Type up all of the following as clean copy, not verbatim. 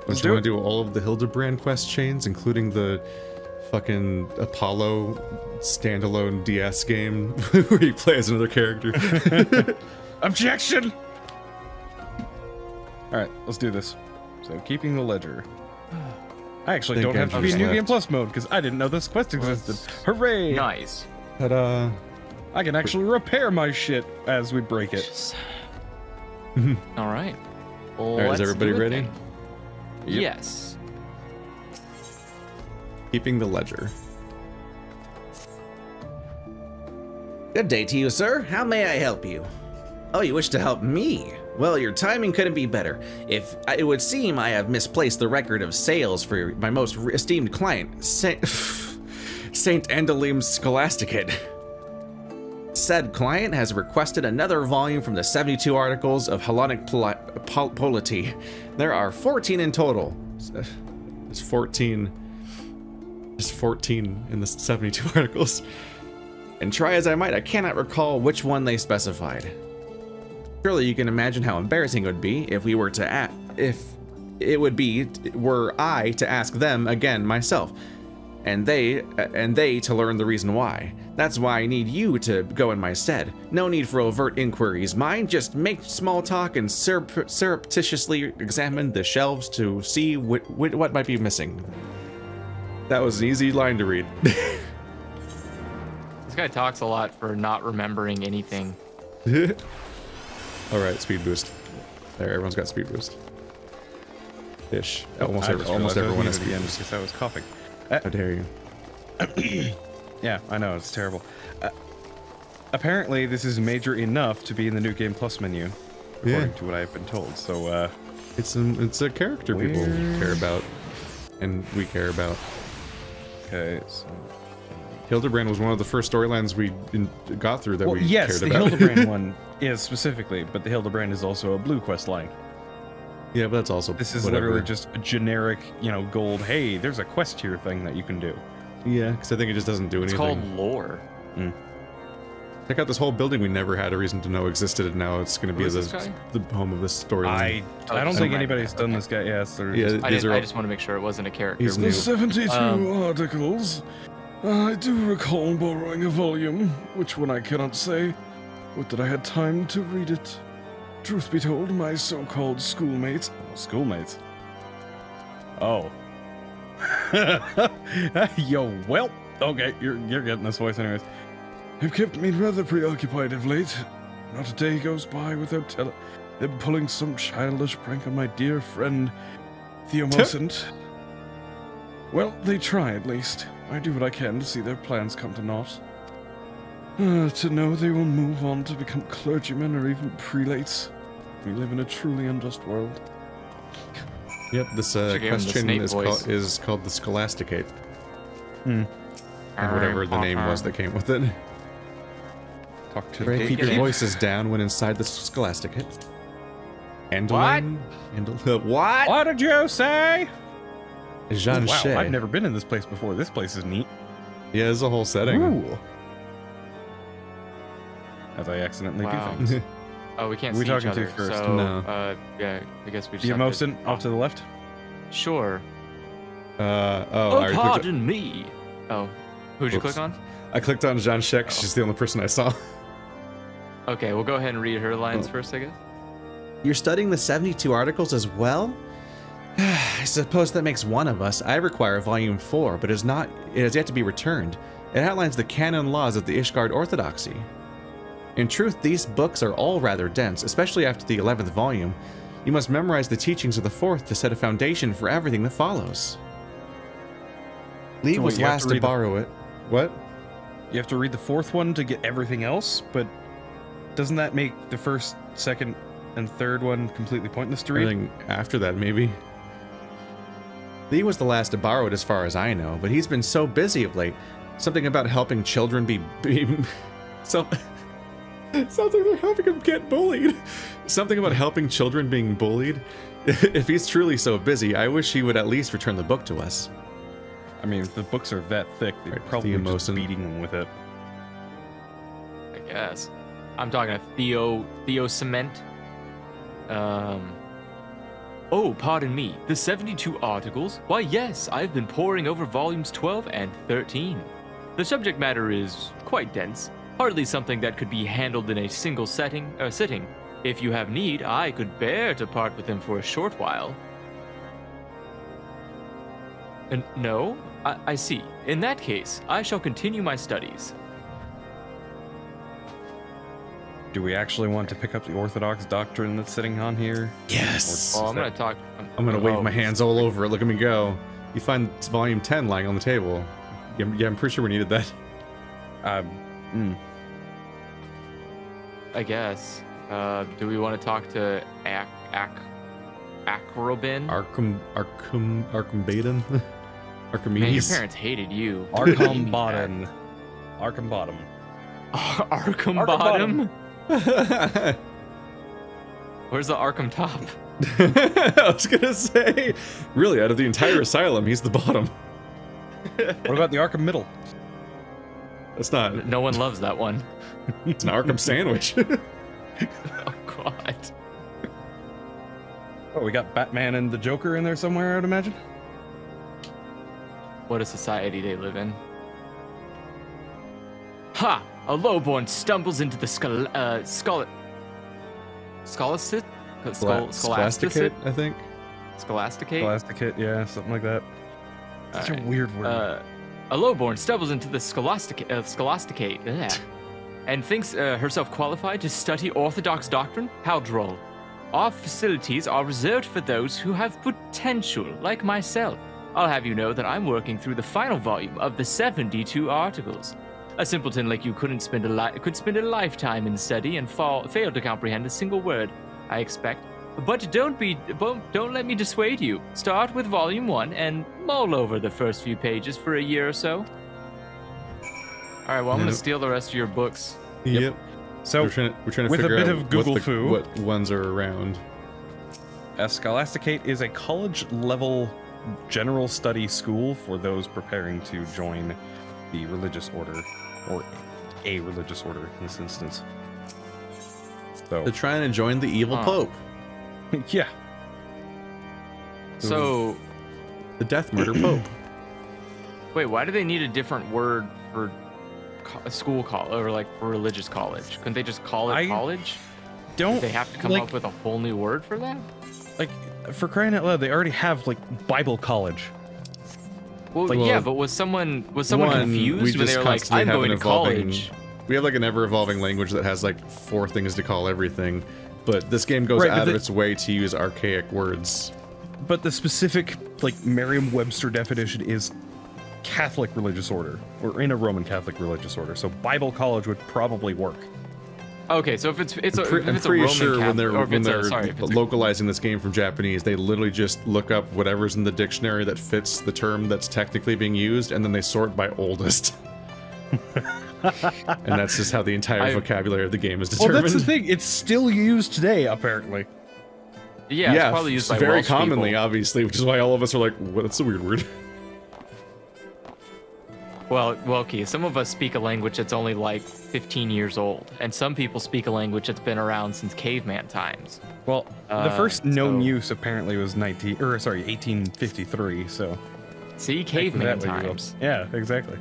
Don't you want to do all of the Hildebrand quest chains, including the fucking Apollo standalone DS game where you play as another character? Objection! Alright, let's do this. So, keeping the ledger. I actually don't have to be in New Game Plus mode, because I didn't know this quest existed. Hooray! Nice. Ta-da! I can actually repair my shit as we break it. Alright. Alright, is everybody ready? Yep. Yes. Keeping the ledger. Good day to you, sir. How may I help you? Oh, you wish to help me? Well, your timing couldn't be better. If it would seem I have misplaced the record of sales for my most esteemed client, Saint Endalim's Scholasticate. Said client has requested another volume from the 72 articles of Hellenic polity. There are 14 in total. There's 14. There's 14 in the 72 articles. And try as I might, I cannot recall which one they specified. Surely you can imagine how embarrassing it would be if we were to were I to ask them again myself, and they to learn the reason why. That's why I need you to go in my stead. No need for overt inquiries, mind. Just make small talk and surreptitiously examine the shelves to see what might be missing. That was an easy line to read. This guy talks a lot for not remembering anything. Alright, speed boost. There, everyone's got speed boost. Ish. Almost everyone has speed boost. Because I was coughing. How dare you? Yeah, I know, it's terrible. Apparently, this is major enough to be in the New Game Plus menu, according to what I've been told. So, it's a character people care about, and we care about. Okay, so... Hildebrand was one of the first storylines we got through that we cared about. Yes, the Hildebrand one is specifically, but the Hildebrand is also a blue quest line. Yeah, but that's also This is literally just a generic, you know, gold, hey, there's a quest here thing that you can do. Yeah, because I think it just doesn't do anything. It's called lore. Check out this whole building we never had a reason to know existed, and now it's going to be the home of this storyline. I don't think anybody's done this guy. Yeah, I just want to make sure it wasn't a character. The 72 articles. I do recall borrowing a volume, which one I cannot say. Would that I had time to read it. Truth be told, my so-called schoolmates... Schoolmates? Oh. Yo, well, okay, you're getting this voice anyways. Have kept me rather preoccupied of late. Not a day goes by without them pulling some childish prank on my dear friend, Theomosant. Well, they try at least. I do what I can to see their plans come to naught. To know they will move on to become clergymen or even prelates. We live in a truly unjust world. Yep, this question is called the Scholasticate. And whatever the name was that came with it. Talk to keep your voices down when inside the Scholasticate. Endalim? What? What did you say? Jean wow, Shea. I've never been in this place before. This place is neat. Yeah, there's a whole setting. Ooh. As I accidentally do things. Oh, we can't see each other. First? So, no. yeah, I guess we just Theomosant, off to the left? Sure. Pardon me. Oh, who'd you click on? I clicked on Jean Shek. She's the only person I saw. Okay, we'll go ahead and read her lines first, I guess. You're studying the 72 articles as well? I suppose that makes one of us. I require volume 4, but it has yet to be returned. It outlines the canon laws of the Ishgard Orthodoxy. In truth, these books are all rather dense, especially after the 11th volume. You must memorize the teachings of the 4th to set a foundation for everything that follows. Lee was last to borrow it. What? You have to read the 4th one to get everything else, but doesn't that make the 1st, 2nd, and 3rd one completely pointless to read? Everything after that, maybe. Lee was the last to borrow it as far as I know, but he's been so busy of late. Something about helping children be sounds like they're helping him get bullied. Something about helping children being bullied. If he's truly so busy, I wish he would at least return the book to us. I mean, if the books are that thick, they're probably just beating them with it. I guess. I'm talking to Theo Cement. Oh, pardon me, the 72 articles? Why yes, I've been poring over volumes 12 and 13. The subject matter is quite dense, hardly something that could be handled in a single sitting. If you have need, I could bear to part with them for a short while. No? I see. In that case, I shall continue my studies. Do we actually want to pick up the Orthodox doctrine that's sitting on here? Yes. Oh, I'm gonna talk. I'm gonna wave my hands all over it. Look at me go. You find volume 10 lying on the table. Yeah, I'm pretty sure we needed that. I guess. Do we want to talk to Acrobin? Arcumbaden? Archimedes? Man, your parents hated you. Arkham Bottom. Arkham Bottom. Arkham Bottom? Where's the Arkham Top? I was gonna say, really, out of the entire asylum, he's the bottom. What about the Arkham Middle? That's not. No one loves that one. It's an Arkham sandwich. Oh, God. Oh, we got Batman and the Joker in there somewhere, I'd imagine. What a society they live in. Ha! A lowborn stumbles into the Scholasticate, I think. Scholasticate? Scholasticate, yeah, something like that. Such a weird word. A lowborn stumbles into the Scholasticate, and thinks herself qualified to study Orthodox doctrine? How droll. Our facilities are reserved for those who have potential, like myself. I'll have you know that I'm working through the final volume of the 72 articles. A simpleton like you could spend a lifetime in study and fail to comprehend a single word, I expect. But don't let me dissuade you. Start with volume 1 and mull over the first few pages for a year or so. All right, well, I'm gonna steal the rest of your books. Yep. So we're trying to with figure a bit out of Google foo, what ones are around. Scholasticate is a college-level general study school for those preparing to join the religious order, or a religious order in this instance. So They're trying to join the evil pope. yeah. So, The death murder pope. wait, why do they need a different word for a school college or like for religious college? Couldn't they just call it college? Don't They have to come up with a whole new word for that? like, for crying out loud, they already have like Bible college. Well, yeah, but was someone we confused when just they were like, constantly "I'm have going an to evolving- college"? We have like an ever-evolving language that has like 4 things to call everything, but this game goes Right, but out of its way to use archaic words. But the specific like Merriam-Webster definition is Catholic religious order, or in a Roman Catholic religious order. So Bible college would probably work. Okay, so if it's I'm a pretty Roman sure when Catholic, or if when it's they're localizing this game from Japanese, they literally just look up whatever's in the dictionary that fits the term that's technically being used, and then they sort by oldest. And that's just how the entire vocabulary of the game is determined. Well, that's the thing. It's still used today, apparently. yeah, it's probably used by very Welsh commonly, people. obviously, which is why all of us are like, "What? That's a weird word." Well, okay, some of us speak a language that's only like 15 years old, and some people speak a language that's been around since caveman times. Well, the first known so- use apparently was 1853. So See, caveman that way you go. times. Yeah, exactly.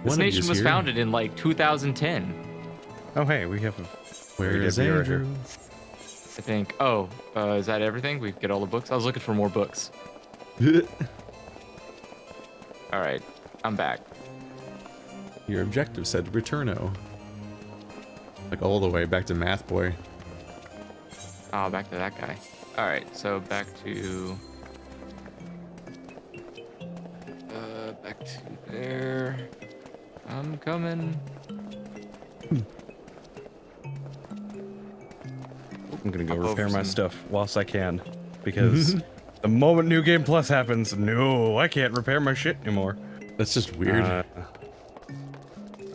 This One of nation you's was here. founded in like 2010, Oh, hey, we have a Where we is have Vera Andrew? here. I think. Oh, is that everything? We get all the books. I was looking for more books. All right, I'm back. Your objective said returno. Like all the way back to Math Boy. Oh, back to that guy. All right, so back to there. I'm coming. I'm gonna go Hop repair over my some- stuff whilst I can, because the moment New Game Plus happens, no, I can't repair my shit anymore. That's just weird.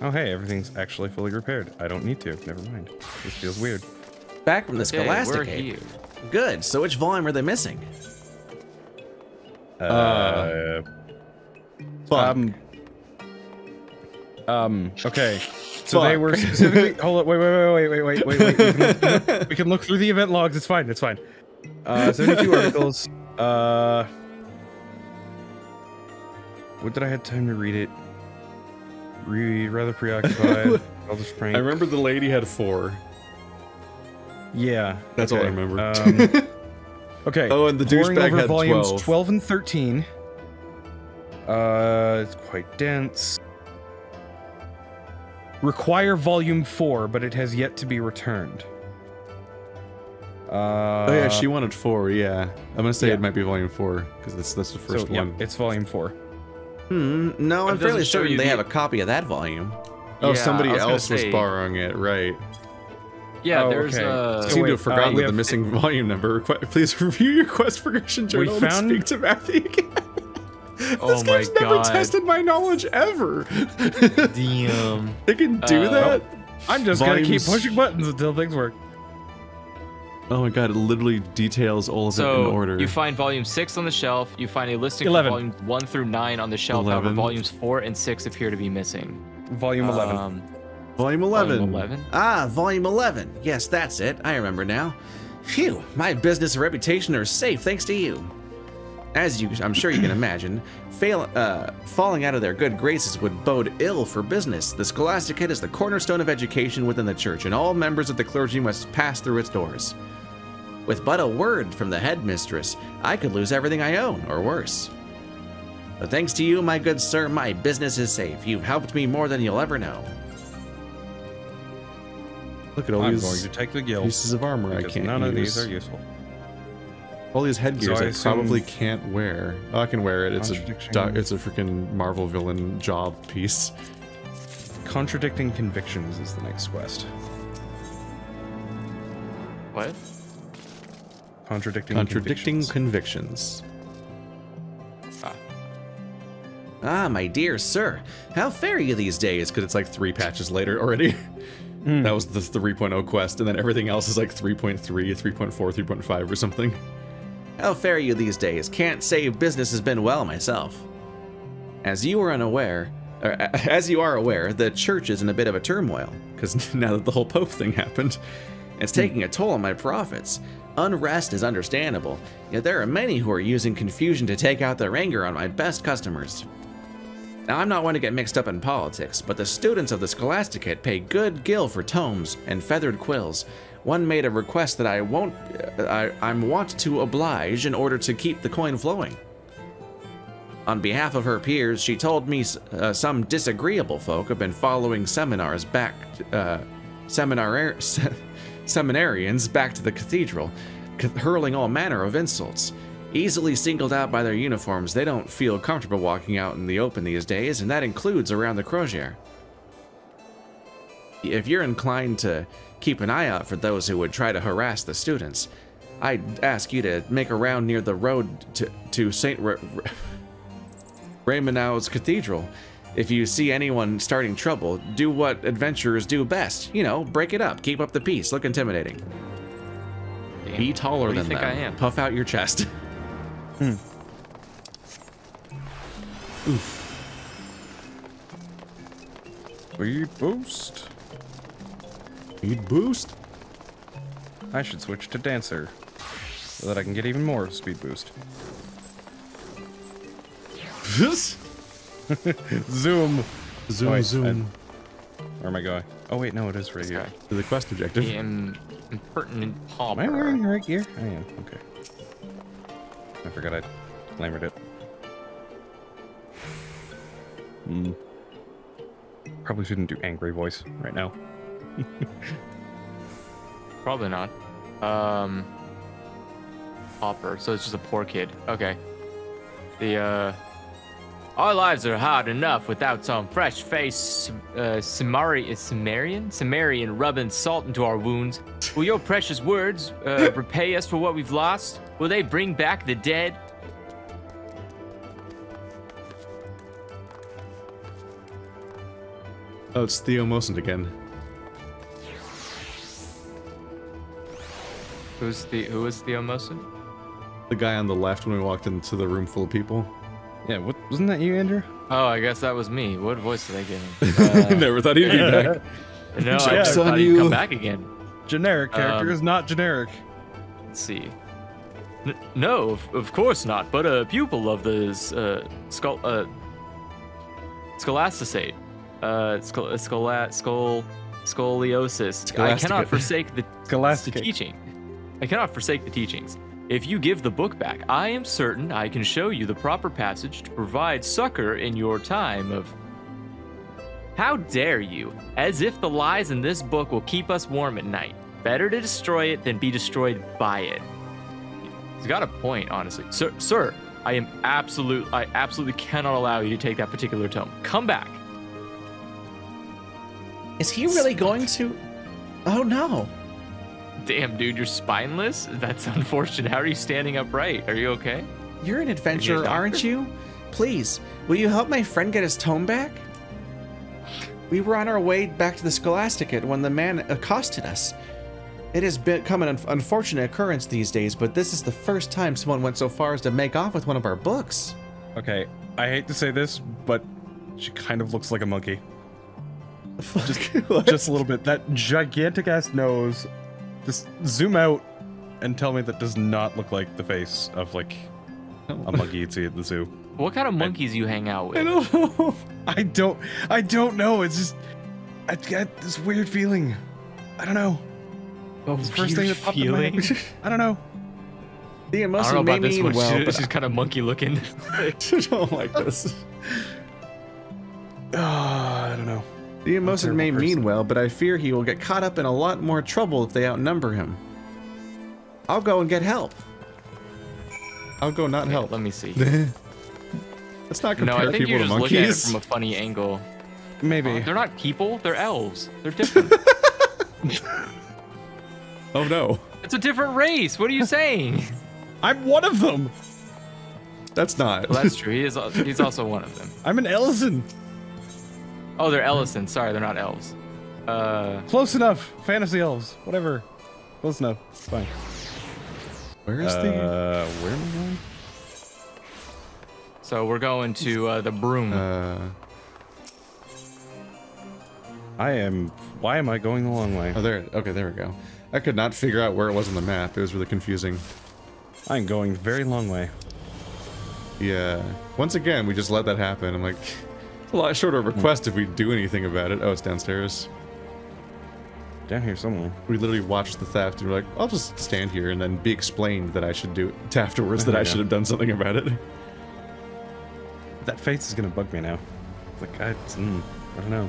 Oh, hey, everything's actually fully repaired. I don't need to. Never mind. This feels weird. Back from the Okay, we're Scholasticate. here. Good. So which volume are they missing? Fuck. Okay. So they were specifically. Hold on. Wait. We can look through the event logs. It's fine. It's fine. 72 articles. What did I have time to read it? Rather preoccupied. I'll just prank. I remember the lady had 4. Yeah. That's all I remember. Okay. Oh, and the Pouring douchebag over had volumes 12. 12 and 13. It's quite dense. Require volume 4, but it has yet to be returned. Oh yeah, she wanted 4. Yeah, I'm gonna say it might be volume 4 because that's the first one. Yeah, it's volume 4. No, I'm fairly certain they have a copy of that volume. Oh, Yeah, somebody I was gonna else was say- borrowing it, right? Yeah, Oh, there's okay. I So seem wait, to have forgotten we that the have- missing volume number. Please review your quest progression journal and found- speak to Matthew again. Oh This my game's never God. tested my knowledge ever. Damn. It can do that? I'm just gonna keep Volumes- pushing buttons until things work. Oh my god, it literally details all of it in So order. you find volume 6 on the shelf. You find a listing 11. for volumes 1 through 9 on the shelf. However, 11. volumes 4 and 6 appear to be missing. Volume 11. Volume 11. Volume 11. Ah, volume 11. Yes, that's it. I remember now. Phew, my business and reputation are safe thanks to you. As I'm sure you can imagine, falling out of their good graces would bode ill for business. The Scholasticate is the cornerstone of education within the church, and all members of the clergy must pass through its doors. With but a word from the headmistress, I could lose everything I own, or worse. But thanks to you, my good sir, my business is safe. You've helped me more than you'll ever know. Look at all I'm these going to take the guild. pieces of armor I because can't none of use. these are useful. All these headgears So I I assume- probably can't wear. Oh, I can wear it. It's Contradiction. it's a freaking Marvel villain job piece. Contradicting convictions is the next quest. What? Contradicting Contradicting convictions. convictions. Ah, my dear sir, how fare you these days? Because it's like 3 patches later already. That was the 3.0 quest, and then everything else is like 3.3, 3.4, 3.5 or something. How fare you these days? Can't say business has been well myself. As you are aware, the church is in a bit of a turmoil, because now that the whole Pope thing happened, it's taking a toll on my profits. Unrest is understandable, yet there are many who are using confusion to take out their anger on my best customers. Now, I'm not one to get mixed up in politics, but the students of the Scholasticate pay good gill for tomes and feathered quills. One made a request that I'm want to oblige in order to keep the coin flowing. On behalf of her peers, she told me some disagreeable folk have been following seminarians back to the cathedral, hurling all manner of insults. Easily singled out by their uniforms, they don't feel comfortable walking out in the open these days, and that includes around the Crozier. If you're inclined to keep an eye out for those who would try to harass the students, I'd ask you to make a round near the road to St. Raymond's Cathedral. If you see anyone starting trouble, do what adventurers do best. You know, break it up, keep up the peace, look intimidating. Damn. Be taller What do you than think them. I am? Puff out your chest. Speed boost. Speed boost? I should switch to dancer so that I can get even more speed boost. Zoom. Zoom, wait, zoom. Where am I going? Oh wait, no, it is right This here. guy. To the quest objective. The impertinent Am I wearing pauper. right gear? I am. Okay. I forgot I clamored it. Probably shouldn't do angry voice right now. Probably not. Pauper. So it's just a poor kid. Okay. Our lives are hard enough without some fresh-faced Sumerian rubbing salt into our wounds. Will your precious words repay us for what we've lost? Will they bring back the dead? Oh, it's Theo Mosent again. Who is Theo Mosen? The guy on the left when we walked into the room full of people. Yeah, wasn't that you, Andrew? Oh, I guess that was me. What voice did I give him? Never thought he'd be back. No, I Joke's never on thought he'd you. come back again. Generic character is not generic. Let's see. No, of course not. But a pupil of the Scholasticate, scoliosis. I cannot forsake the teaching. I cannot forsake the teachings. If you give the book back, I am certain I can show you the proper passage to provide succor in your time of... How dare you? As if the lies in this book will keep us warm at night. Better to destroy it than be destroyed by it. He's got a point, honestly. Sir, I absolutely cannot allow you to take that particular tome. Come back. Is he really going to? Oh no. Damn, dude, you're spineless? That's unfortunate. How are you standing upright? Are you okay? You're an adventurer, aren't you? Please, will you help my friend get his tome back? We were on our way back to the Scholasticate when the man accosted us. It has become an unfortunate occurrence these days, but this is the first time someone went so far as to make off with one of our books. Okay, I hate to say this, but she kind of looks like a monkey. Just a little bit. That gigantic ass nose. Just zoom out and tell me that does not look like the face of like a monkey you'd see at the zoo. What kind of monkeys you hang out with? I don't know. I don't know. It's just I got this weird feeling. I don't know. Oh, the first thing that popped in my head. I don't know. The I emotion don't know may about this mean one. well, but She's kind of monkey looking. I don't like this. I don't know. The emotion may mean well, but I fear he will get caught up in a lot more trouble if they outnumber him. I'll go and get help. I'll go not help. Let me see. Let's not No, compare I think people you're to just looking at it monkeys. from a funny angle. Maybe. They're not people, they're elves. They're different. Oh no. It's a different race. What are you saying? I'm one of them. That's not. Well, that's true. He's also one of them. I'm an Ellison. Oh, they're Ellison. Sorry, they're not elves. Close enough. Fantasy elves. Whatever. Close enough. It's fine. Where is the... Where am I going? So we're going to the broom. Why am I going the long way? Oh, there. Okay, there we go. I could not figure out where it was on the map. It was really confusing. I'm going the very long way. Yeah. Once again, we just let that happen. I'm like, it's a lot shorter of a request if we do anything about it. Oh, it's downstairs. Down here somewhere. We literally watched the theft and we're like, I'll just stand here and then be explained that I should do it afterwards, that I should have done something about it. That face is gonna bug me now. Like, I don't know.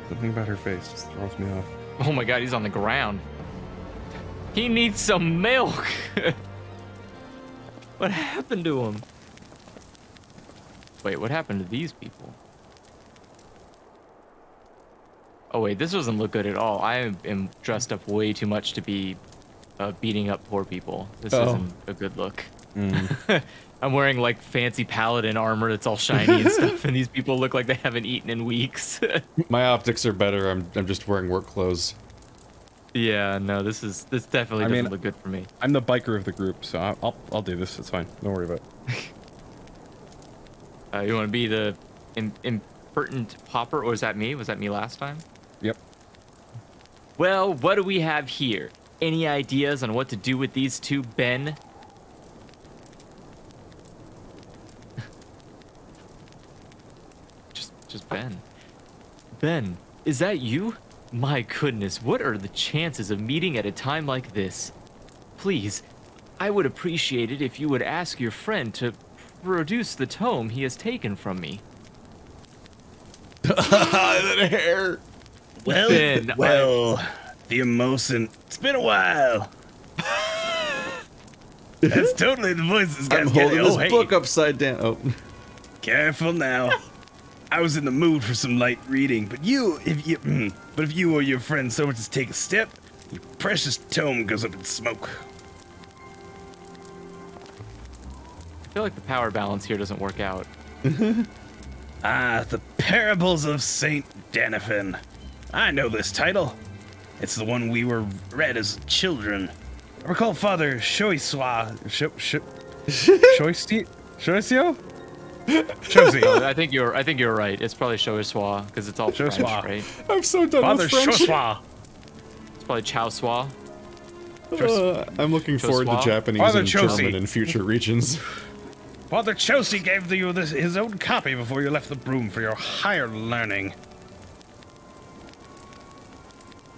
Something about her face just throws me off. Oh my god, he's on the ground. He needs some milk. What happened to him? Wait, what happened to these people? Oh wait, this doesn't look good at all. I am dressed up way too much to be beating up poor people. This isn't a good look. I'm wearing like fancy paladin armor that's all shiny and stuff, and these people look like they haven't eaten in weeks. My optics are better. I'm just wearing work clothes. Yeah, no, this definitely doesn't look good for me. I'm the biker of the group, so I'll do this. It's fine. Don't worry about it. You want to be the impertinent popper, or is that me? Was that me last time? Yep. Well, what do we have here? Any ideas on what to do with these two, Ben? Just Ben. Ben, is that you? My goodness, what are the chances of meeting at a time like this? Please, I would appreciate it if you would ask your friend to produce the tome he has taken from me. That hair. Well, Ben, the emotion. It's been a while. That's totally the voice this guy's I'm holding getting. this Oh, hey, book upside down. Oh. careful now. I was in the mood for some light reading, but if you or your friend so much as take a step, your precious tome goes up in smoke. I feel like the power balance here doesn't work out. The Parables of Saint Daniphin. I know this title. It's the one we were read as children. I recall Father Shoiswa. Shoisio? Oh, I think you're right. It's probably Choiswa because it's all French, Choiswa. right? I'm so done Father with French. Shoiswa. It's probably Chow Swa. I'm looking forward to Joshua? Japanese Father and Chosi. German in future regions. Father Chelsea gave you his own copy before you left the broom for your higher learning.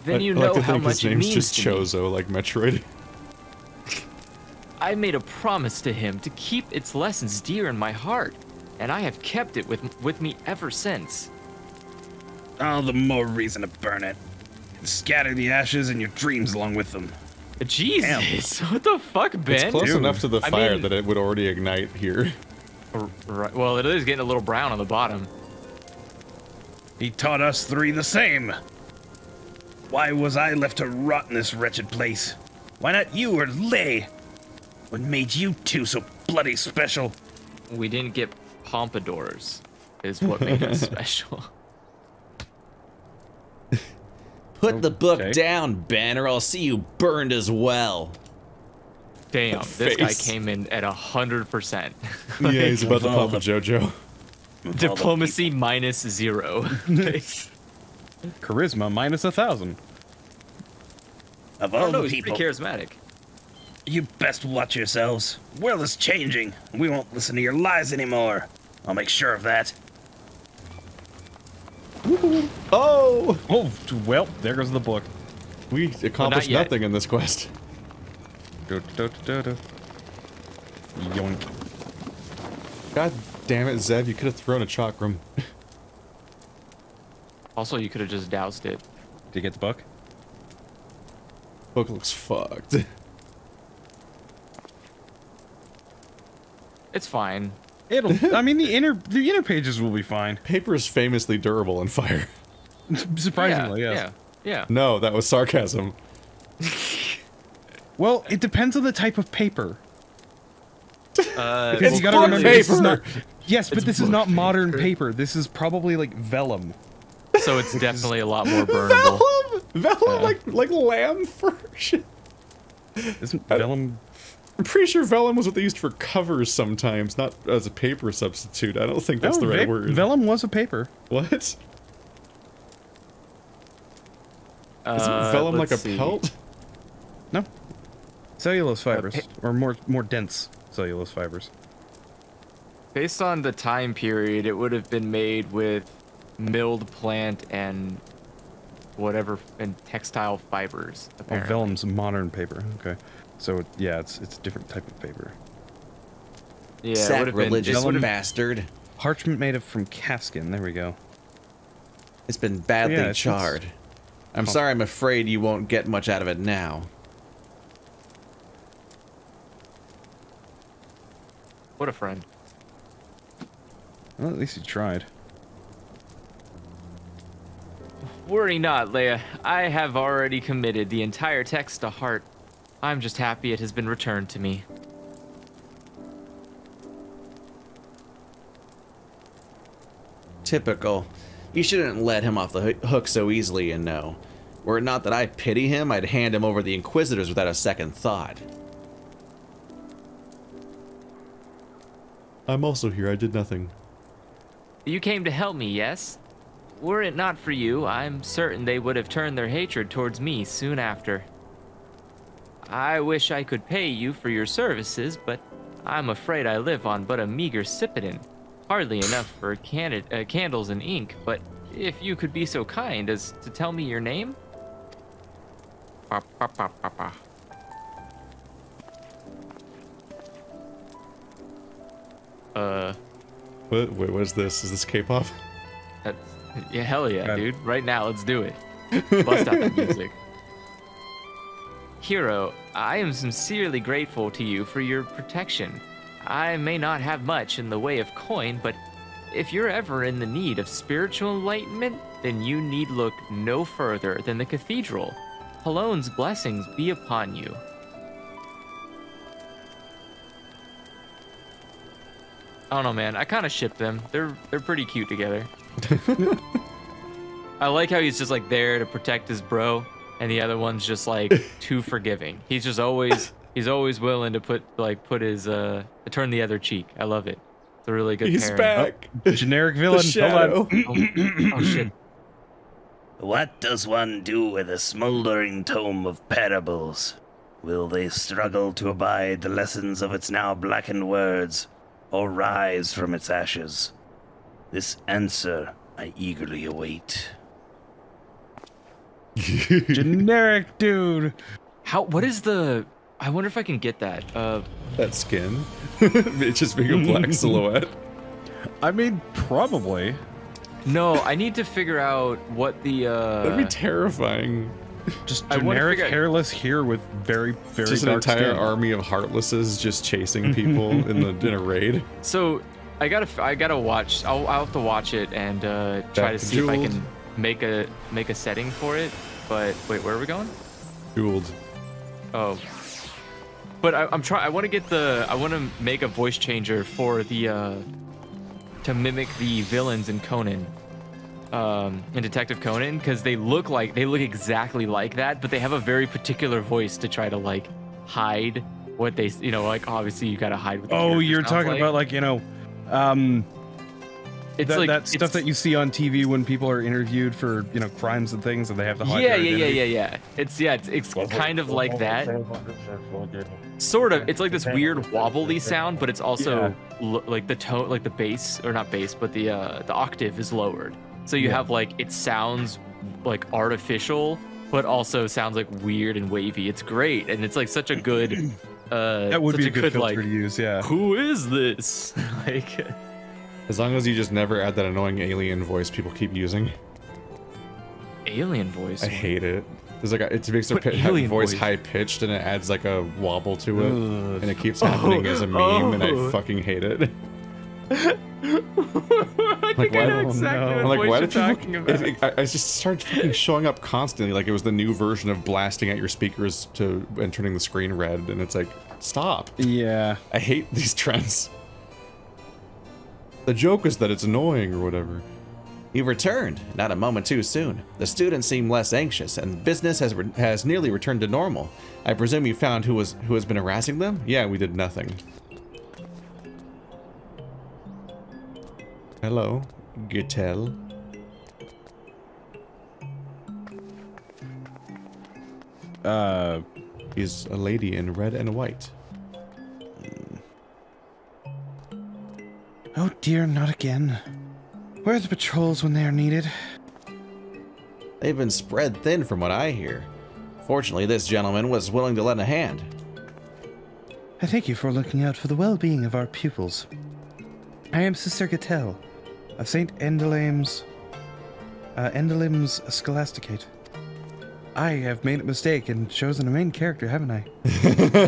Then you I like know to how think much his it name's means just to me. Chozo, like Metroid. I made a promise to him to keep its lessons dear in my heart, and I have kept it with me ever since. All the more reason to burn it. And scatter the ashes and your dreams along with them. Jesus, what the fuck, Ben? It's close Dude. enough to the I fire mean- that it would already ignite here. Right. Well, it is getting a little brown on the bottom. He taught us three the same. Why was I left to rot in this wretched place? Why not you or Lay? What made you two so bloody special? We didn't get pompadours, is what made us special. Put the book Okay. down, Ben, or I'll see you burned as well. Damn, this guy Face. came in at 100%. Yeah, he's about to All pop a the- JoJo. Diplomacy minus 0. Charisma minus 1,000. Of I all don't know, the he's people, pretty charismatic. you best watch yourselves. The world is changing. We won't listen to your lies anymore. I'll make sure of that. Oh! Oh, well, there goes the book. We accomplished yet. nothing in this quest. Yoink. God damn it, Zev, you could have thrown a chakram. Also, you could have just doused it. Did you get the book? Book looks fucked. It's fine. It'll. I mean, the inner pages will be fine. Paper is famously durable in fire. Surprisingly, yes. Yeah. No, that was sarcasm. Well, it depends on the type of paper. Because You gotta remember, this is paper. not. Yes, but It's this is book not modern paper. paper. This is probably like vellum. So it's definitely a lot more burnable. Vellum, like lamb fur shit. Isn't vellum? I'm pretty sure vellum was what they used for covers sometimes, not as a paper substitute. I don't think that's the right word. Vellum was a paper. What? Isn't vellum like a let's see. pelt? No. Cellulose fibers, or more dense cellulose fibers. Based on the time period, it would have been made with milled plant and whatever, and textile fibers, Oh, apparently. vellum's modern paper. Okay. So yeah, it's a different type of paper. Yeah, it would have been. Sacrilegious It would have, bastard. Parchment made of from calfskin. There we go. It's been badly Yeah, it's- charred. I'm sorry, I'm afraid you won't get much out of it now. what a friend. Well, at least you tried. Worry not, Leia. I have already committed the entire text to heart. I'm just happy it has been returned to me. Typical. You shouldn't let him off the hook so easily, you know. Were it not that I pity him, I'd hand him over to the Inquisitors without a second thought. I'm also here. I did nothing. You came to help me, yes? Were it not for you, I'm certain they would have turned their hatred towards me soon after. I wish I could pay you for your services, but I'm afraid I live on but a meager cipidin. Hardly enough for candles and ink, but if you could be so kind as to tell me your name? Pa, pa, pa, pa, pa. What? Wait, what is this? Is this K-pop? That's, yeah, hell yeah, God. dude. Right now, let's do it. Bust out the music. Hero, I am sincerely grateful to you for your protection. I may not have much in the way of coin, but if you're ever in the need of spiritual enlightenment, then you need look no further than the cathedral. Halone's blessings be upon you. I don't know, man. I kind of ship them. They're pretty cute together. I like how he's just like there to protect his bro, and the other one's just like too forgiving. He's just always willing to put his turn the other cheek. I love it. It's a really good He's pairing. back. Generic The villain. Hold shadow. on. Oh shit. What does one do with a smoldering tome of parables? Will they struggle to abide the lessons of its now blackened words, or rise from its ashes? This answer I eagerly await. Generic dude. What is the... I wonder if I can get that. That skin. It's just being a black silhouette. I mean, probably. No, I need to figure out what the, That'd be terrifying. Just I wanna generic figure- hairless here with very, very Just an dark entire skin. army of heartlesses just chasing people in a raid. So, I gotta watch... I'll have to watch it and, try to see if I Bejeweled. can make a setting for it. But, wait, where are we going? Jeweled. Oh. But I want to get the... I want to make a voice changer for the, to mimic the villains in Conan, in Detective Conan, because they look exactly like that, but they have a very particular voice to try to like hide what they, you know, like obviously you gotta hide what the Oh, character you're sounds talking like. about like, you know, It's that, like that stuff that you see on TV when people are interviewed for, you know, crimes and things, and they have to hide yeah, their yeah, identity. yeah. It's kind of like that. Sort of. It's like this weird wobbly sound, but it's also like the tone, like the bass, or not bass, but the octave is lowered. So you have like, it sounds like artificial, but also sounds like weird and wavy. It's great, and it's like such a good. That would such be a good filter like, to use, yeah. Who is this? Like. As long as you just never add that annoying alien voice people keep using. Alien voice. I hate it. There's like it makes their But alien voice voice. high pitched and it adds like a wobble to it, and it keeps happening as a meme, and I fucking hate it. I think I know exactly I'm what like, voice why you're did talking people? about. I just started fucking showing up constantly, like it was the new version of blasting at your speakers and turning the screen red, and it's like, stop. Yeah. I hate these trends. The joke is that it's annoying or whatever. You've returned, not a moment too soon. The students seem less anxious, and business has nearly returned to normal. I presume you found who has been harassing them? Yeah, we did nothing. Hello, Gittel. He's a lady in red and white. Oh dear, not again. Where are the patrols when they are needed? They've been spread thin from what I hear. Fortunately, this gentleman was willing to lend a hand. I thank you for looking out for the well-being of our pupils. I am Sister Gattel of St. Endalim's Scholasticate. I have made a mistake and chosen a main character, haven't I?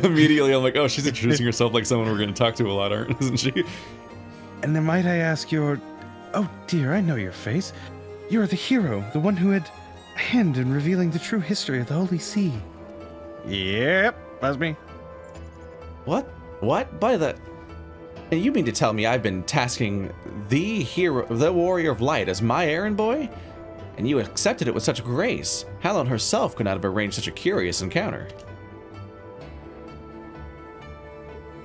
Immediately, I'm like, oh, she's introducing herself like someone we're going to talk to a lot, isn't she? And then might I ask your... Oh dear, I know your face. You are the hero, the one who had a hand in revealing the true history of the Holy See. Yep, that's me. What? What? By the... And you mean to tell me I've been tasking the hero, the warrior of light as my errand boy? And you accepted it with such grace. Helen herself could not have arranged such a curious encounter.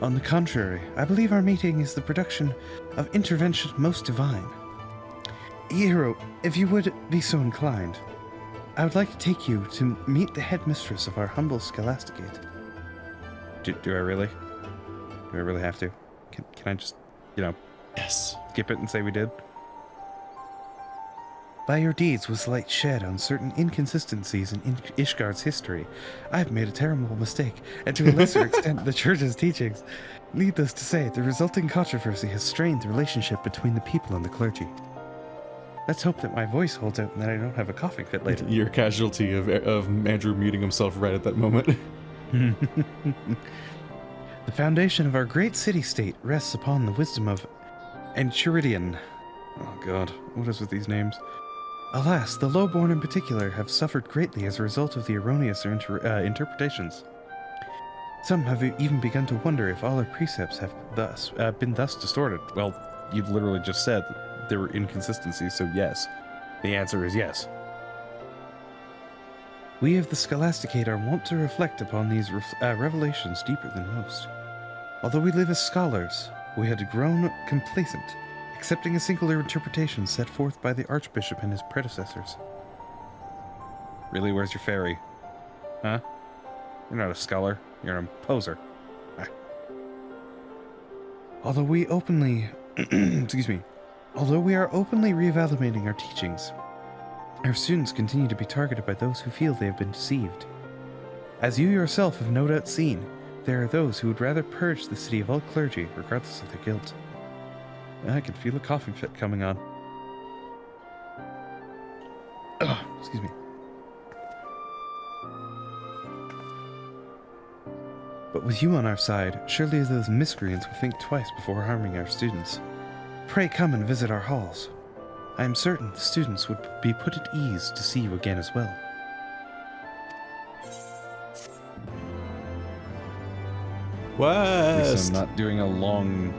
On the contrary, I believe our meeting is the production of intervention most divine. Hero, if you would be so inclined, I would like to take you to meet the headmistress of our humble Scholasticate. Do I really? Do I really have to? Can I just, you know, Yes. skip it and say we did? By your deeds was light shed on certain inconsistencies in Ishgard's history. I have made a terrible mistake, and to a lesser extent the Church's teachings. Needless to say, the resulting controversy has strained the relationship between the people and the clergy. Let's hope that my voice holds out and that I don't have a coughing fit later. You're a casualty of Andrew muting himself right at that moment. The foundation of our great city-state rests upon the wisdom of Enchiridion. Oh god, what is with these names? Alas, the lowborn in particular have suffered greatly as a result of the erroneous interpretations. Some have even begun to wonder if all our precepts have been thus distorted. Well, you literally just said there were inconsistencies, so yes. The answer is yes. We of the Scholasticate are wont to reflect upon these revelations deeper than most. Although we live as scholars, we had grown complacent, accepting a singular interpretation set forth by the Archbishop and his predecessors. Really, where's your fairy? Huh? You're not a scholar. You're an imposer. Although we openly, excuse me, although we are openly reevaluating our teachings, our students continue to be targeted by those who feel they have been deceived. As you yourself have no doubt seen, there are those who would rather purge the city of all clergy, regardless of their guilt. I can feel a coughing fit coming on. Ugh, excuse me. But with you on our side, surely those miscreants will think twice before harming our students. Pray come and visit our halls. I am certain the students would be put at ease to see you again as well. At least West. I'm not doing a long...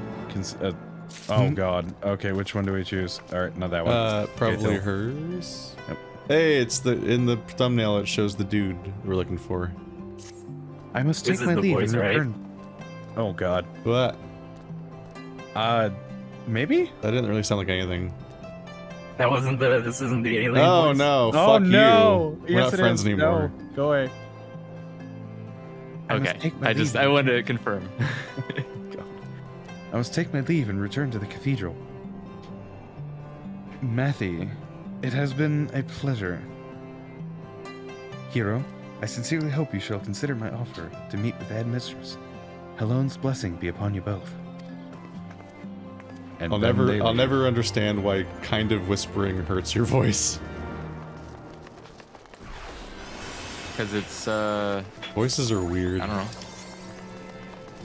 oh god. Okay, which one do we choose? Alright, not that one. Probably Okay, hers. Yep. Hey, it's in the thumbnail. It shows the dude we're looking for. I must This take is my the leave voice, and right? return. Oh god. What? Maybe? That didn't really sound like anything. That wasn't the. This isn't the alien. Oh voice. no! Oh Fuck no! you. We're not friends anymore. No. Go away. I must Okay, take my I leave. wanted to confirm. I must take my leave and return to the cathedral. Matthew, it has been a pleasure. Hero, I sincerely hope you shall consider my offer to meet with the headmistress. Helone's blessing be upon you both. And I'll then they never leave. understand why kind of whispering hurts your voice. Because it's Voices are weird. I don't know.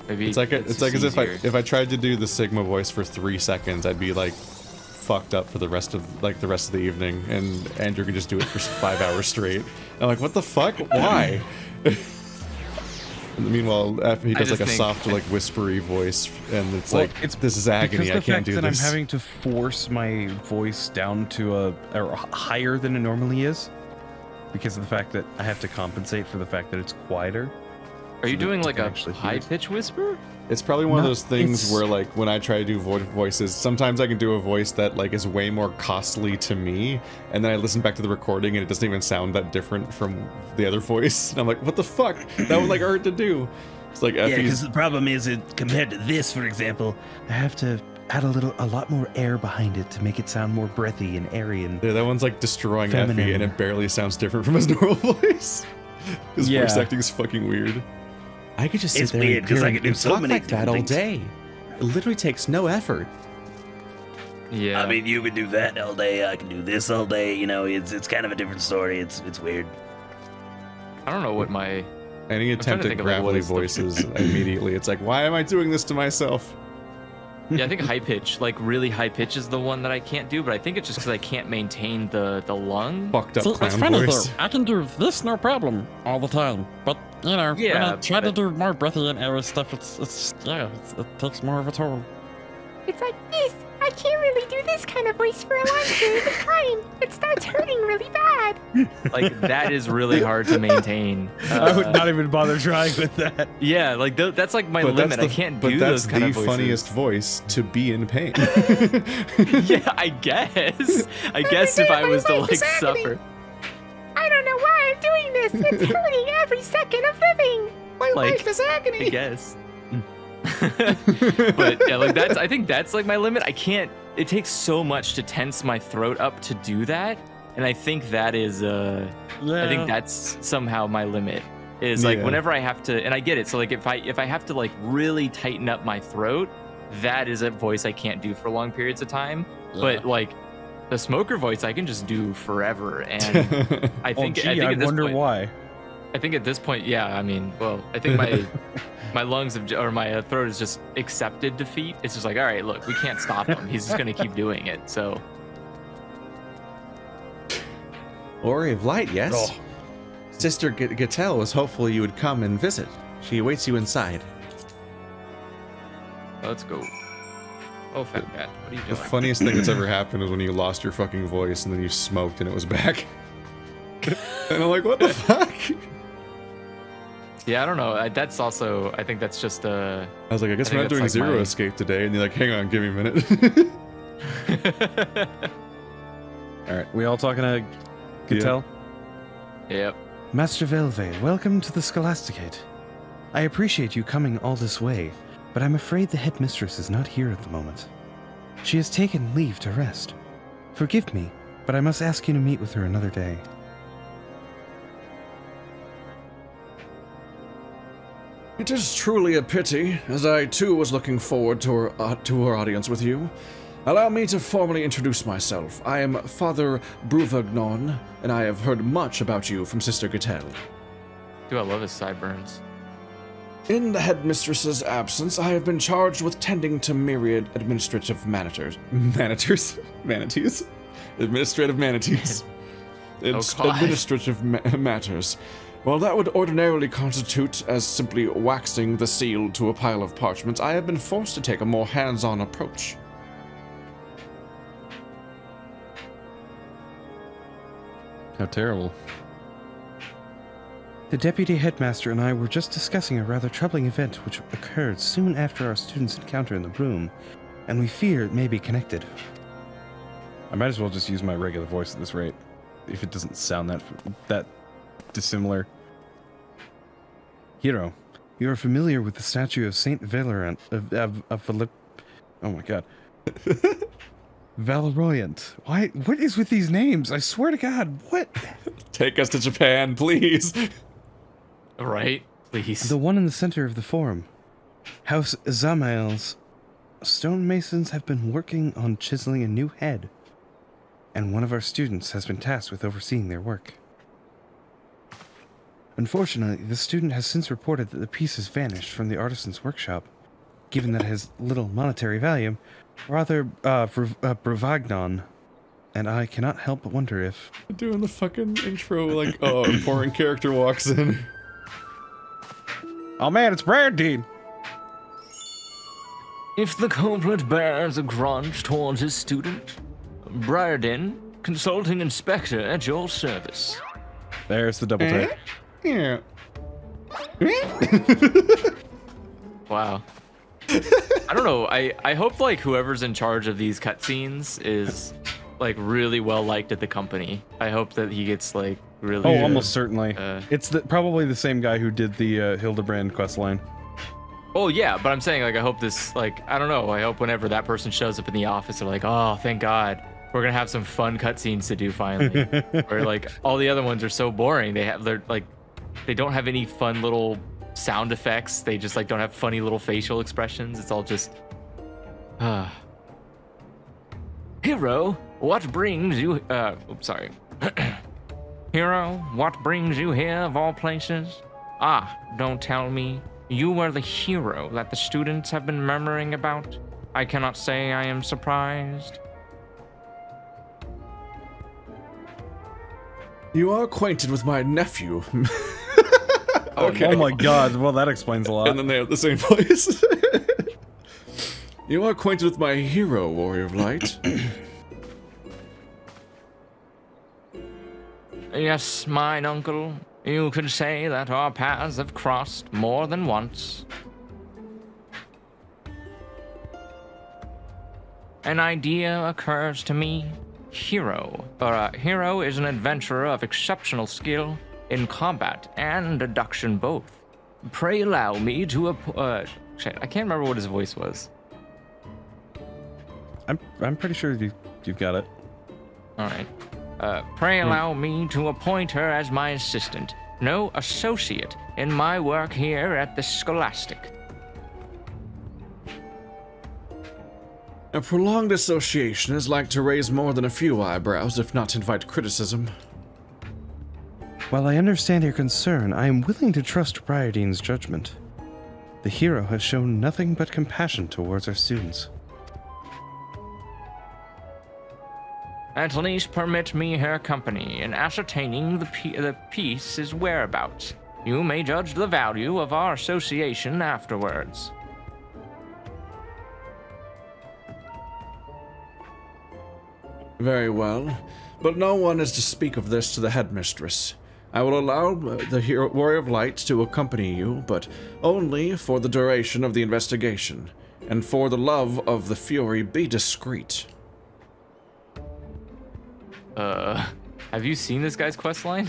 Maybe It's like just as if easier. if I tried to do the Sigma voice for 3 seconds, I'd be like fucked up for the rest of the evening, and Andrew could just do it for 5 hours straight. I'm like, what the fuck? Why? And meanwhile, he does just like a think- softer, like whispery voice, and it's Well, like, this is agony. I can't do that this. I'm having to force my voice down to or higher than it normally is, because of the fact that I have to compensate for the fact that it's quieter. Are you so that doing I like can a actually hear it. high-pitched whisper? It's probably one of No, those things it's- where, like, when I try to do voices, sometimes I can do a voice that, like, is way more costly to me, and then I listen back to the recording and it doesn't even sound that different from the other voice. And I'm like, what the fuck? That would, like, hurt to do. It's like, Yeah, because Effie's... the problem is, compared to this, for example, I have to add a lot more air behind it to make it sound more breathy and airy and... Yeah, that one's, like, destroying Feminine. Effie, and it barely sounds different from his normal voice. His Yeah. voice acting is fucking weird. I could just sit It's there weird, and, 'cause I and can do so talk many like that all different day. It literally takes no effort. Yeah. I mean, you could do that all day. I can do this all day. You know, it's kind of a different story. It's weird. I don't know what my. Any trying to attempt at think of, like, what gravelly is the- voices, immediately, it's like, why am I doing this to myself? Yeah, I think high pitch, like really high pitch, is the one that I can't do. But I think it's just because I can't maintain the lung. Fucked up See, clown it's funny voice. though. I can do this no problem all the time, but you know, when Yeah, I try to but- do more breathy and airy stuff, it takes more of a toll. It's like this. I can't really do this kind of voice for a long period of time. It starts hurting really bad. Like that is really hard to maintain. I would not even bother trying with that. Yeah, like that's like my limit. I can't do those kind of voices. But that's the funniest voice to be in pain. Yeah, I guess. I guess if I was to like suffer. I don't know why I'm doing this. It's hurting every second of living. My Like, life is agony. I guess. But yeah, like that's. I think that's like my limit. I can't. It takes so much to tense my throat up to do that, and I think that is. I think that's somehow my limit. Is like Yeah. whenever I have to, and I get it. So like if I have to like really tighten up my throat, that is a voice I can't do for long periods of time. But like the smoker voice, I can just do forever, and I think. I at this wonder point, why. I think at this point, yeah. I mean, well, I think my lungs have, or my throat has just accepted defeat. It's just like, all right, look, we can't stop him. He's just gonna keep doing it. So Ori of Light, yes? Oh. Sister Gattel was hopeful you would come and visit. She awaits you inside. let's go. Oh, Fat Cat, what are you The doing? funniest thing that's ever happened is when you lost your fucking voice and then you smoked and it was back. And I'm like, what the fuck? Yeah, I don't know. That's also. I think that's just I was like, I guess I we're think not doing that's like Zero my- Escape today. And you're like, hang on, give me a minute. All right, we all talking to Gattel? Yep. Master Velve, welcome to the Scholasticate. I appreciate you coming all this way, but I'm afraid the headmistress is not here at the moment. She has taken leave to rest. Forgive me, but I must ask you to meet with her another day. It is truly a pity, as I too was looking forward to her audience with you. Allow me to formally introduce myself. I am Father Bruvagnon, and I have heard much about you from Sister Gatel. Dude, I love his sideburns. In the headmistress's absence, I have been charged with tending to myriad administrative manatees. Administrative manatees. It's administrative matters. While that would ordinarily constitute as simply waxing the seal to a pile of parchments, I have been forced to take a more hands-on approach. How terrible. The deputy headmaster and I were just discussing a rather troubling event which occurred soon after our students' encounter in the room, and we fear it may be connected. I might as well just use my regular voice at this rate, if it doesn't sound that dissimilar. Hero, you are familiar with the statue of Saint Valorant oh my god. Valorant. Why? What is with these names? I swear to God, what? Take us to Japan, please. Right, please. The one in the center of the forum. House Zamael's stonemasons have been working on chiseling a new head, and one of our students has been tasked with overseeing their work. Unfortunately, the student has since reported that the piece has vanished from the artisan's workshop. Given that it has little monetary value, rather, Bruvagnon and I cannot help but wonder if... Doing the fucking intro like, oh, important character walks in. Oh man, it's Brandine! If the culprit bears a grudge towards his student, Briardin, consulting inspector at your service. There's the double take. Yeah. Wow. I don't know. I hope like whoever's in charge of these cutscenes is like really well liked at the company. I hope that he gets like really. Oh, almost certainly. It's probably the same guy who did the Hildebrand questline. Oh yeah, but I'm saying like I hope this like I don't know. I hope whenever that person shows up in the office, they're like, oh, thank God, we're gonna have some fun cutscenes to do finally. Where like all the other ones are so boring. They don't have any fun little sound effects. They just like don't have funny little facial expressions. It's all just Hero, what brings you oops, sorry. Hero, what brings you here of all places? Ah, don't tell me. You are the hero that the students have been murmuring about. I cannot say I am surprised. You are acquainted with my nephew. Okay. Oh my God, well that explains a lot. And then they have the same voice. You are acquainted with my hero, Warrior of Light. Yes, mine uncle. You could say that our paths have crossed more than once. An idea occurs to me. Hero is an adventurer of exceptional skill in combat and deduction both. Pray allow me to shit, I can't remember what his voice was. I'm pretty sure you've got it. All right. Pray allow me to appoint her as my assistant, no associate, in my work here at the Scholastic. A prolonged association is like to raise more than a few eyebrows, if not invite criticism. While I understand your concern, I am willing to trust Briardine's judgment. The hero has shown nothing but compassion towards our students. At least permit me her company in ascertaining the piece's whereabouts. You may judge the value of our association afterwards. Very well, but no one is to speak of this to the headmistress. I will allow the Warrior of Light to accompany you, but only for the duration of the investigation. And for the love of the Fury, be discreet. Have you seen this guy's questline?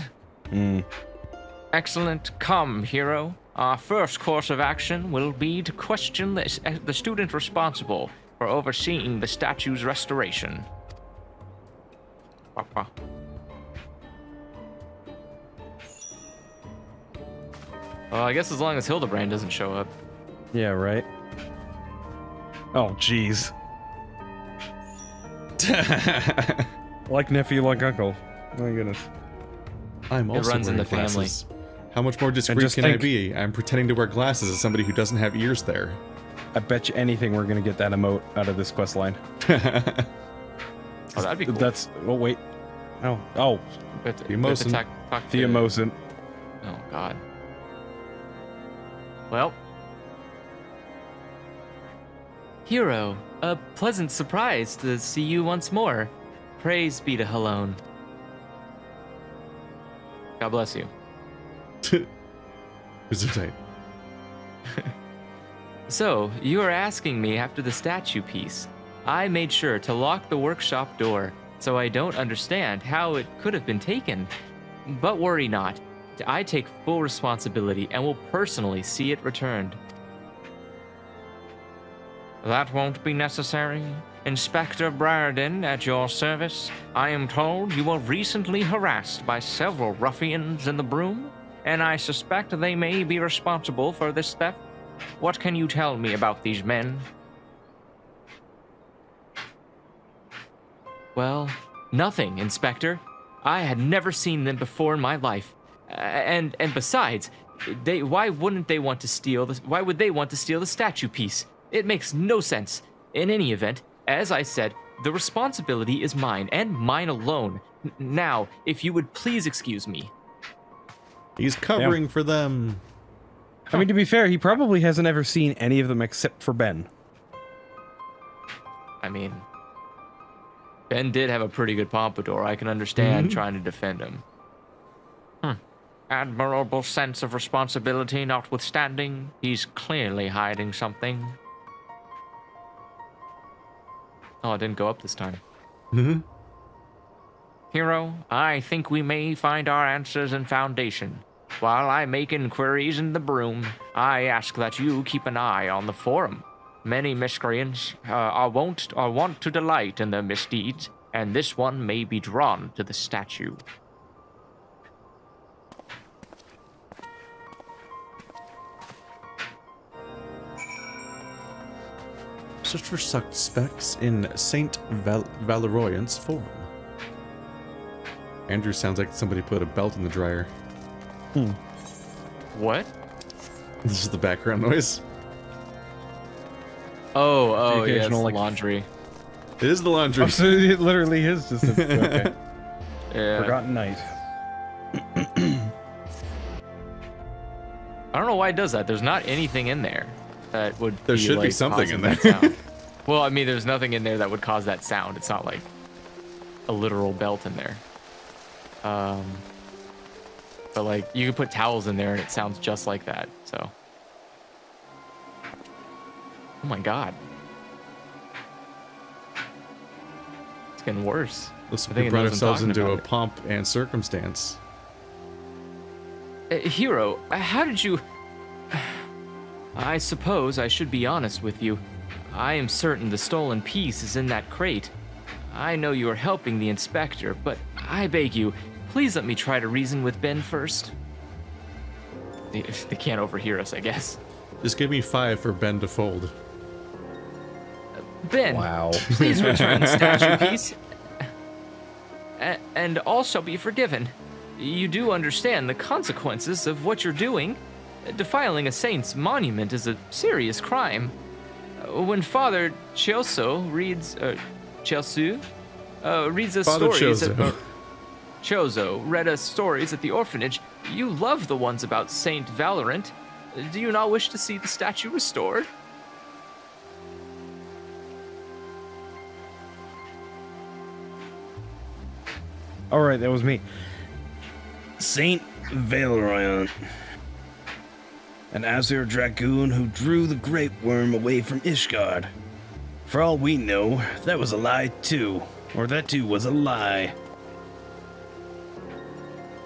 Excellent. Come, hero. Our first course of action will be to question the student responsible for overseeing the statue's restoration. Papa. Well, I guess as long as Hildebrand doesn't show up. Yeah, right. Oh, jeez. Like nephew, like uncle. My goodness. I'm also runs in wearing the family. glasses. How much more discreet can I be? I'm pretending to wear glasses as somebody who doesn't have ears there. I bet you anything we're gonna get that emote out of this quest line. Oh, that'd be cool. That's. Oh wait. Oh. The Emotion. The emotion. Oh God. Well. Hero, a pleasant surprise to see you once more. Praise be to Halone. God bless you. Gesundheit. So, you are asking me after the statue piece. I made sure to lock the workshop door, so I don't understand how it could have been taken. But worry not. I take full responsibility and will personally see it returned. That won't be necessary. Inspector Briarden, at your service. I am told you were recently harassed by several ruffians in the Broom, and I suspect they may be responsible for this theft. What can you tell me about these men? Well, nothing, Inspector. I had never seen them before in my life. And besides, why would they want to steal the statue piece? It makes no sense. In any event, as I said, the responsibility is mine, and mine alone. Now, if you would please excuse me. He's covering for them. I mean, to be fair, he probably hasn't ever seen any of them except for Ben. I mean, Ben did have a pretty good pompadour. I can understand trying to defend him. Admirable sense of responsibility notwithstanding, he's clearly hiding something. Oh, it didn't go up this time. Hero, I think we may find our answers in Foundation. While I make inquiries in the Broom, I ask that you keep an eye on the Forum. Many miscreants want to delight in their misdeeds, and this one may be drawn to the statue. Search for suspects in Saint Valerian's Forum. Andrew sounds like somebody put a belt in the dryer. What? This is the background noise. Oh, yeah, it's like laundry. It is the laundry. Oh, so it literally is just a okay. Yeah. Forgotten night. I don't know why it does that. There's not anything in there that would. There should be like, something in there. that sound. Well, I mean, there's nothing in there that would cause that sound. It's not like a literal belt in there. But like you can put towels in there and it sounds just like that. So. Oh my God. It's getting worse. Looks like we brought ourselves into a pomp and circumstance. Hero, how did you... I suppose I should be honest with you. I am certain the stolen piece is in that crate. I know you are helping the inspector, but I beg you, please let me try to reason with Ben first. They can't overhear us, I guess. Just give me 5 for Ben to fold. Ben, wow. Please return the statue piece. And all shall be forgiven. You do understand the consequences of what you're doing. Defiling a saint's monument is a serious crime. When Father Choso reads us stories Chozo read us stories at the orphanage, you love the ones about Saint Valorant. Do you not wish to see the statue restored? All right, that was me. Saint Valerian, an Azure dragoon who drew the Great Worm away from Ishgard. For all we know, that was a lie too, or that too was a lie.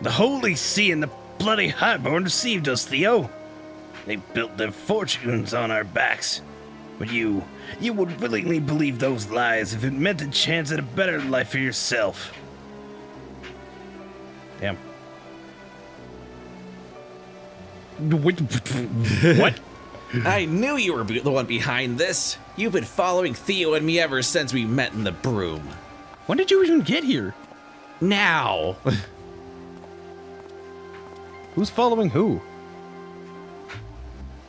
The Holy See and the bloody Highborn deceived us, Theo. They built their fortunes on our backs. But you would willingly believe those lies if it meant a chance at a better life for yourself. Damn. What? I knew you were the one behind this. You've been following Theo and me ever since we met in the broom. When did you even get here? Now. Who's following who?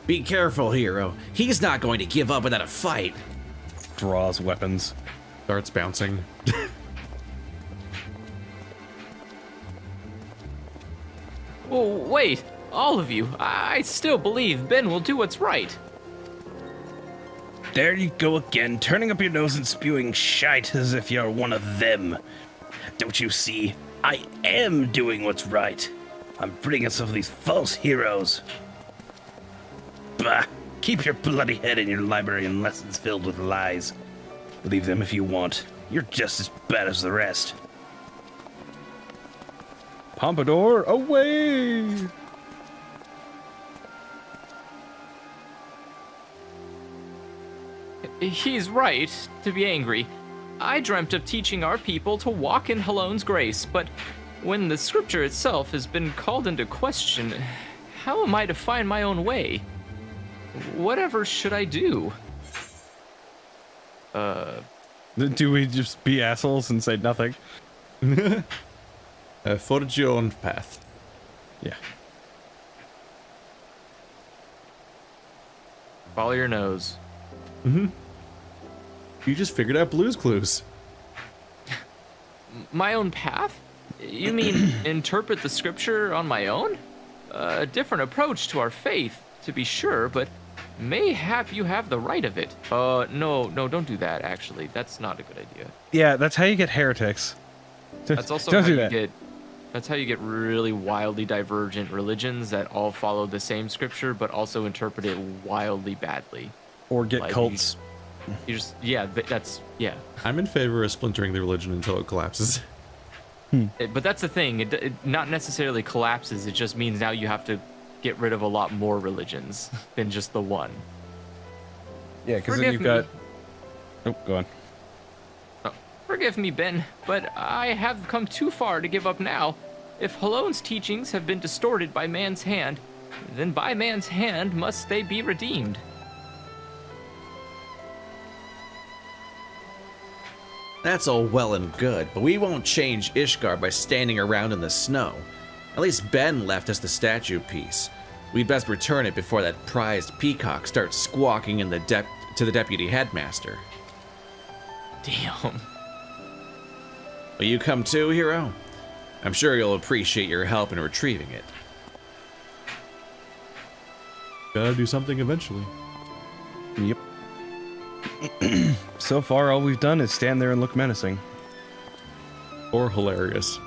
Be careful, hero. He's not going to give up without a fight. Draws weapons. Starts bouncing. Oh, wait, all of you. I still believe Ben will do what's right. There you go again, turning up your nose and spewing shite as if you're one of them. Don't you see? I am doing what's right. I'm bringing some of these false heroes. Bah! Keep your bloody head in your library and lessons filled with lies. Leave them if you want. You're just as bad as the rest. Pompadour, away! He's right to be angry. I dreamt of teaching our people to walk in Halone's grace, but when the scripture itself has been called into question, how am I to find my own way? Whatever should I do? Do we just be assholes and say nothing? Forge your own path. Yeah. Follow your nose. Mm-hmm. You just figured out Blue's Clues. My own path? You mean interpret the scripture on my own? A different approach to our faith, to be sure, but mayhap you have the right of it. No, don't do that, actually. That's not a good idea. Yeah, that's how you get heretics. That's also Don't how do you that. get... That's how you get really wildly divergent religions that all follow the same scripture, but also interpret it wildly badly. Or get Like, cults. You just... Yeah, yeah. I'm in favor of splintering the religion until it collapses. But that's the thing. It not necessarily collapses. It just means now you have to get rid of a lot more religions than just the one. Yeah, because then you've got... Oh, go on. Forgive me, Ben, but I have come too far to give up now. If Halone's teachings have been distorted by man's hand, then by man's hand must they be redeemed. That's all well and good, but we won't change Ishgard by standing around in the snow. At least Ben left us the statue piece. We'd best return it before that prized peacock starts squawking in to the deputy headmaster. Damn. Will you come too, hero? I'm sure you'll appreciate your help in retrieving it. Gotta do something eventually. Yep. So far, all we've done is stand there and look menacing. Or hilarious.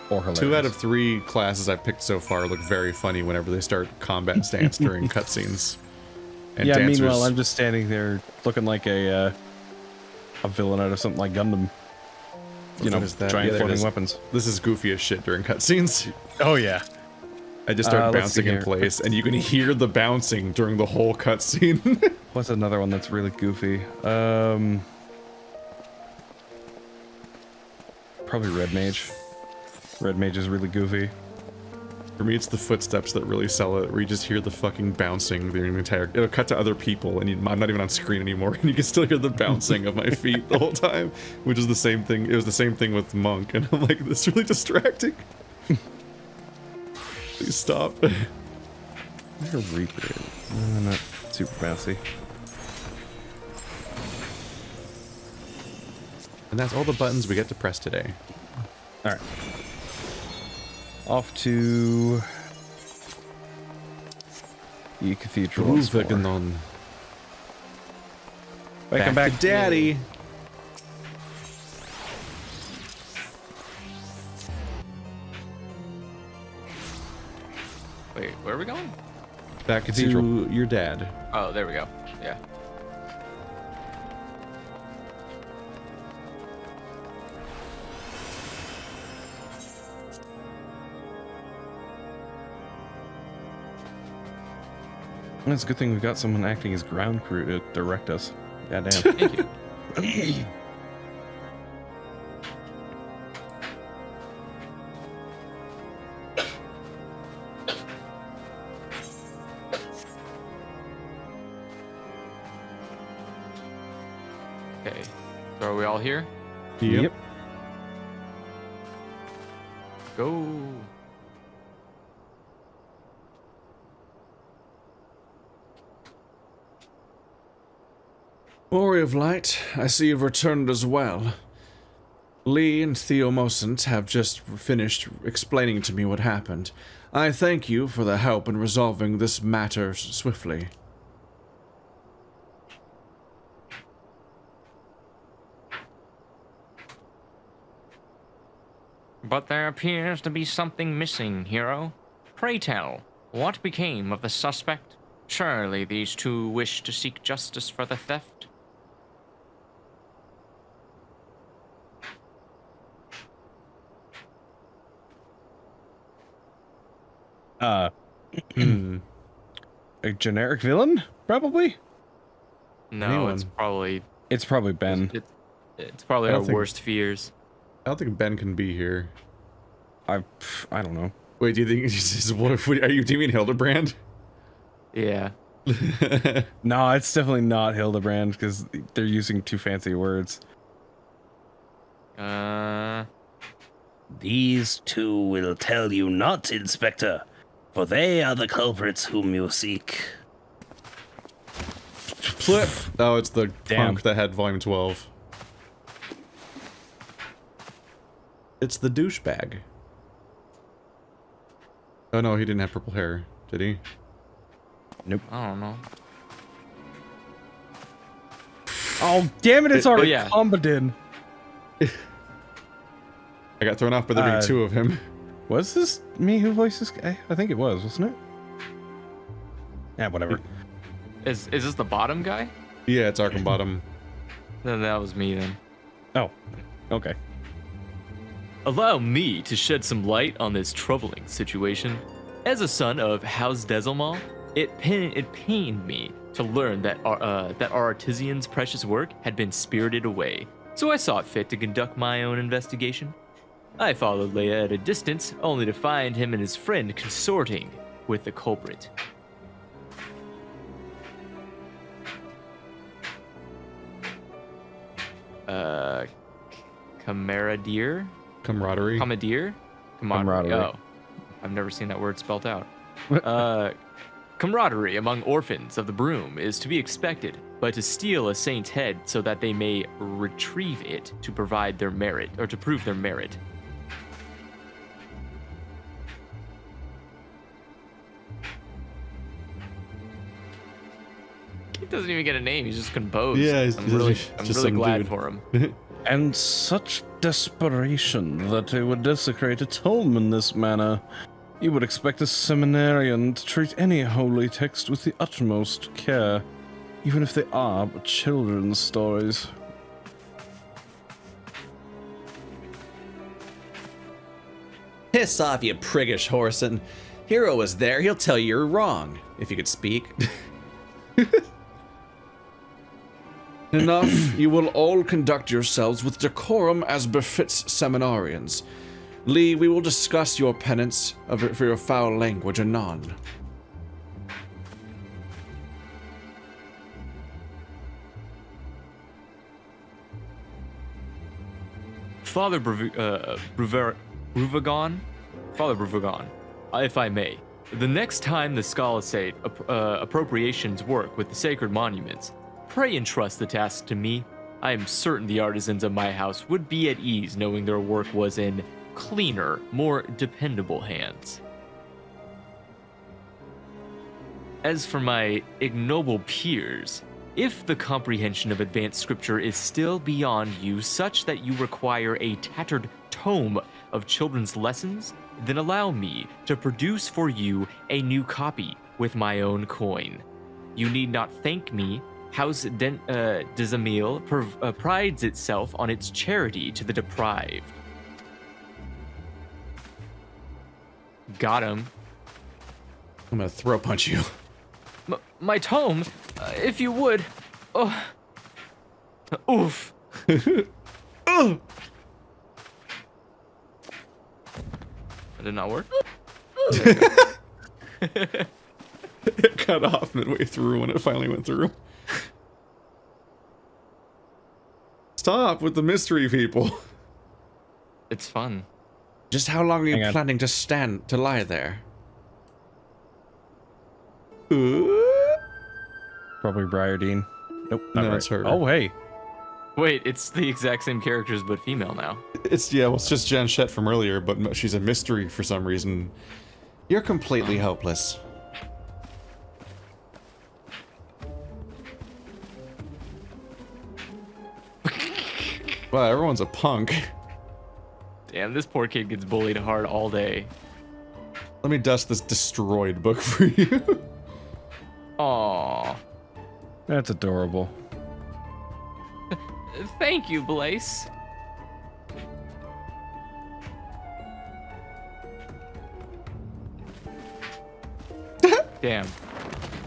Or hilarious. 2 out of 3 classes I've picked so far look very funny whenever they start combat stance during cutscenes. And yeah, dancers. meanwhile, I'm just standing there looking like a villain out of something like Gundam. You know, What is that? giant Yeah, there it floating is. weapons. This is goofy as shit during cutscenes. Oh, yeah. I just start let's see bouncing in here. place, and you can hear the bouncing during the whole cutscene. What's another one that's really goofy? Probably Red Mage. Red Mage is really goofy. For me, it's the footsteps that really sell it, where you just hear the fucking bouncing during the entire... It'll cut to other people, and I'm not even on screen anymore, and you can still hear the bouncing of my feet the whole time, which is the same thing. It was the same thing with Monk, and I'm like, this is really distracting. Please stop. They're Reaper. Not super bouncy. And that's all the buttons we get to press today. Alright. Off to... the cathedral. Bruvagnon. Welcome back to Daddy. Wait, where are we going? Back Cathedral. to your dad. Oh, there we go. Yeah. It's a good thing we've got someone acting as ground crew to direct us. Goddamn. Thank you. Okay, so are we all here? Yep. Go. Ori of Light, I see you've returned as well. Lee and Theomosant have just finished explaining to me what happened. I thank you for the help in resolving this matter swiftly. But there appears to be something missing, hero. Pray tell, what became of the suspect? Surely these two wish to seek justice for the theft? A generic villain, probably. No, Anyone. it's probably Ben. it's probably I our don't think- worst fears. I don't think Ben can be here. I don't know. Wait, do you think are you do you mean Hildebrand? Yeah. No, it's definitely not Hildebrand because they're using too fancy words. These two will tell you not, Inspector, for they are the culprits whom you seek. Flip. Oh, it's the punk that had volume 12. It's the douchebag. Oh no, he didn't have purple hair, did he? Nope. I don't know. Oh, damn it, it's already yeah. Combadin. I got thrown off by there being two of him. Was this me who voiced this guy? I think it was, wasn't it? Yeah, whatever. Is this the bottom guy? Yeah, it's Arkham Bottom. Then that was me then. Oh, okay. Allow me to shed some light on this troubling situation. As a son of House Desilmal, it pained me to learn that our artisan's precious work had been spirited away. So I saw it fit to conduct my own investigation. I followed Leia at a distance, only to find him and his friend consorting with the culprit. Camaraderie? Camaraderie. Camaraderie. Oh, I've never seen that word spelt out. Camaraderie among orphans of the broom is to be expected, but to steal a saint's head so that they may retrieve it to provide their merit, or to prove their merit. He doesn't even get a name, he's just composed. Yeah, I'm really some glad dude. for him. And such desperation that they would desecrate its home in this manner. You would expect a seminarian to treat any holy text with the utmost care, even if they are but children's stories. Piss off, you priggish Whoreson. Hero was there, he'll tell you you're wrong, if you could speak. Enough, you will all conduct yourselves with decorum as befits seminarians. Lee, we will discuss your penance for your foul language anon. Father Bruvagnon, if I may, the next time the Scholasticate appropriations work with the sacred monuments, pray entrust the task to me. I am certain the artisans of my house would be at ease knowing their work was in cleaner, more dependable hands. As for my ignoble peers, if the comprehension of advanced scripture is still beyond you such that you require a tattered tome of children's lessons, then allow me to produce for you a new copy with my own coin. You need not thank me. House Desilmal prides itself on its charity to the deprived. Got him. I'm gonna throw punch you. My tome, if you would. Oh. Oof. Oh! That did not work? It cut off midway through when it finally went through. Stop with the mystery, people. It's fun. Just how long are you Hang on. planning to lie there? Probably Briardine. Nope, not No, right. it's her. Oh, hey. Wait, it's the exact same characters, but female now. It's just Janchette from earlier, but she's a mystery for some reason. You're completely helpless. Wow, everyone's a punk. Damn, this poor kid gets bullied hard all day. Let me dust this destroyed book for you. Aww. That's adorable. Thank you, Blaze. Damn.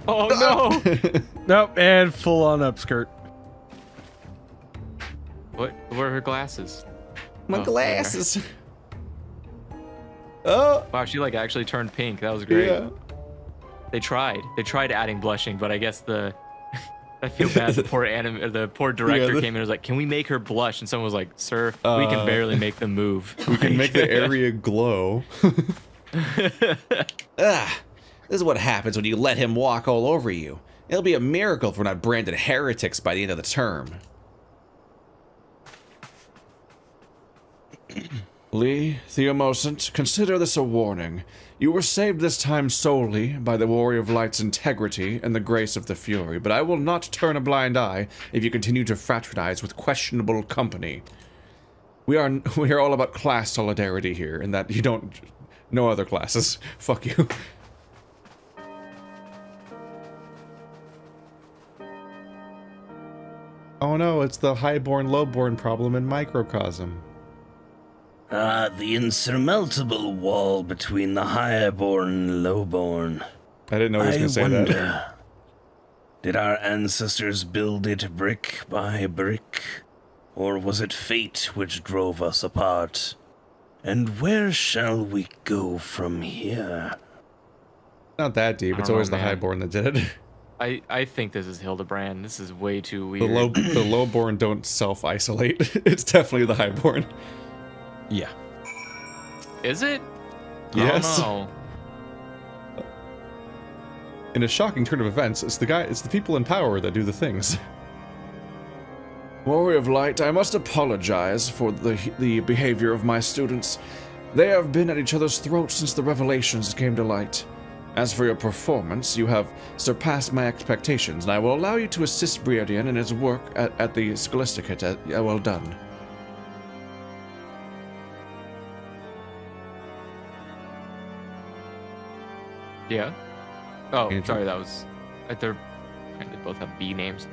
Oh no! Nope, and full on upskirt. What? Where are her glasses? My Oh, glasses. Oh, Wow, she like actually turned pink. That was great. yeah. They tried. They tried adding blushing, but I guess the I feel bad. The poor director Yeah, came in and was like, "Can we make her blush?" And someone was like, "Sir, we can barely make them move. We can make the area glow. Ah, this is what happens when you let him walk all over you. It'll be a miracle if we're not branded heretics by the end of the term. Lee, Theomosant, consider this a warning. You were saved this time solely by the Warrior of Light's integrity and the grace of the Fury, but I will not turn a blind eye if you continue to fraternize with questionable company. We are all about class solidarity here, and that you don't... No other classes. Fuck you. Oh no, it's the highborn, lowborn problem in microcosm. Ah, the insurmountable wall between the highborn and lowborn. I didn't know he was going to say that. wonder, did our ancestors build it brick by brick? Or was it fate which drove us apart? And where shall we go from here? Not that deep. I It's don't always know, the man. highborn that did it. I think this is Hildebrand. This is way too The weird. the lowborn don't self-isolate. It's definitely the highborn. Yeah. Is it? Yes. I don't know. In a shocking turn of events, it's the people in power that do the things. Warrior of Light, I must apologize for the behavior of my students. They have been at each other's throats since the revelations came to light. As for your performance, you have surpassed my expectations, and I will allow you to assist Briardien in his work at the Scholasticate. Well done. Yeah. Oh, Andrew. sorry, that was. They both have B names.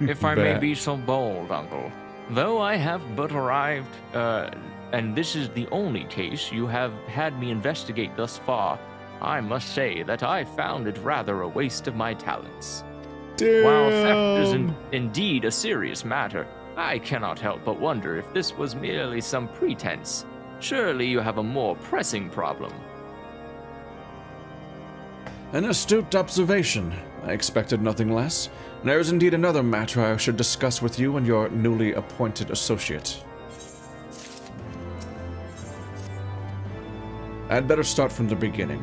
If I may Bah. be so bold, Uncle. Though I have but arrived, and this is the only case you have had me investigate thus far, I must say that I found it rather a waste of my talents. Damn. While theft is indeed a serious matter, I cannot help but wonder if this was merely some pretense. Surely you have a more pressing problem. An astute observation. I expected nothing less. There is indeed another matter I should discuss with you and your newly appointed associate. I'd better start from the beginning.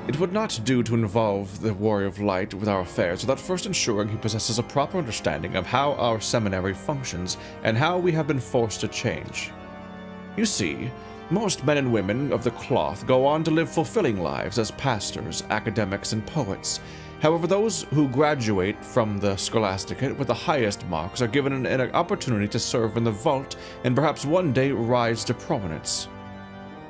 It would not do to involve the Warrior of Light with our affairs without first ensuring he possesses a proper understanding of how our seminary functions and how we have been forced to change. You see, most men and women of the cloth go on to live fulfilling lives as pastors, academics, and poets. However, those who graduate from the Scholasticate with the highest marks are given an opportunity to serve in the vault and perhaps one day rise to prominence.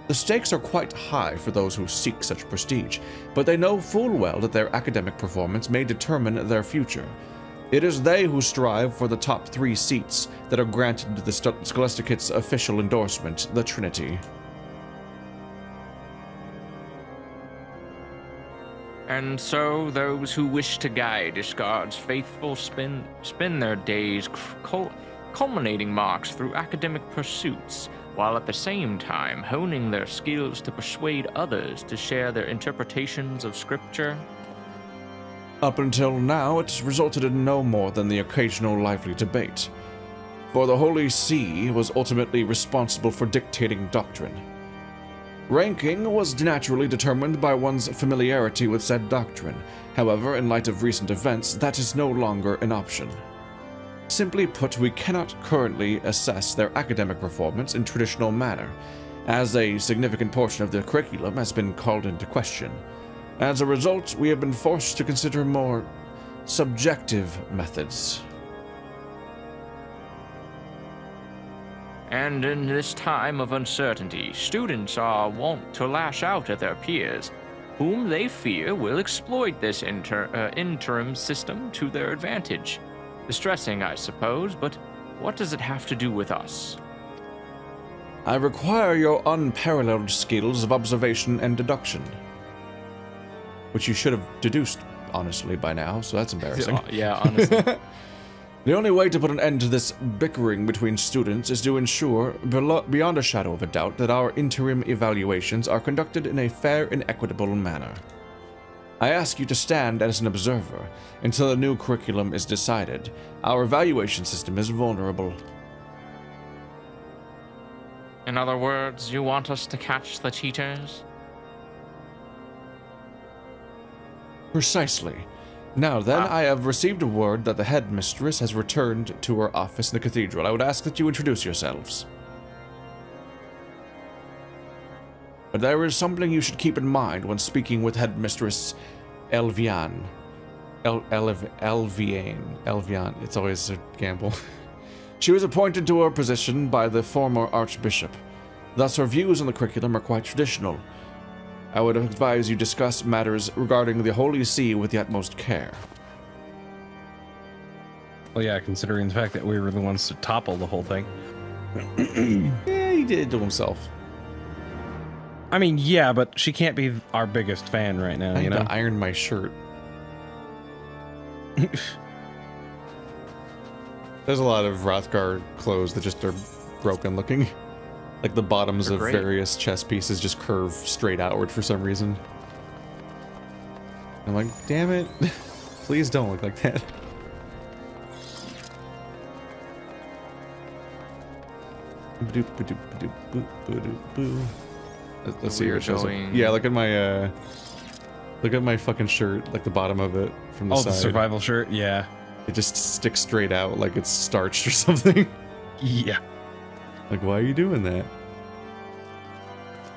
The stakes are quite high for those who seek such prestige, but they know full well that their academic performance may determine their future. It is they who strive for the top 3 seats that are granted the Scholasticate's official endorsement, the Trinity. And so those who wish to guide Ishgard's faithful spend their days culminating marks through academic pursuits, while at the same time honing their skills to persuade others to share their interpretations of scripture. Up until now, it has resulted in no more than the occasional lively debate, for the Holy See was ultimately responsible for dictating doctrine. Ranking was naturally determined by one's familiarity with said doctrine. However, in light of recent events, that is no longer an option. Simply put, we cannot currently assess their academic performance in traditional manner, as a significant portion of the curriculum has been called into question. As a result, we have been forced to consider more subjective methods. And in this time of uncertainty, students are wont to lash out at their peers, whom they fear will exploit this interim system to their advantage. Distressing, I suppose, but what does it have to do with us? I require your unparalleled skills of observation and deduction. Which you should have deduced, honestly, by now, so that's embarrassing. Yeah, honestly. The only way to put an end to this bickering between students is to ensure, beyond a shadow of a doubt, that our interim evaluations are conducted in a fair and equitable manner. I ask you to stand as an observer until the new curriculum is decided. Our evaluation system is vulnerable. In other words, you want us to catch the cheaters? Precisely. Now then, I have received a word that the headmistress has returned to her office in the cathedral. I would ask that you introduce yourselves. But there is something you should keep in mind when speaking with Headmistress Elvian. Elvian. It's always a gamble. She was appointed to her position by the former Archbishop. Thus, her views on the curriculum are quite traditional. I would advise you discuss matters regarding the Holy See with the utmost care. Well, yeah, considering the fact that we were the ones to topple the whole thing. Yeah, he did it to himself. I mean, yeah, but she can't be our biggest fan right now, I you need know? to iron my shirt. There's a lot of Hrothgar clothes that just are broken looking. Like the bottoms of various chest pieces just curve straight outward for some reason. I'm like, damn it. Please don't look like that. Let's see here. Yeah, look at my fucking shirt, like the bottom of it from the side. Oh, the survival shirt? Yeah. It just sticks straight out like it's starched or something. Yeah. Like, why are you doing that?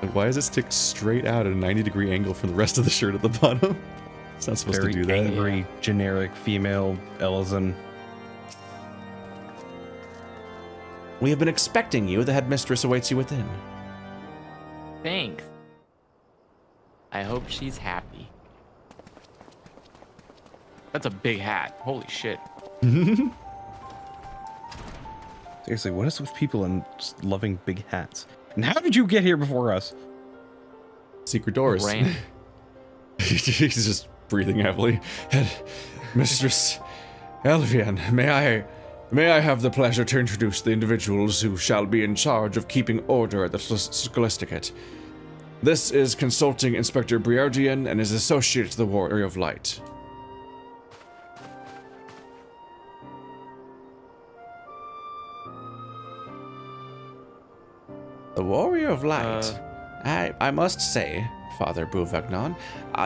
Like, why does it stick straight out at a 90-degree angle from the rest of the shirt at the bottom? It's not supposed to do that. Very angry, generic female Elizan. We have been expecting you. The headmistress awaits you within. Thanks. I hope she's happy. That's a big hat. Holy shit. Seriously, what is with people and just loving big hats? And how did you get here before us? Secret doors. He's just breathing heavily. Mistress Elvian, may I have the pleasure to introduce the individuals who shall be in charge of keeping order at the Scholasticate. This is Consulting Inspector Bruvagnon and his associate, the Warrior of Light. The Warrior of Light. I must say, Father Bruvagnon,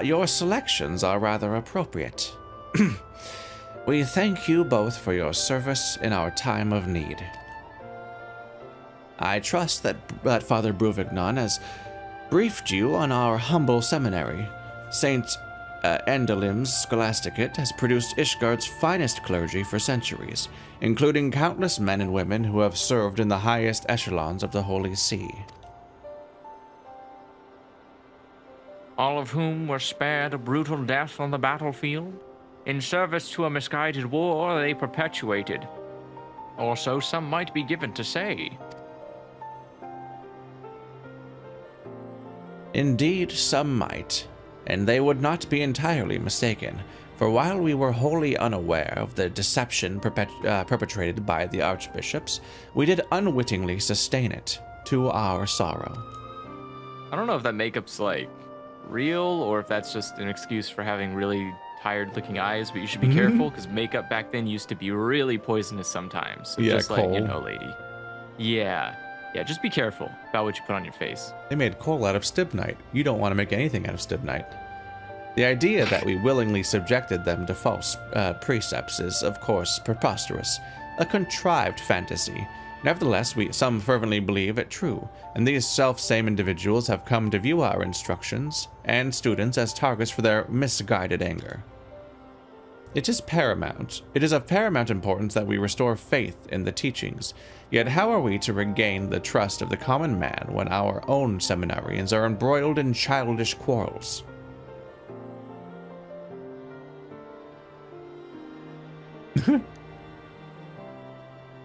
your selections are rather appropriate. We thank you both for your service in our time of need. I trust that Father Bruvagnon has briefed you on our humble seminary. Saint Endalim's Scholasticate has produced Ishgard's finest clergy for centuries, including countless men and women who have served in the highest echelons of the Holy See. All of whom were spared a brutal death on the battlefield? In service to a misguided war they perpetuated. Or so some might be given to say. Indeed, some might. and they would not be entirely mistaken. For while we were wholly unaware of the deception perpetrated by the archbishops, we did unwittingly sustain it, to our sorrow. I don't know if that makeup's like real or if that's just an excuse for having really tired-looking eyes, but you should be careful because makeup back then used to be really poisonous sometimes. So Yeah, just coal. like, you know, lady. Yeah, just be careful about what you put on your face. They made coal out of stibnite. You don't want to make anything out of stibnite. The idea that we willingly subjected them to false precepts is, of course, preposterous, a contrived fantasy. Nevertheless, some fervently believe it true, and these self-same individuals have come to view our instructions and students as targets for their misguided anger. It is of paramount importance that we restore faith in the teachings, yet how are we to regain the trust of the common man when our own seminarians are embroiled in childish quarrels?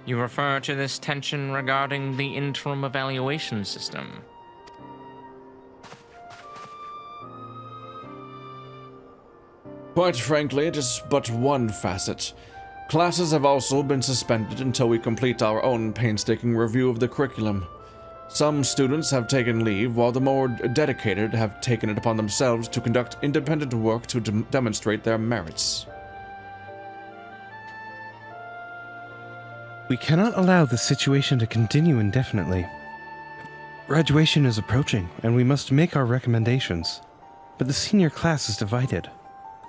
You refer to this tension regarding the interim evaluation system. Quite frankly, it is but one facet. Classes have also been suspended until we complete our own painstaking review of the curriculum. Some students have taken leave, while the more dedicated have taken it upon themselves to conduct independent work to demonstrate their merits. We cannot allow this situation to continue indefinitely. Graduation is approaching, and we must make our recommendations. But the senior class is divided.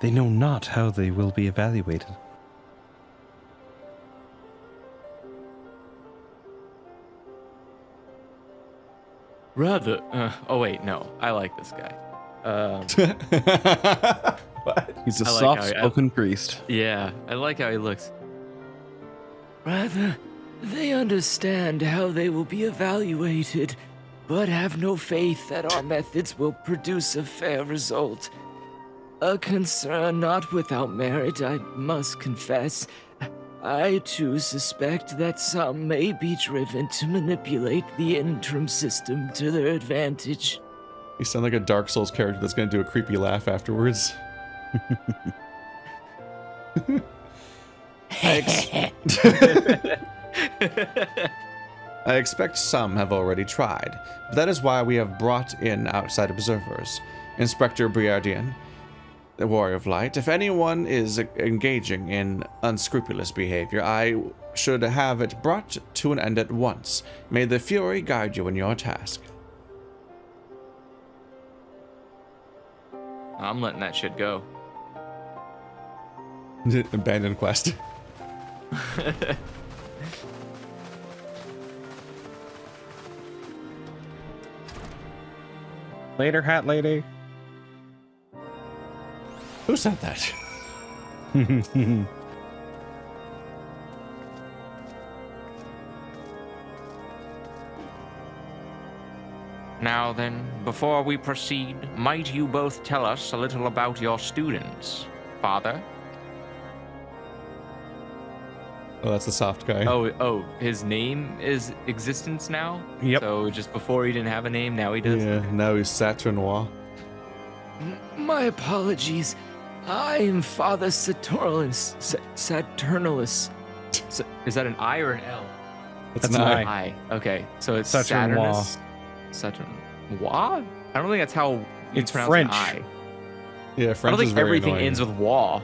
They know not how they will be evaluated. Rather, oh wait, no, I like this guy. What? He's a I like soft-spoken priest. Yeah, I like how he looks. Rather, they understand how they will be evaluated, but have no faith that our methods will produce a fair result. A concern not without merit, I must confess. I too suspect that some may be driven to manipulate the interim system to their advantage. You sound like a Dark Souls character that's going to do a creepy laugh afterwards. I expect some have already tried, but that is why we have brought in outside observers. Inspector Briardian, the Warrior of Light, if anyone is engaging in unscrupulous behavior, I should have it brought to an end at once. May the Fury guide you in your task. I'm letting that shit go. Abandoned quest. Later, hat lady. Who said that? Now then, before we proceed, might you both tell us a little about your students, Father? Oh, that's the soft guy. Oh, his name is Existence now? Yep. So just before he didn't have a name, now he does? Yeah, now he's Saturnois. My apologies. I am Father Saturnalus. Saturnalus. Is that an I or an L? That's an an I. I. Okay, so it's Saturnois. Saturnus. Saturnois? I don't think that's how you It's pronounce French. an I. Yeah, I French don't is think very everything annoying. ends with wa.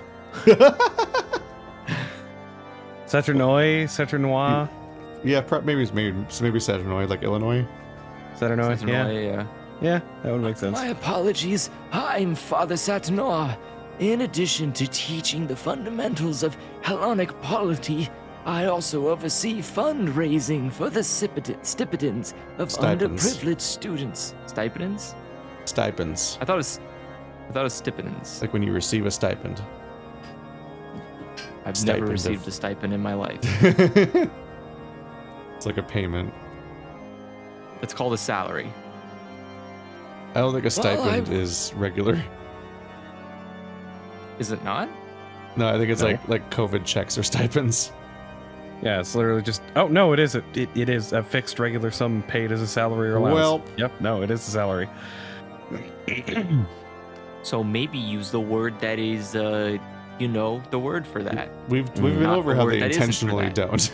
Saturnois, Saturnois, Yeah, maybe Saturnois, like Illinois. Saturnois, yeah. Yeah. Yeah, that would make sense. My apologies. I'm Father Saturnalus. In addition to teaching the fundamentals of Hellenic polity, I also oversee fundraising for the stipends of Stipends. underprivileged students. Stipends? Stipends. I thought it was stipends. Like when you receive a stipend. I've stipend never of- received a stipend in my life. It's like a payment. It's called a salary. I don't think a stipend I- is regular. Is it not? No, I think it's No. like COVID checks or stipends. Yeah, it's literally just. Oh no, it is. It is a fixed regular sum paid as a salary or allowance. Well- yep. No, it is a salary. So maybe use the word that is, you know, the word for that. We've been Not over the how word they that isn't for intentionally that. don't.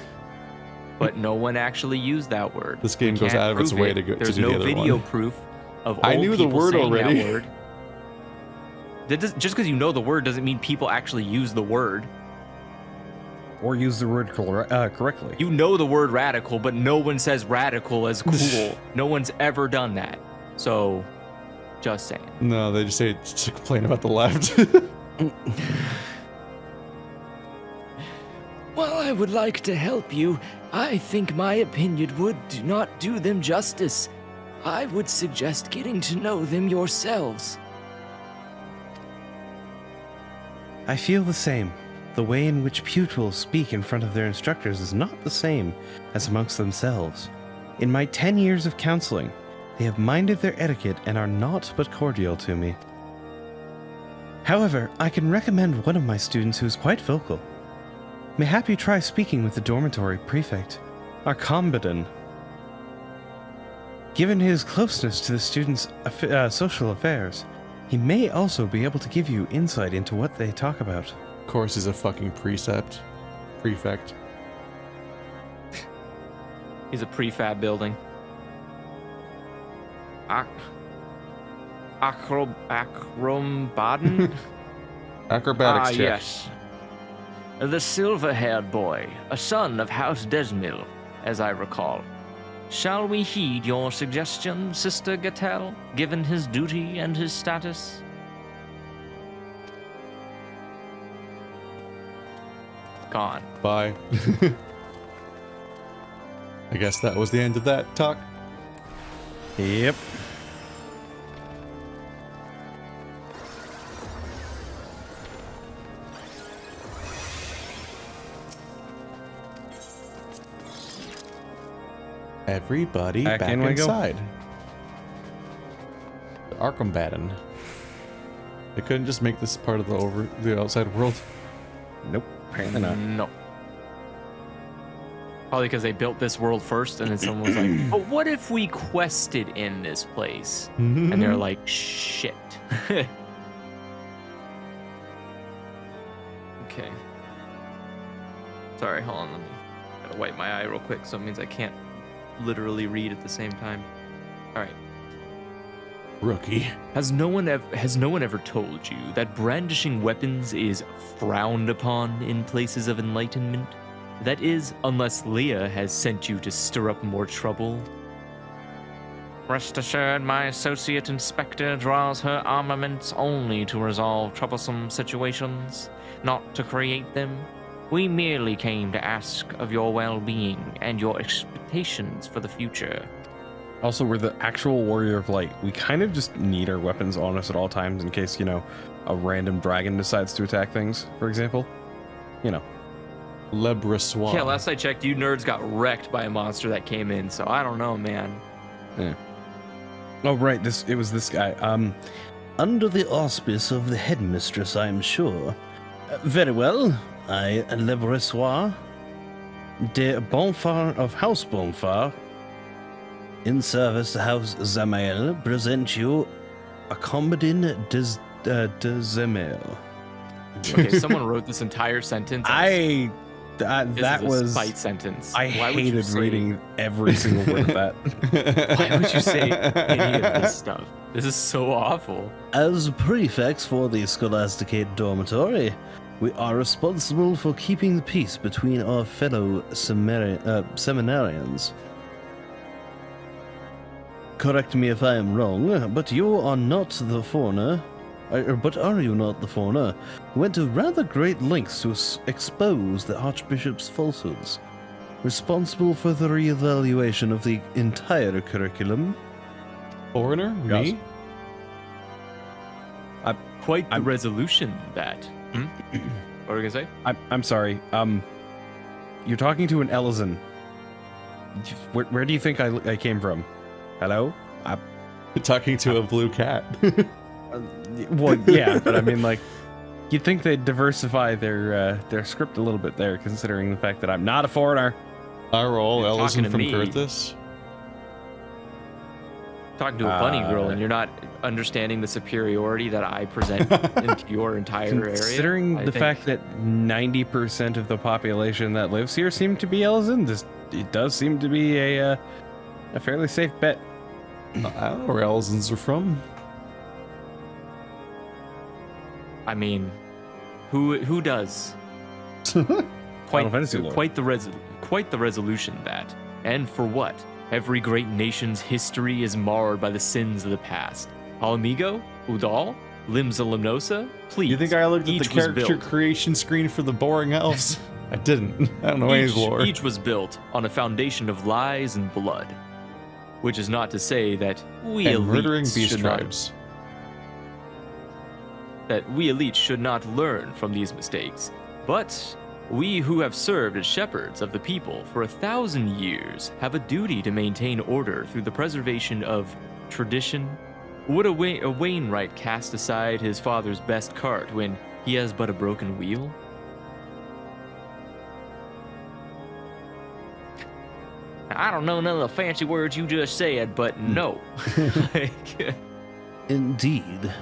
But no one actually used that word. This game We goes can't out of its prove way it. to go to There's do no the other video one. proof of I old knew the people word saying already. that word. Just because you know the word doesn't mean people actually use the word. Or use the word correctly. You know the word radical, but no one says radical as cool. No one's ever done that. So, just saying. No, they just say it to complain about the left. While I would like to help you, I think my opinion would not do them justice. I would suggest getting to know them yourselves. I feel the same. The way in which pupils speak in front of their instructors is not the same as amongst themselves. In my 10 years of counseling, they have minded their etiquette and are not but cordial to me. However, I can recommend one of my students who is quite vocal. Mayhap you try speaking with the dormitory prefect, Arcombadan. Given his closeness to the students' social affairs, he may also be able to give you insight into what they talk about. Of course, he's a fucking prefect. He's a prefab building. Acrombaden? Acrobatics check. Yes. The silver-haired boy, a son of House Desmil, as I recall. Shall we heed your suggestion, Sister Gattel, given his duty and his status? Gone. Bye. I guess that was the end of that talk. Yep. Everybody Back back in we go. inside. Arcombadan. They couldn't just make this part of the outside world. Nope, apparently not. No. Probably because they built this world first, and then someone was like, but what if we quested in this place? And they're like, shit. Okay. Sorry, hold on. Let me gotta wipe my eye real quick, so it means I can't literally read at the same time. All right. Rookie. Has no one ever told you that brandishing weapons is frowned upon in places of enlightenment? That is, unless Leah has sent you to stir up more trouble. Rest assured, my associate inspector draws her armaments only to resolve troublesome situations, not to create them. We merely came to ask of your well-being and your expectations for the future. Also, we're the actual Warrior of Light. We kind of just need our weapons on us at all times in case, you know, a random dragon decides to attack things, for example. You know. Le Brissois. Yeah, last I checked, you nerds got wrecked by a monster that came in, so I don't know, man. Yeah. Oh, right, it was this guy. Under the auspice of the headmistress, I am sure. Very well. I, Le Brissois de Bonfar of House Bonfar, in service to House Zamael, present you Accommodin de Zamael. Okay, someone wrote this entire sentence. That was a was spite sentence. I Why would you hated say- reading every single word of that. Why would you say any of this stuff? This is so awful. As prefects for the Scholasticate dormitory, we are responsible for keeping the peace between our fellow seminarians. Correct me if I am wrong, but you are not the foreigner. But are you not the foreigner who went to rather great lengths to expose the Archbishop's falsehoods, responsible for the re-evaluation of the entire curriculum? Foreigner? Yes. Me? Quite the resolution, that. What were you gonna say? I'm sorry. You're talking to an Elizan. Where do you think I came from? Hello? Talking to a blue cat. Well, yeah, but I mean, like, you'd think they'd diversify their script a little bit there, considering the fact that I'm not a foreigner. I roll You're talking Ellison to from me. Kurthus. talking to a bunny girl and you're not understanding the superiority that I present into your entire area. Considering the fact that 90% of the population that lives here seem to be Elzen, it does seem to be a fairly safe bet. I don't know where Elzens are from. I mean, who does? Final Fantasy lore. Quite the resolution that. And for what? Every great nation's history is marred by the sins of the past. Alamigo? Udal? Limsa Limnosa? Please. You think I looked at the each was character built. creation screen for the boring elves? I didn't. I don't know any lore. Each was built on a foundation of lies and blood. Which is not to say that we And murdering elites beast should not, tribes. that we elites should not learn from these mistakes. But we who have served as shepherds of the people for 1,000 years have a duty to maintain order through the preservation of tradition. Would a Wainwright cast aside his father's best cart when he has but a broken wheel? I don't know none of the fancy words you just said, but no. Indeed.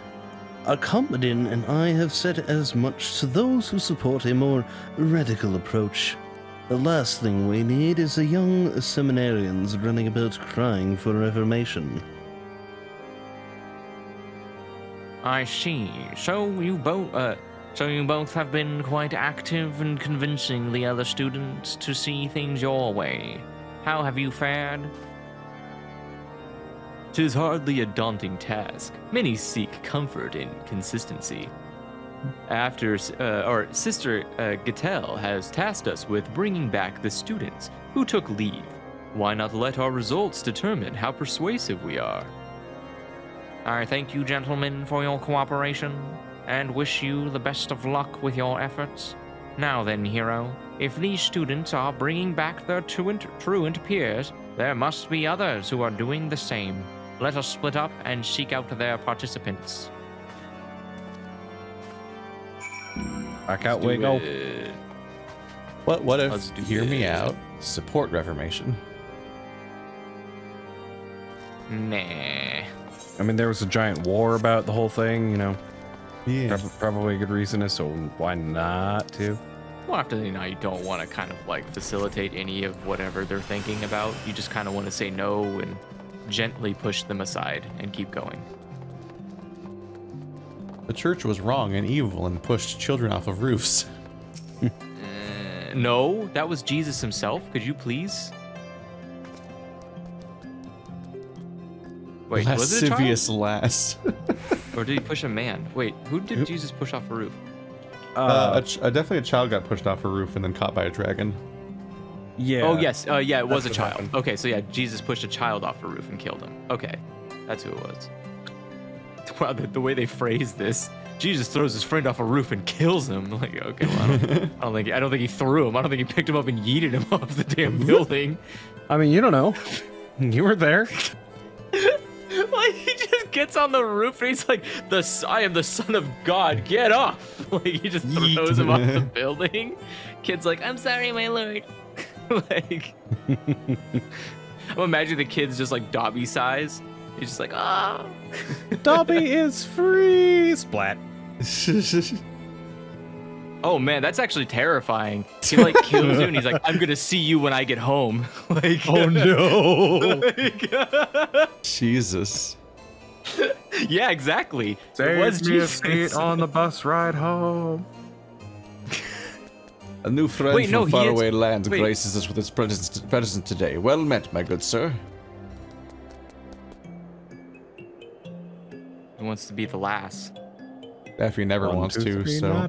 Our Commodin and I have said as much to those who support a more radical approach. The last thing we need is a young seminarians running about crying for reformation. I see. So you both have been quite active in convincing the other students to see things your way. How have you fared? 'Tis hardly a daunting task. Many seek comfort in consistency. Sister Gattel has tasked us with bringing back the students who took leave. Why not let our results determine how persuasive we are? I thank you, gentlemen, for your cooperation, and wish you the best of luck with your efforts. Now then, hero, if these students are bringing back their truant peers, there must be others who are doing the same. Let us split up and seek out their participants. Back out we go. What Let's if, do hear me it. out, support Reformation? Nah. I mean, there was a giant war about the whole thing, you know. Yeah. Probably a good reason as to why not to. Well, after the night, you don't want to kind of like facilitate any of whatever they're thinking about. You just kind of want to say no and gently push them aside and keep going. The church was wrong and evil and pushed children off of roofs. No, that was Jesus himself. Could you please? Wait, was it a child? Lascivious lass. Or did he push a man? Wait, who did Jesus push off a roof? Definitely a child got pushed off a roof and then caught by a dragon. Yeah. Oh, yes. Yeah, it was a what child. happened. Okay, so yeah, Jesus pushed a child off a roof and killed him. Okay, that's who it was. Wow, the way they phrased this. Jesus throws his friend off a roof and kills him. Like, okay, well, I don't think he threw him. I don't think he picked him up and yeeted him off the damn building. I mean, you don't know. You were there. Like, he just gets on the roof and he's like, I am the son of God, get off. Like, he just throws him off the building. Kid's like, I'm sorry, my lord. Like, I'm imagining the kid's just like Dobby size. He's just like, ah. Dobby is free. Splat. Oh man, that's actually terrifying. He like kills you and he's like, I'm gonna see you when I get home. Like, Oh no. Jesus. Yeah, exactly. It was Jesus. on the bus ride home. A new friend Wait, no, from he is- faraway lands wait. graces us with his presence today. Well met, my good sir. He wants to be the last. Daffy never wants to, so.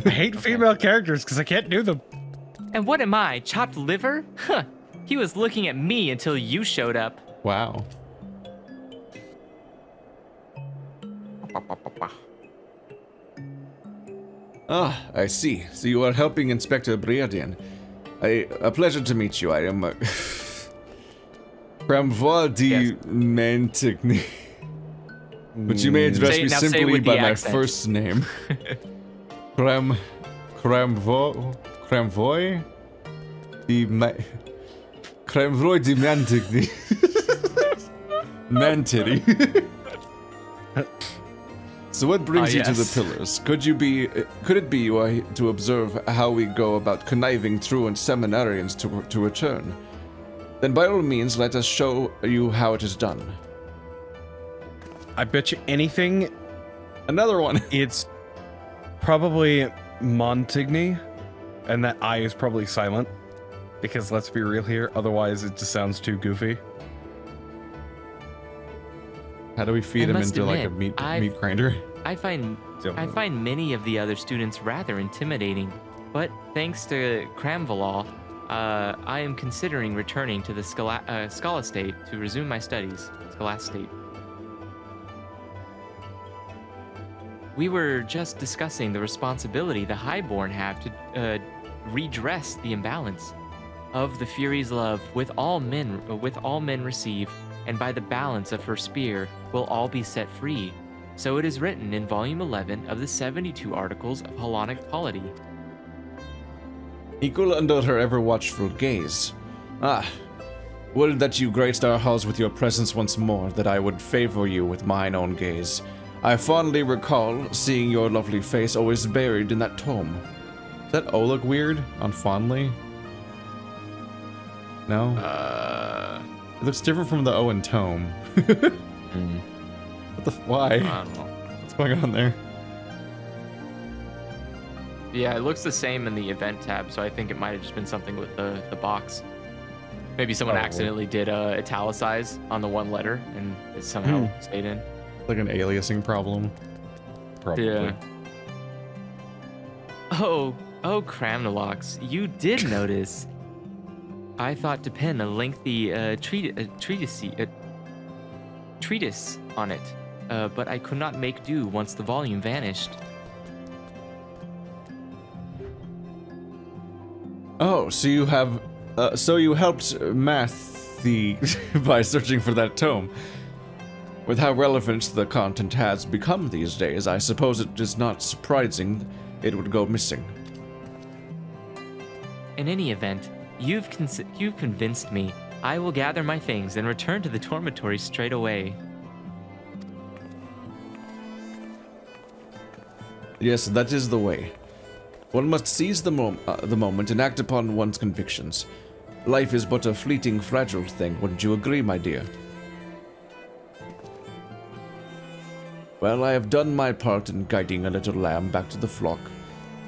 I hate female characters because I can't do them. And what am I, chopped liver? Huh. He was looking at me until you showed up. Wow. Ah, I see. So you are helping Inspector Briardian. A pleasure to meet you. I am Pramvois de Mantigny. But you may address Say it- me now say it simply with the by my accent. first name. Cramvoy de Cramvoy de Mantigny. Man titty. So what brings you to the yes. pillars? Could it be you are to observe how we go about conniving truant seminarians to return? Then by all means, let us show you how it is done. I bet you anything, Another one. it's probably Montigny, and that I is probably silent. Because let's be real here, otherwise it just sounds too goofy. How do we feed I him must into like a admit, meat grinder? I find many of the other students rather intimidating, but thanks to Cramvalol, I am considering returning to the Scholasticate to resume my studies. Scholasticate. We were just discussing the responsibility the Highborn have to redress the imbalance of the Fury's love with all men receive, and by the balance of her spear will all be set free. So it is written in Volume 11 of the 72 Articles of Hellenic Polity. Equal under her ever-watchful gaze. Ah, would that you graced our halls with your presence once more, that I would favor you with mine own gaze. I fondly recall seeing your lovely face always buried in that tome. Does that O look weird on fondly? No? It looks different from the O in tome. What the why? I don't know. What's going on there? Yeah, it looks the same in the event tab, so I think it might have just been something with the box. Maybe someone accidentally did italicize on the one letter and it somehow stayed in. Like an aliasing problem. Probably. Yeah. Oh, Cramnolox, you did notice. I thought to pen a lengthy treatise on it, but I could not make do once the volume vanished. Oh, so you have, you helped math the by searching for that tome. With how relevant the content has become these days, I suppose it is not surprising it would go missing. In any event, you've convinced me. I will gather my things and return to the dormitory straight away. Yes, that is the way. One must seize the moment and act upon one's convictions. Life is but a fleeting, fragile thing, wouldn't you agree, my dear? Well, I have done my part in guiding a little lamb back to the flock,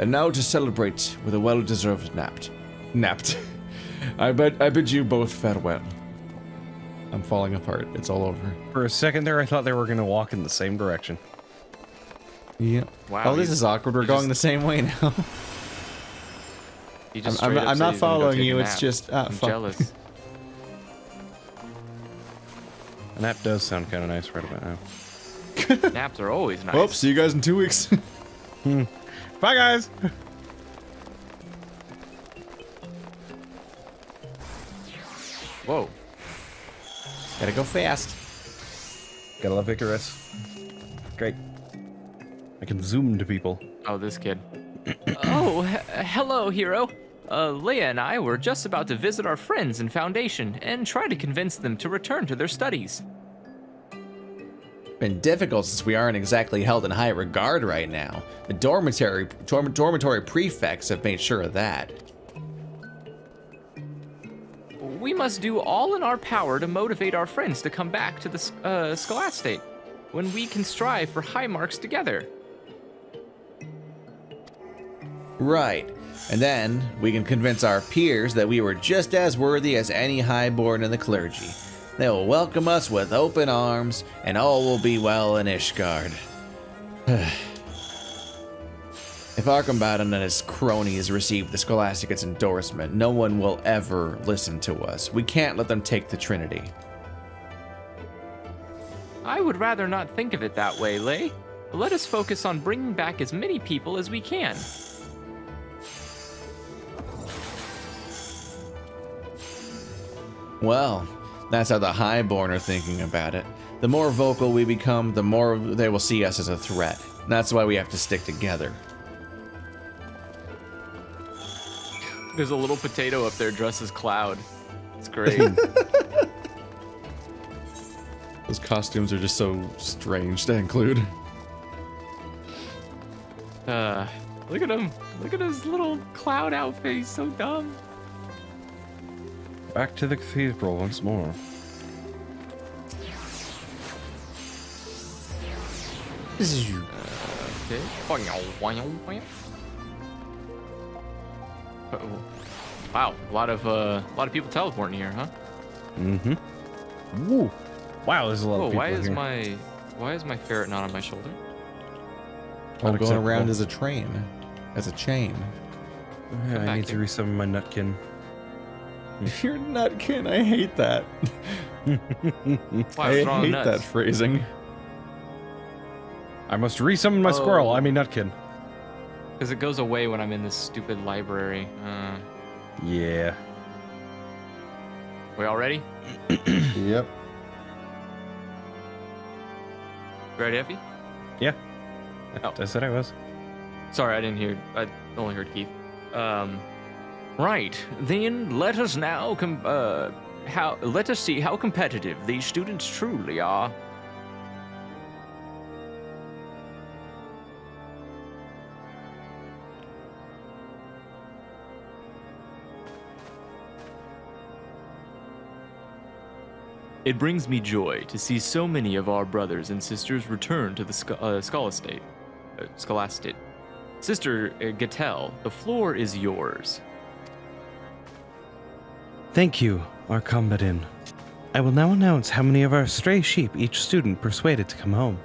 and now to celebrate with a well-deserved napped. I bid you both farewell. I'm falling apart. It's all over. For a second there, I thought they were going to walk in the same direction. Yeah. Wow. Oh, this is awkward. We're going the same way now. I'm not following you. It's just I'm fuck. jealous. And that does sound kind of nice right about now. Naps are always nice. Well, see you guys in 2 weeks. Bye, guys. Whoa. Gotta go fast. Gotta love Icarus. Great. I can zoom to people. Oh, this kid. Oh, hello, hero. Leia and I were just about to visit our friends in Foundation and try to convince them to return to their studies. Been difficult since we aren't exactly held in high regard right now. The dormitory prefects have made sure of that. We must do all in our power to motivate our friends to come back to the Scholasticate, when we can strive for high marks together. Right. And then we can convince our peers that we were just as worthy as any highborn in the clergy. They will welcome us with open arms, and all will be well in Ishgard. If Archambaddon and his cronies receive the Scholasticate's endorsement, no one will ever listen to us. We can't let them take the Trinity. I would rather not think of it that way, Lei. Let us focus on bringing back as many people as we can. Well, that's how the Highborn are thinking about it. The more vocal we become, the more they will see us as a threat. That's why we have to stick together. There's a little potato up there dressed as Cloud. It's great. Those costumes are just so strange to include. Look at him. Look at his little cloud outfit. He's so dumb. Back to the cathedral once more. Okay. Wow, a lot of people teleporting here, huh? Mm-hmm. Woo! Wow, there's a lot of people here. Why is my ferret not on my shoulder? Oh, going around as a train, as a chain. Yeah, I need to resummon my nutkin. Your nutkin, I hate that. Why, I hate that phrasing. I must resummon my squirrel. I mean nutkin. Because it goes away when I'm in this stupid library. Yeah. We all ready? Yep. You ready, Effie? Yeah. Oh. I said I was. Sorry, I didn't hear. I only heard Keith. Right. Then let us now let us see how competitive these students truly are. It brings me joy to see so many of our brothers and sisters return to the Scholasticate. Sister Gattel, the floor is yours. Thank you, our combatant. I will now announce how many of our stray sheep each student persuaded to come home.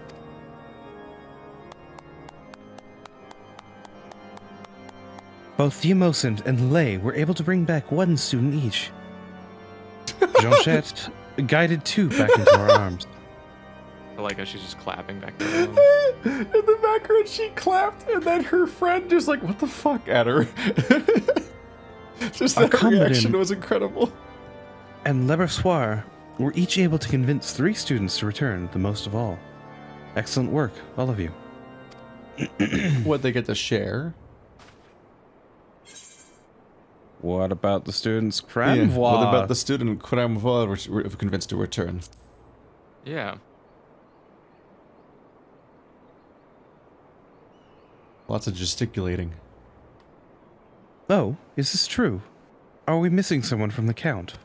Both Theomosant and Lay were able to bring back one student each. Jonchette guided two back into our arms. I like how she's just clapping back there. In the background, she clapped, and then her friend just like, what the fuck, at her. Just that reaction was incredible. And Lebersoir were each able to convince 3 students to return, the most of all. Excellent work, all of you. What, they get to share? What about the students Cranvois? Yeah. What about the student Cranvois were convinced to return? Yeah. Lots of gesticulating. Oh, is this true? Are we missing someone from the count?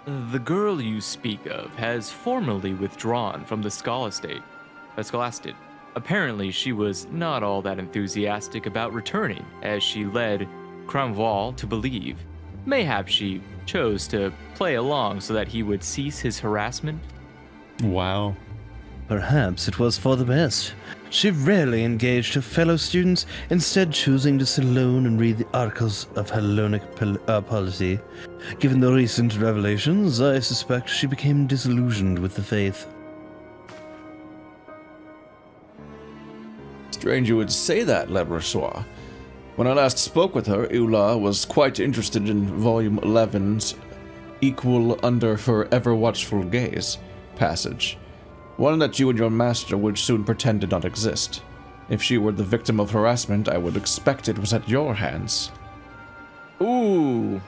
The girl you speak of has formally withdrawn from the Scholasticate. Apparently, she was not all that enthusiastic about returning, as she led Cranvois to believe. Mayhap she chose to play along so that he would cease his harassment. Wow. Perhaps it was for the best. She rarely engaged her fellow students, instead choosing to sit alone and read the articles of Hellenic polity. Given the recent revelations, I suspect she became disillusioned with the faith. Strange you would say that, Lebersoir. When I last spoke with her, Eula was quite interested in Volume 11's Equal Under for Ever Watchful Gaze passage. One that you and your master would soon pretend did not exist. If she were the victim of harassment, I would expect it was at your hands. Ooh.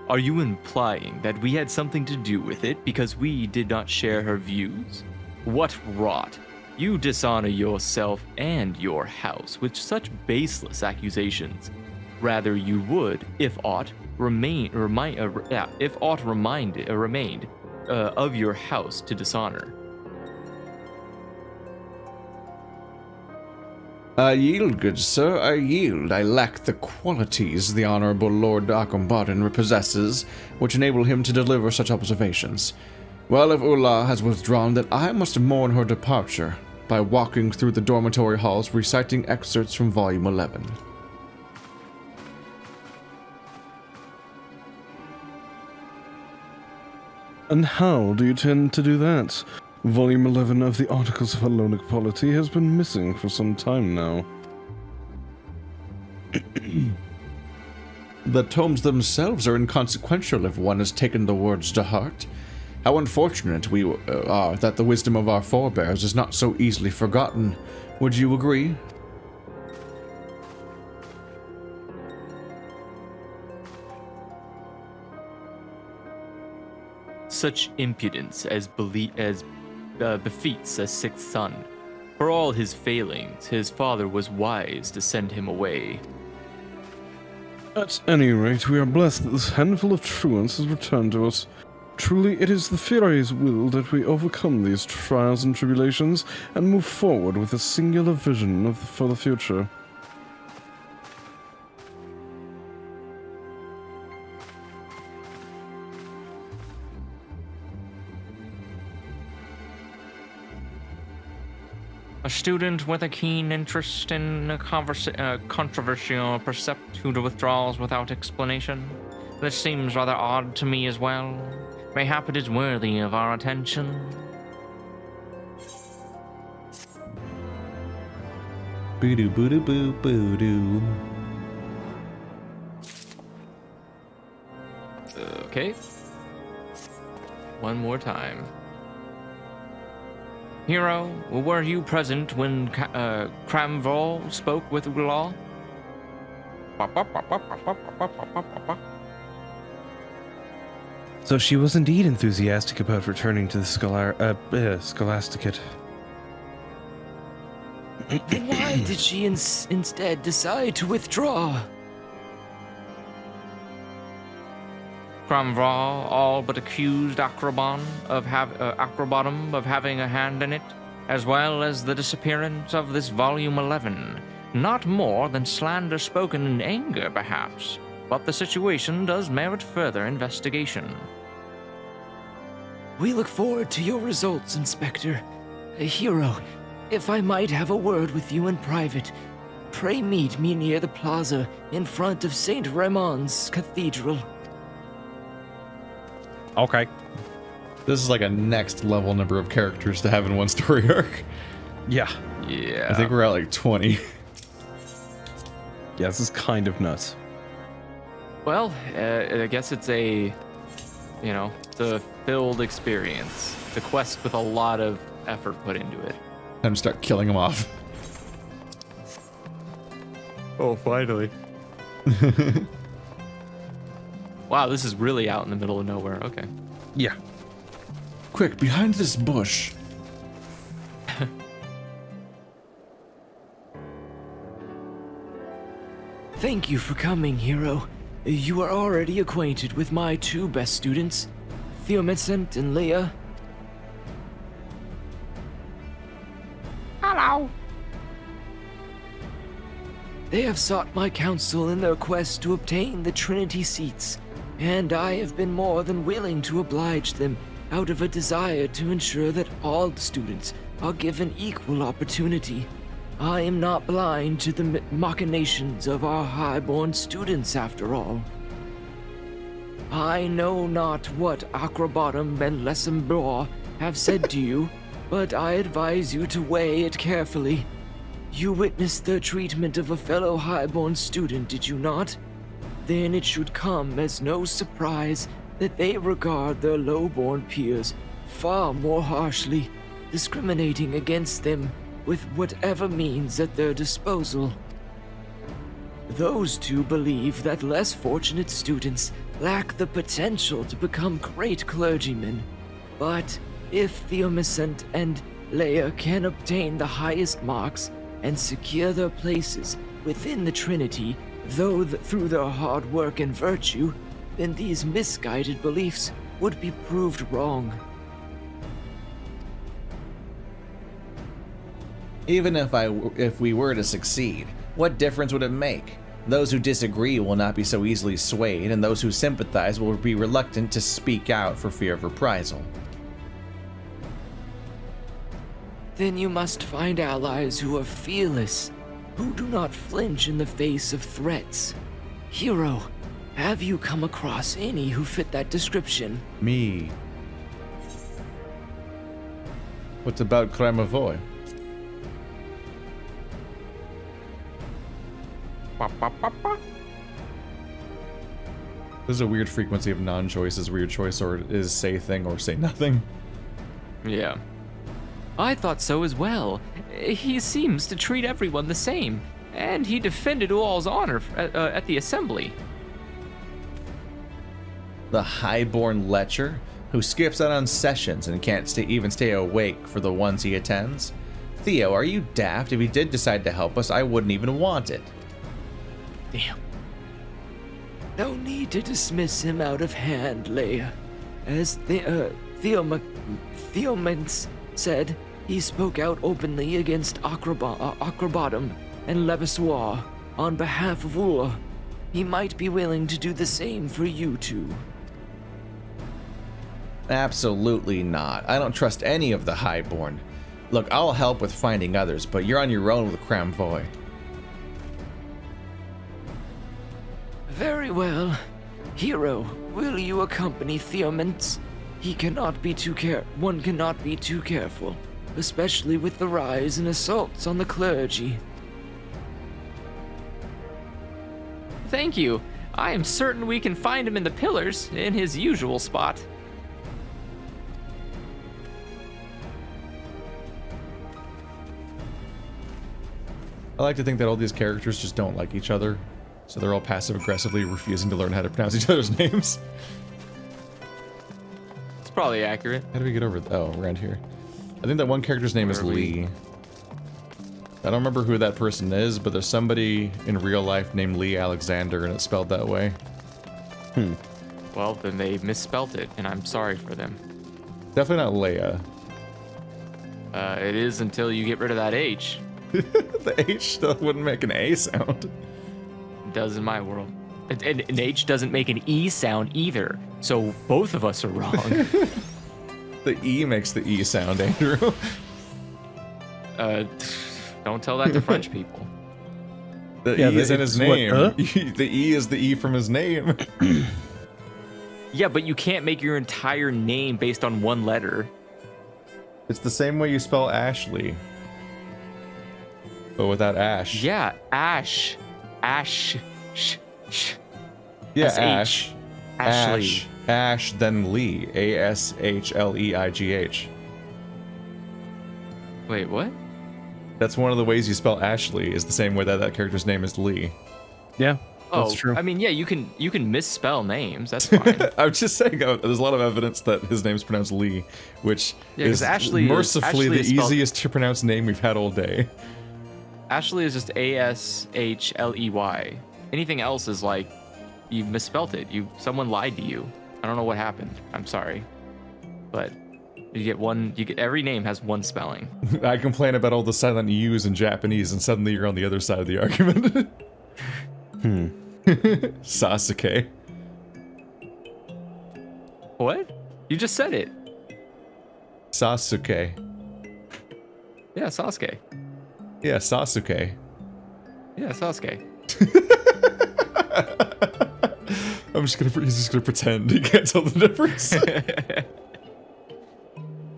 Are you implying that we had something to do with it because we did not share her views? What rot. You dishonor yourself and your house with such baseless accusations. Rather, you would, if aught remained of your house to dishonor. I yield, good sir, I yield. I lack the qualities the Honorable Lord Akombaden possesses, which enable him to deliver such observations. Well, if Ula has withdrawn, then I must mourn her departure by walking through the dormitory halls reciting excerpts from Volume 11. And how do you tend to do that? Volume 11 of the Articles of Hellenic Polity has been missing for some time now. The tomes themselves are inconsequential if one has taken the words to heart. How unfortunate we are that the wisdom of our forebears is not so easily forgotten. Would you agree? such impudence as befits a sixth son. For all his failings, his father was wise to send him away. At any rate, we are blessed that this handful of truants has returned to us. Truly, it is the Fury's will that we overcome these trials and tribulations and move forward with a singular vision for the future. A student with a keen interest in a controversial percept who withdraws without explanation. This seems rather odd to me as well. Mayhap it is worthy of our attention. Boo-doo, boo-doo, boo, boo-doo. Okay. One more time. Hero, were you present when Cramvol spoke with Ulaw? So she was indeed enthusiastic about returning to the Scholasticate. Then why did she instead decide to withdraw? Cramvol all but accused Acrobon of Acrobotum of having a hand in it, as well as the disappearance of this Volume 11. Not more than slander spoken in anger, perhaps, but the situation does merit further investigation. We look forward to your results, Inspector. Hero, if I might have a word with you in private, pray meet me near the plaza in front of St. Raymond's Cathedral. Okay. This is like a next level number of characters to have in one story arc. Yeah. Yeah. I think we're at like 20. Yeah, this is kind of nuts. Well, I guess it's a, the filled experience. The quest with a lot of effort put into it. Time to start killing them off. Oh, finally. Wow, this is really out in the middle of nowhere. Okay. Yeah. Quick, behind this bush. Thank you for coming, Hero. You are already acquainted with my two best students, Theomicent and Leia. Hello. They have sought my counsel in their quest to obtain the Trinity seats, and I have been more than willing to oblige them out of a desire to ensure that all students are given equal opportunity. I am not blind to the machinations of our highborn students, after all. I know not what Acrobotum and Lesembor have said to you, but I advise you to weigh it carefully. You witnessed their treatment of a fellow highborn student, did you not? Then it should come as no surprise that they regard their lowborn peers far more harshly, discriminating against them with whatever means at their disposal. Those two believe that less fortunate students lack the potential to become great clergymen, but if Theomicent and Leia can obtain the highest marks and secure their places within the Trinity, though through their hard work and virtue, then these misguided beliefs would be proved wrong. Even if we were to succeed, what difference would it make? Those who disagree will not be so easily swayed, and those who sympathize will be reluctant to speak out for fear of reprisal. Then you must find allies who are fearless, who do not flinch in the face of threats. Hero, have you come across any who fit that description? Me. What's about Kramavoy? There's a weird frequency of non-choices, weird choice, or is say thing or say nothing. Yeah. I thought so as well. He seems to treat everyone the same, and he defended Uall's honor at the assembly. The highborn lecher? who skips out on sessions and can't even stay awake for the ones he attends? Theo, are you daft? If he did decide to help us, I wouldn't even want it. Damn. No need to dismiss him out of hand, Leia. As Theomens said, he spoke out openly against Acrobatum and Levissoir on behalf of Ur. He might be willing to do the same for you two. Absolutely not. I don't trust any of the Highborn. Look, I'll help with finding others, but you're on your own with Cramvoy. Very well. Hero, will you accompany Theomens? One cannot be too careful, especially with the rise in assaults on the clergy. Thank you. I am certain we can find him in the pillars, in his usual spot. I like to think that all these characters just don't like each other, so they're all passive-aggressively refusing to learn how to pronounce each other's names. It's probably accurate. How do we get over? Oh, around here. I think that one character's name is Lee. I don't remember who that person is, but there's somebody in real life named Lee Alexander, and it's spelled that way. Well, then they misspelt it, and I'm sorry for them. Definitely not Leia. It is until you get rid of that H. The H still wouldn't make an A sound. It does in my world. And an H doesn't make an E sound either, so both of us are wrong. The E makes the E sound, Andrew. Don't tell that to French people. The E is in his name. The E is the E from his name. Yeah, but you can't make your entire name based on one letter. It's the same way you spell Ashley. But without Ash. Yeah, Ash. Ash. Yeah, S-H. Ash. Ashley. Ash, then Lee. A-S-H-L-E-I-G-H. Wait, what? That's one of the ways you spell Ashley, is the same way that that character's name is Lee. Yeah, that's true. I mean, yeah, you can misspell names. That's fine. I'm just saying, there's a lot of evidence that his name's pronounced Lee, which is Ashley mercifully Ashley the easiest to pronounce name we've had all day. Ashley is just A-S-H-L-E-Y. Anything else is like, you misspelt it. Someone lied to you. I don't know what happened. I'm sorry. But every name has one spelling. I complain about all the silent U's in Japanese, and suddenly you're on the other side of the argument. Sasuke. What? You just said it. Sasuke. Yeah, Sasuke. Yeah, Sasuke. Yeah, Sasuke. He's just gonna pretend he can't tell the difference.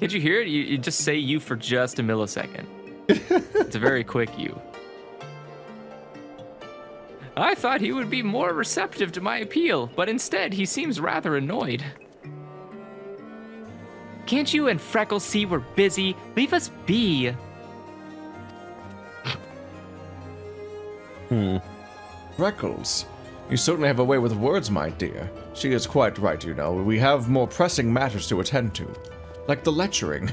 Did you hear it? You just say you for just a millisecond. It's a very quick you. I thought he would be more receptive to my appeal, but instead he seems rather annoyed. Can't you and Freckles see we're busy? Leave us be. Freckles, you certainly have a way with words, my dear. She is quite right, you know. We have more pressing matters to attend to, like the lecturing.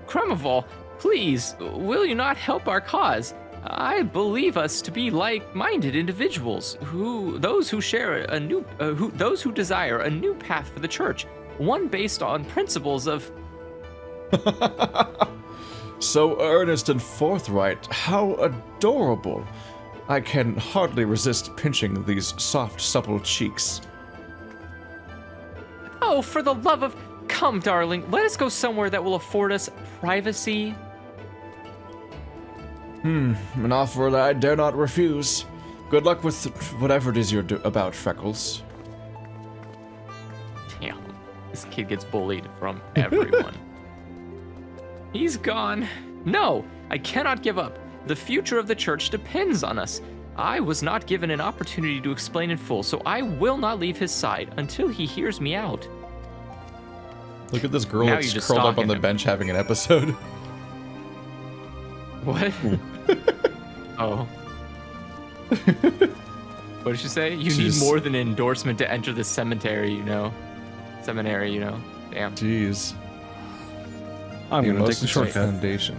Kremoval, please, will you not help our cause? I believe us to be like-minded individuals, those who desire a new path for the church, one based on principles of. So earnest and forthright, how adorable. I can hardly resist pinching these soft, supple cheeks. Oh, for the love of... Come, darling, let us go somewhere that will afford us privacy. An offer that I dare not refuse. Good luck with whatever it is you're about, Freckles. Damn, this kid gets bullied from everyone. He's gone. No, I cannot give up. The future of the church depends on us. I was not given an opportunity to explain in full, so I will not leave his side until he hears me out. Look at this girl Now that's you're just curled up on the stalking him. bench having an episode. What? Oh. What did she say? You need She's- more than an endorsement to enter the cemetery, you know? seminary, you know. Damn. Jeez. I'm You gonna take must the take shortcut. foundation.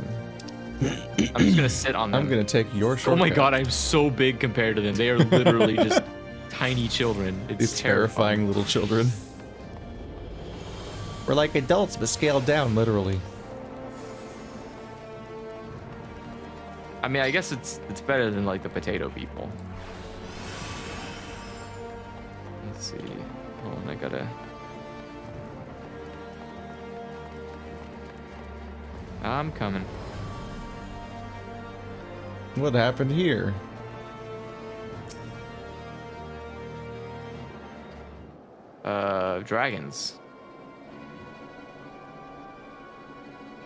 I'm just gonna sit on them. I'm gonna take your Oh shortcut. my god, I'm so big compared to them. They are literally just tiny children. It's These terrifying little children. We're like adults, but scaled down, literally. I mean, I guess it's better than like the potato people. Let's see. Oh, and I gotta. I'm coming. What happened here? Dragons.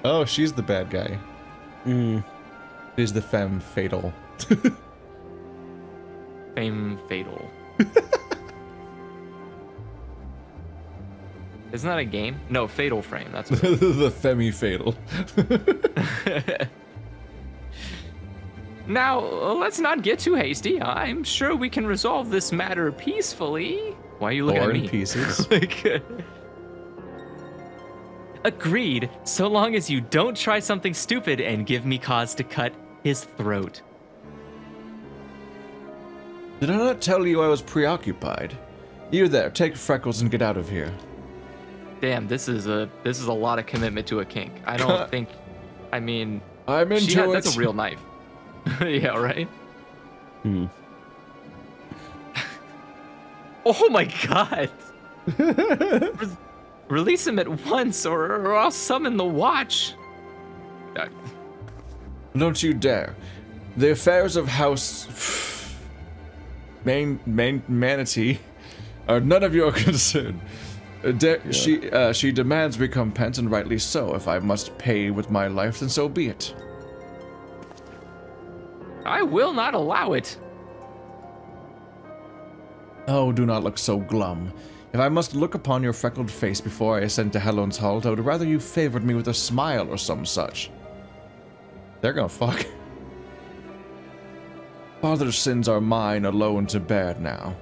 Oh, she's the bad guy. Mm. She's the femme fatal. Fame fatal. Isn't that a game? No, Fatal Frame. That's what The femi fatal. Now, let's not get too hasty. I'm sure we can resolve this matter peacefully. Why are you looking Or at in me? pieces. Like, agreed, so long as you don't try something stupid and give me cause to cut his throat. Did I not tell you I was preoccupied? You there, take Freckles and get out of here. Damn, this is a lot of commitment to a kink. I don't think. I mean, I'm into it. that's a real knife. Yeah, right. Hmm. Oh my god! Release him at once, or I'll summon the watch. Don't you dare. The affairs of House Manatee are none of your concern. She demands recompense, and rightly so. If I must pay with my life, then so be it. I will not allow it. Oh, do not look so glum. If I must look upon your freckled face before I ascend to Helon's Halt, I would rather you favored me with a smile or some such. They're gonna fuck. Father's sins are mine alone to bear now.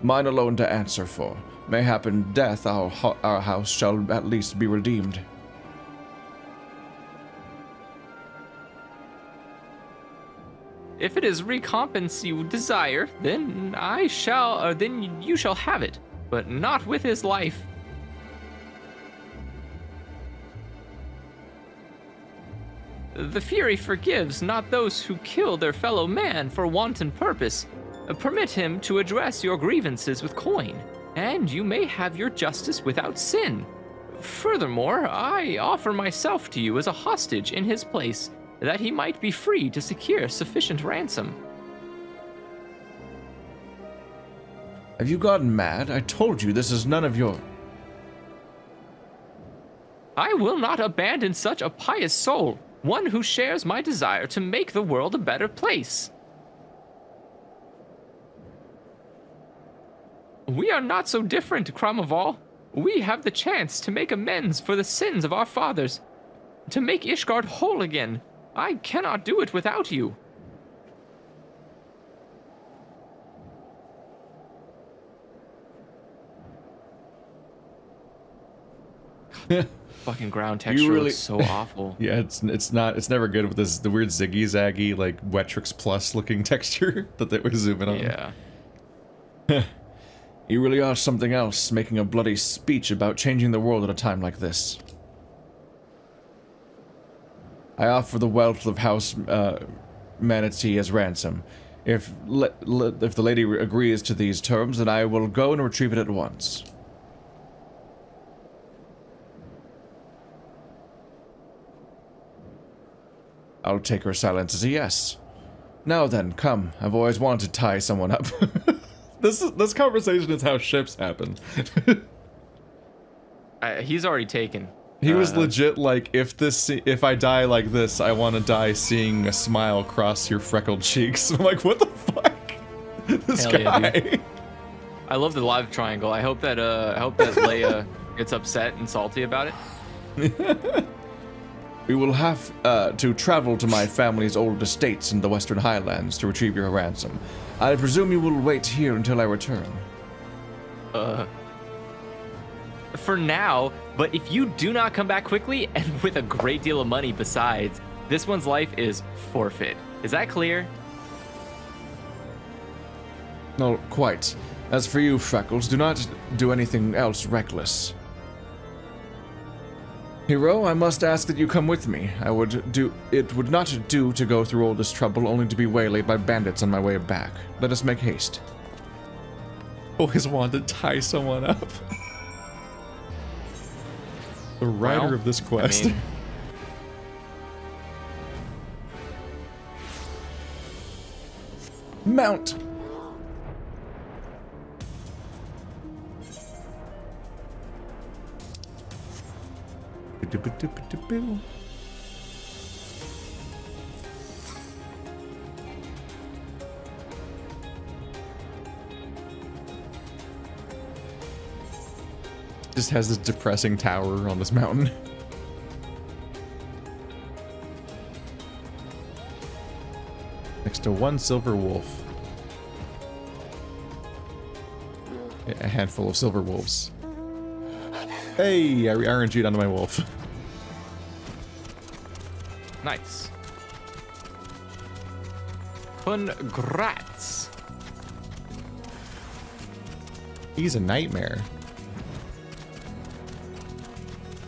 Mine alone to answer for. Mayhap in death our house shall at least be redeemed. If it is recompense you desire, then then you shall have it, but not with his life. The Fury forgives not those who kill their fellow man for wanton purpose. Permit him to address your grievances with coin, and you may have your justice without sin. Furthermore, I offer myself to you as a hostage in his place, that he might be free to secure sufficient ransom. Have you gotten mad? I told you this is none of your... I will not abandon such a pious soul, one who shares my desire to make the world a better place. We are not so different, Kramaval. We have the chance to make amends for the sins of our fathers, to make Ishgard whole again. I cannot do it without you. Fucking ground texture looks so awful. Yeah, it's never good with the weird ziggy zaggy like Wetrix Plus looking texture that they were zooming on. Yeah. You really are something else, making a bloody speech about changing the world at a time like this. I offer the wealth of House Manatee as ransom. If the lady agrees to these terms, then I will go and retrieve it at once. I'll take her silence as a yes. Now then, come. I've always wanted to tie someone up. This conversation is how ships happen. He's already taken. He was legit like, if I die like this, I want to die seeing a smile cross your freckled cheeks. I'm like, what the fuck? This Hell guy. yeah, dude. I love the live triangle. I hope that Leia gets upset and salty about it. We will have to travel to my family's old estates in the Western Highlands to retrieve your ransom. I presume you will wait here until I return. for now, but if you do not come back quickly and with a great deal of money besides, this one's life is forfeit. Is that clear? No, quite. As for you, Freckles, do not do anything else reckless. Hero, I must ask that you come with me. It would not do to go through all this trouble only to be waylaid by bandits on my way back. Let us make haste. Always wanted to tie someone up. The writer of this quest. Mount! Just has this depressing tower on this mountain. Next to one silver wolf. A handful of silver wolves. Hey, I RNG'd onto my wolf. Nice. Congrats. He's a nightmare.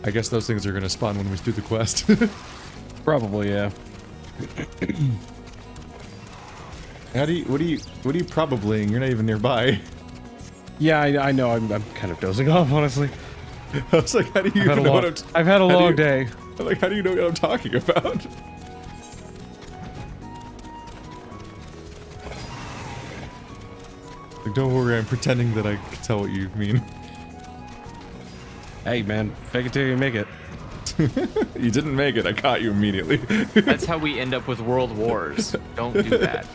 I guess those things are gonna spawn when we do the quest. Probably, yeah. What are you probablying? You're not even nearby. Yeah, I know. I'm kind of dozing off, honestly. I was like, how do you even know what I'm... I've had a long day. I'm like, how do you know what I'm talking about? Like, don't worry, I'm pretending that I can tell what you mean. Hey, man, fake it till you make it. You didn't make it, I caught you immediately. That's how we end up with world wars. Don't do that.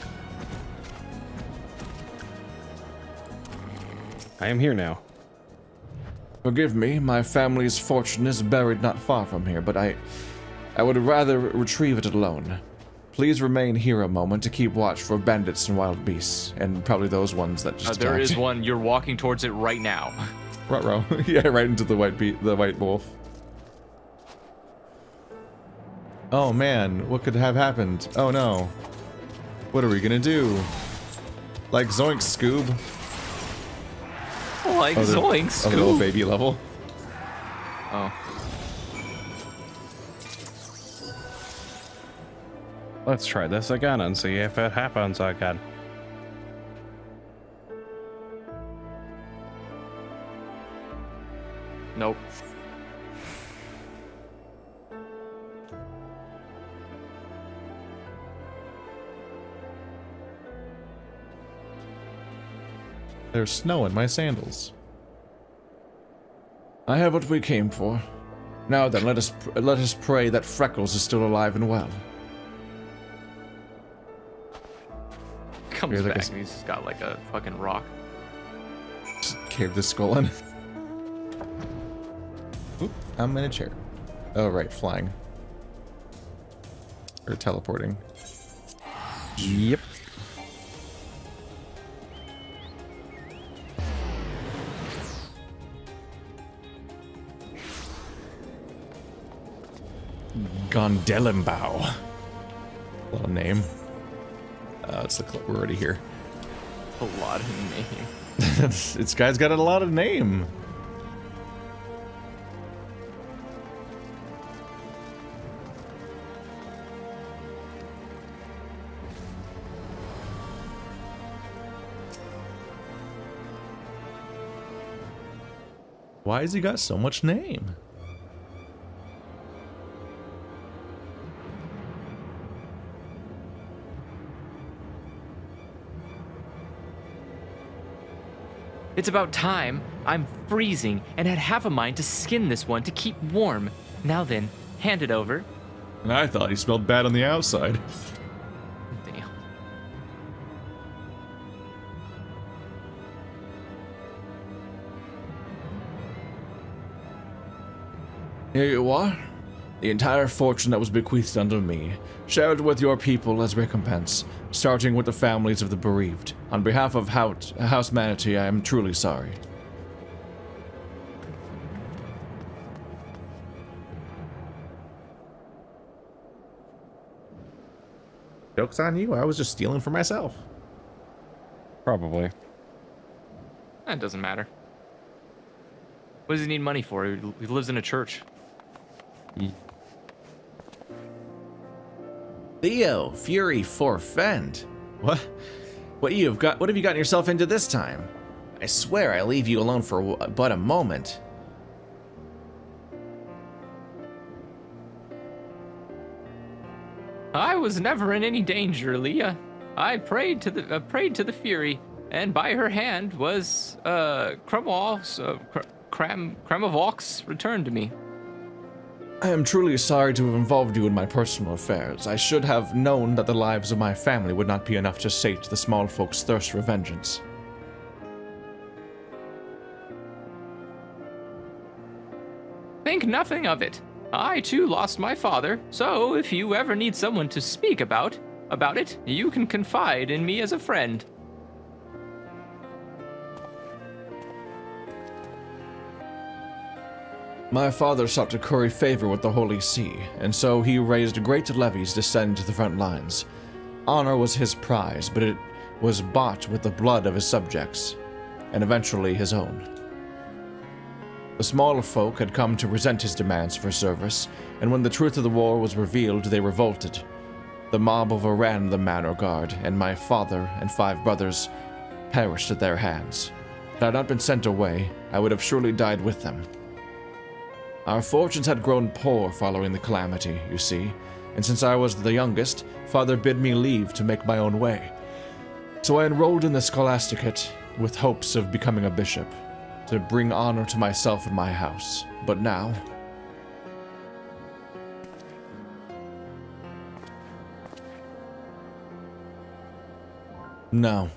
I am here now. Forgive me, my family's fortune is buried not far from here, but I would rather retrieve it alone. Please remain here a moment to keep watch for bandits and wild beasts, and probably those ones that just there attacked. is one. You're walking towards it right now. Ruh-roh. Yeah, right into the white wolf. Oh man, what could have happened? Oh no. What are we gonna do? Like Zoink Scoob? Like Zoink A little Scoob. baby level. Oh. Let's try this again and see if it happens again. Nope. There's snow in my sandals. I have what we came for. Now then, let us pray that Freckles is still alive and well. Comes back and he's just got like a fucking rock. Just caved his skull in. Oop, I'm in a chair. Oh right, flying. Or teleporting. Yep. Gondelimbau. What a name. It's the we're already here. A lot of name. This guy's got a lot of name. Why has he got so much name? It's about time. I'm freezing and had half a mind to skin this one to keep warm. Now then, hand it over. And I thought he smelled bad on the outside. Damn. Here you are. The entire fortune that was bequeathed unto me. Share it with your people as recompense, starting with the families of the bereaved. On behalf of House Manatee, I am truly sorry. Joke's on you. I was just stealing for myself. Probably. That doesn't matter. What does he need money for? He lives in a church. Theo, Fury forfend. What? What have you gotten yourself into this time? I swear I leave you alone for but a moment. I was never in any danger, Leah. I prayed to the Fury, and by her hand was Kremavox returned to me. I am truly sorry to have involved you in my personal affairs. I should have known that the lives of my family would not be enough to sate the small folks' thirst for vengeance. Think nothing of it. I too lost my father, so if you ever need someone to speak about it, you can confide in me as a friend. My father sought to curry favor with the Holy See, and so he raised great levies to send to the front lines. Honor was his prize, but it was bought with the blood of his subjects, and eventually his own. The smaller folk had come to resent his demands for service, and when the truth of the war was revealed, they revolted. The mob overran the manor guard, and my father and 5 brothers perished at their hands. Had I not been sent away, I would have surely died with them. Our fortunes had grown poor following the calamity, you see, and since I was the youngest, father bid me leave to make my own way. So I enrolled in the Scholasticate with hopes of becoming a bishop, to bring honor to myself and my house. But now... No.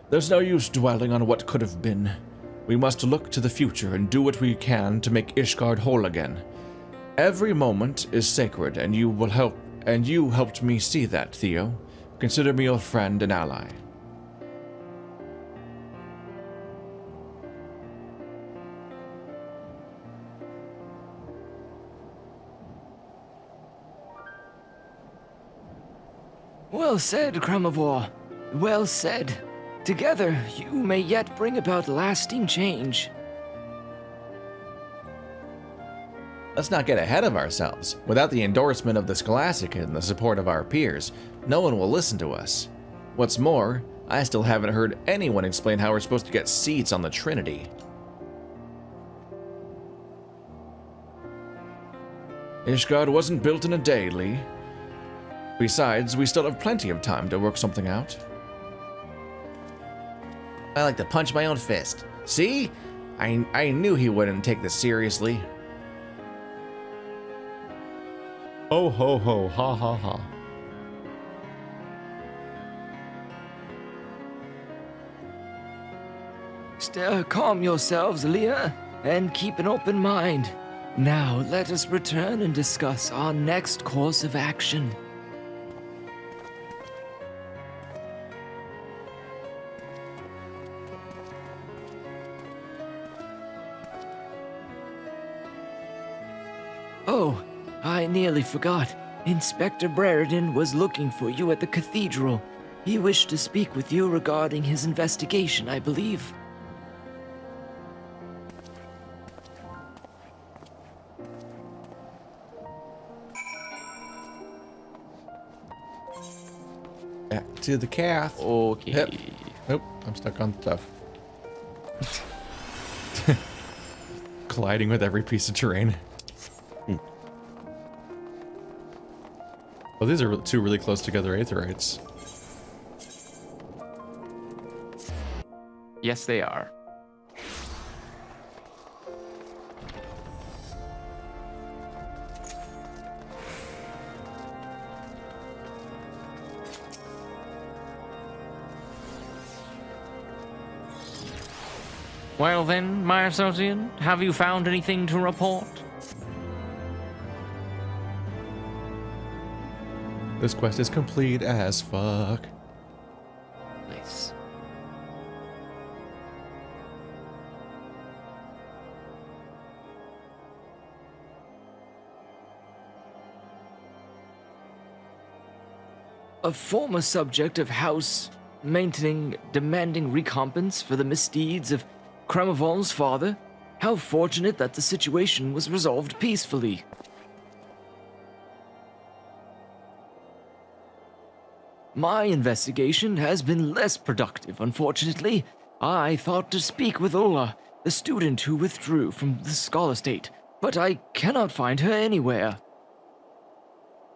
There's no use dwelling on what could have been. We must look to the future and do what we can to make Ishgard whole again. Every moment is sacred, and you helped me see that, Theo. Consider me your friend and ally. Well said, Kremavor. Well said. Together, you may yet bring about lasting change. Let's not get ahead of ourselves. Without the endorsement of the Scholasticate and the support of our peers, no one will listen to us. What's more, I still haven't heard anyone explain how we're supposed to get seats on the Trinity. Ishgard wasn't built in a day, Lee. Besides, we still have plenty of time to work something out. I like to punch my own fist. See? I knew he wouldn't take this seriously. Ho ho ho, ha ha ha. Calm yourselves, Leah, and keep an open mind. Now, let us return and discuss our next course of action. Oh, I nearly forgot. Inspector Brereton was looking for you at the cathedral. He wished to speak with you regarding his investigation, I believe. Back to the cath. Okay. Yep. Nope, I'm stuck on stuff. Colliding with every piece of terrain. Well, these are 2 really close together aetherites. Yes, they are. Well then, my associate, have you found anything to report? This quest is complete as fuck. Nice. A former subject of house, demanding recompense for the misdeeds of Kremovol's father. How fortunate that the situation was resolved peacefully. My investigation has been less productive, unfortunately. I thought to speak with Ola, the student who withdrew from the Scholasticate, but I cannot find her anywhere.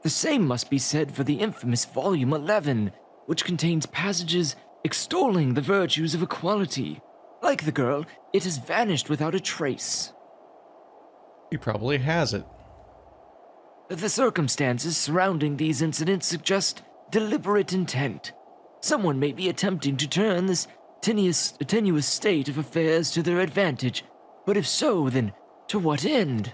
The same must be said for the infamous Volume 11, which contains passages extolling the virtues of equality. Like the girl, it has vanished without a trace. He probably has it. The circumstances surrounding these incidents suggest deliberate intent. Someone may be attempting to turn this tenuous state of affairs to their advantage, but if so, then to what end?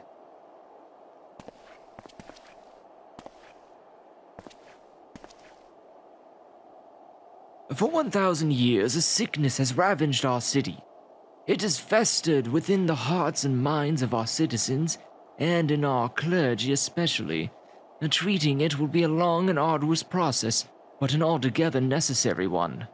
For 1,000 years, a sickness has ravaged our city. It has festered within the hearts and minds of our citizens, and in our clergy especially. Treating it will be a long and arduous process, but an altogether necessary one.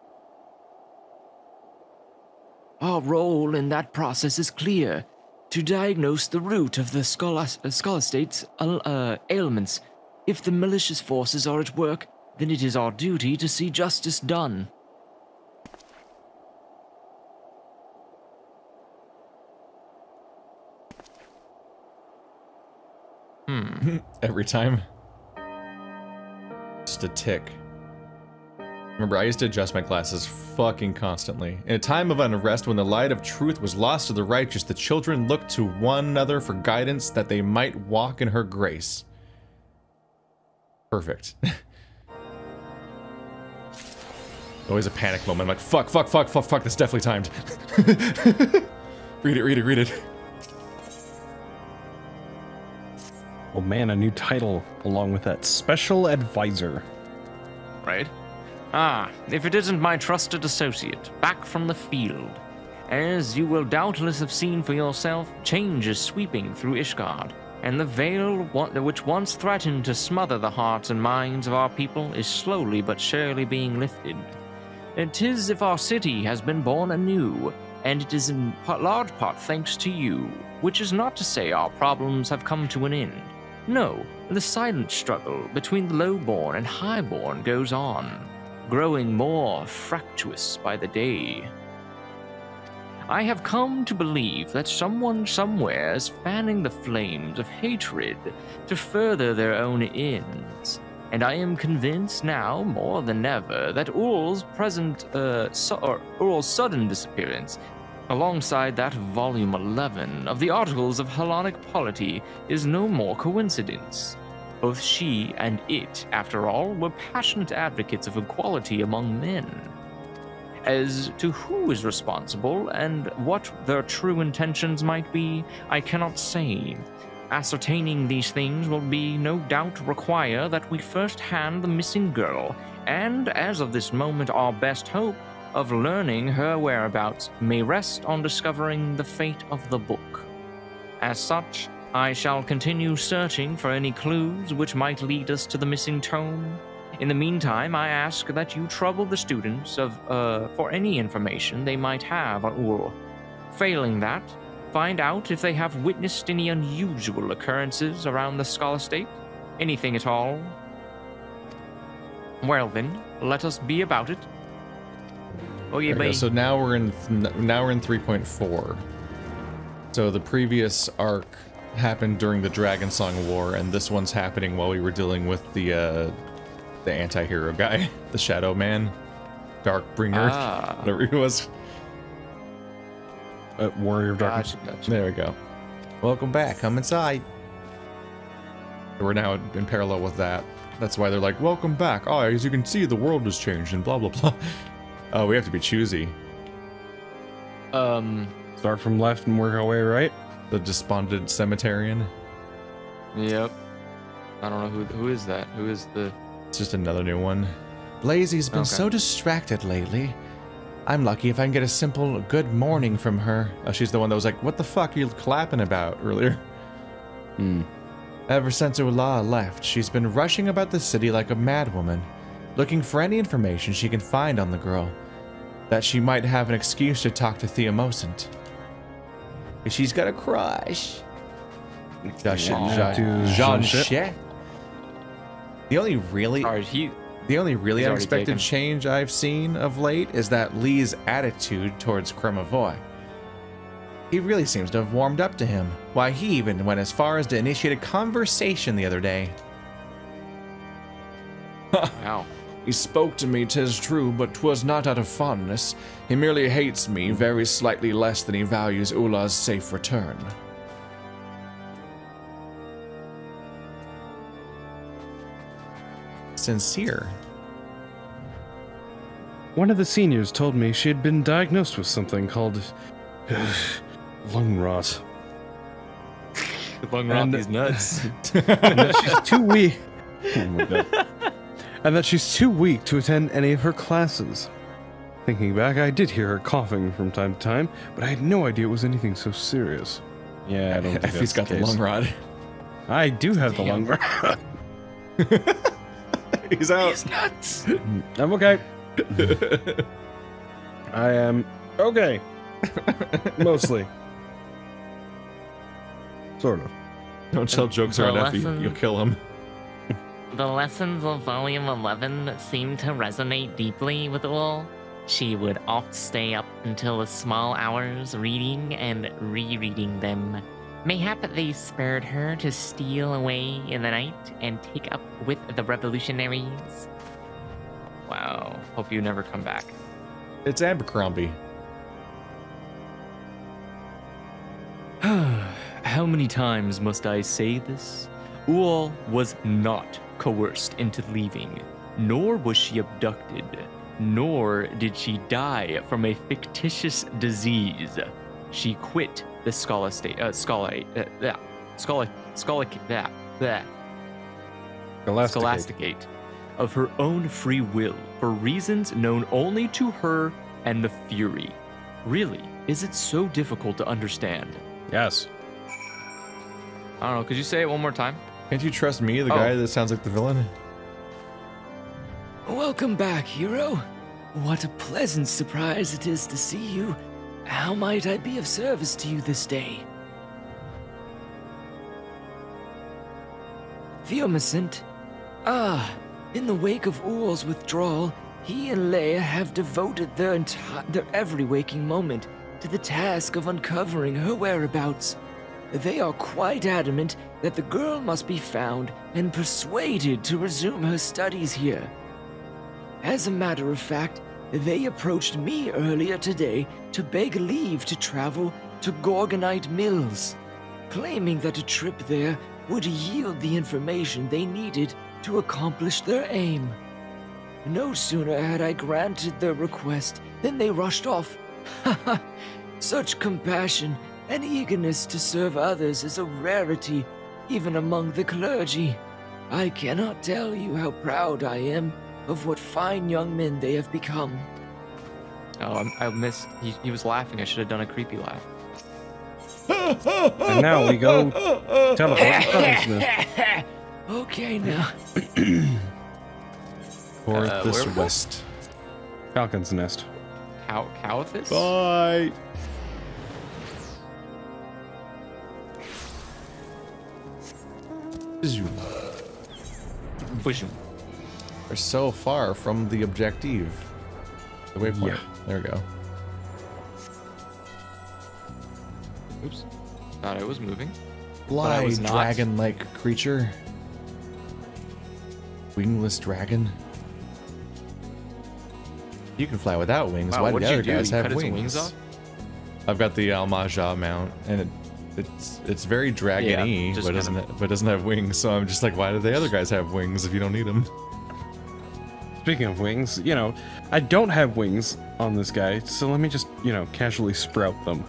Our role in that process is clear: to diagnose the root of the Scholasticate's ailments. If the malicious forces are at work, then it is our duty to see justice done. Every time. Just a tick. Remember, I used to adjust my glasses fucking constantly. In a time of unrest, when the light of truth was lost to the righteous, the children looked to one another for guidance that they might walk in her grace. Perfect. Always a panic moment. I'm like, fuck, that's definitely timed. Read it. Oh man, a new title along with that. Special Advisor. Right? Ah, if it isn't my trusted associate, back from the field. As you will doubtless have seen for yourself, change is sweeping through Ishgard, and the veil which once threatened to smother the hearts and minds of our people is slowly but surely being lifted. It is as if our city has been born anew, and it is in large part thanks to you, which is not to say our problems have come to an end. No, the silent struggle between the lowborn and highborn goes on, growing more fractious by the day. I have come to believe that someone somewhere is fanning the flames of hatred to further their own ends, and I am convinced now more than ever that Url's sudden disappearance, alongside that Volume 11 of the Articles of Hellenic Polity, is no more coincidence. Both she and it, after all, were passionate advocates of equality among men. As to who is responsible and what their true intentions might be, I cannot say. Ascertaining these things will no doubt require that we first hand the missing girl, and as of this moment our best hope of learning her whereabouts may rest on discovering the fate of the book. As such, I shall continue searching for any clues which might lead us to the missing tome. In the meantime, I ask that you trouble the students for any information they might have on Url. Failing that, find out if they have witnessed any unusual occurrences around the Scholasticate, anything at all. Well then, let us be about it. Oh yeah, baby. So now we're in 3.4. So the previous arc happened during the Dragon Song War, and this one's happening while we were dealing with the anti-hero guy, the Shadow Man, Darkbringer, whatever he was. Warrior of Darkness. Gotcha. There we go. Welcome back. Come inside. We're now in parallel with that. That's why they're like, welcome back. Oh, as you can see, the world has changed and blah, blah, blah. Oh, we have to be choosy. Start from left and work our way right. The despondent cemeterian. Yep. I don't know who is that. Who is the... It's just another new one. Blazy's been so distracted lately. I'm lucky if I can get a simple good morning from her. Oh, she's the one that was like, what the fuck are you clapping about earlier? Hmm. Ever since Ula left, she's been rushing about the city like a madwoman. looking for any information she can find on the girl, that she might have an excuse to talk to Theomosant. She's got a crush. Jean-Chet. The only really unexpected change I've seen of late is that Lee's attitude towards Kremavoy. He really seems to have warmed up to him. Why, he even went as far as to initiate a conversation the other day. Wow. He spoke to me, 'tis true, but 'twas not out of fondness. He merely hates me very slightly less than he values Ula's safe return. Sincere. One of the seniors told me she had been diagnosed with something called lung rot. Lung rot these nuts. And that she's too weak. Oh my god. And that she's too weak to attend any of her classes. Thinking back, I did hear her coughing from time to time, but I had no idea it was anything so serious. Yeah, I don't think If he's got the lung rot. I do have the lung rot. He's out. He's nuts. I'm okay. I am okay. Mostly. Sort of. Don't tell jokes around Effie. You'll kill him. The lessons of Volume 11 seemed to resonate deeply with Ul. She would oft stay up until the small hours reading and rereading them. Mayhap they spurred her to steal away in the night and take up with the revolutionaries. Wow. Hope you never come back. It's Abercrombie. How many times must I say this? Ul was not coerced into leaving, nor was she abducted, nor did she die from a fictitious disease. She quit the Scholasticate of her own free will for reasons known only to her and the Fury. Really, is it so difficult to understand? Yes. I don't know, could you say it one more time? Can't you trust me, the guy that sounds like the villain? Welcome back, hero. What a pleasant surprise it is to see you. How might I be of service to you this day? Theomosant. In the wake of Ul's withdrawal, he and Leia have devoted their every waking moment to the task of uncovering her whereabouts. They are quite adamant that the girl must be found and persuaded to resume her studies here. As a matter of fact, they approached me earlier today to beg leave to travel to Gorgonite Mills, claiming that a trip there would yield the information they needed to accomplish their aim. No sooner had I granted their request than they rushed off. Such compassion and eagerness to serve others is a rarity, even among the clergy. I cannot tell you how proud I am of what fine young men they have become. Oh, I missed. He was laughing. I should have done a creepy laugh. And now we go teleport. Okay, now. Or this where- west. Falcon's Nest. Cowthis? Bye. We're so far from the objective. The waypoint. Yeah. There we go. Oops. Thought I was moving. Fly, was not. dragon-like creature. Wingless dragon. You can fly without wings. Wow, Why do what'd the you other do? guys You have cut its wings? wings off? I've got the Almaja mount, and it's very dragon-y, just but doesn't have wings. So I'm just like, why do the other guys have wings if you don't need them? Speaking of wings, you know, I don't have wings on this guy, so let me just, you know, casually sprout them.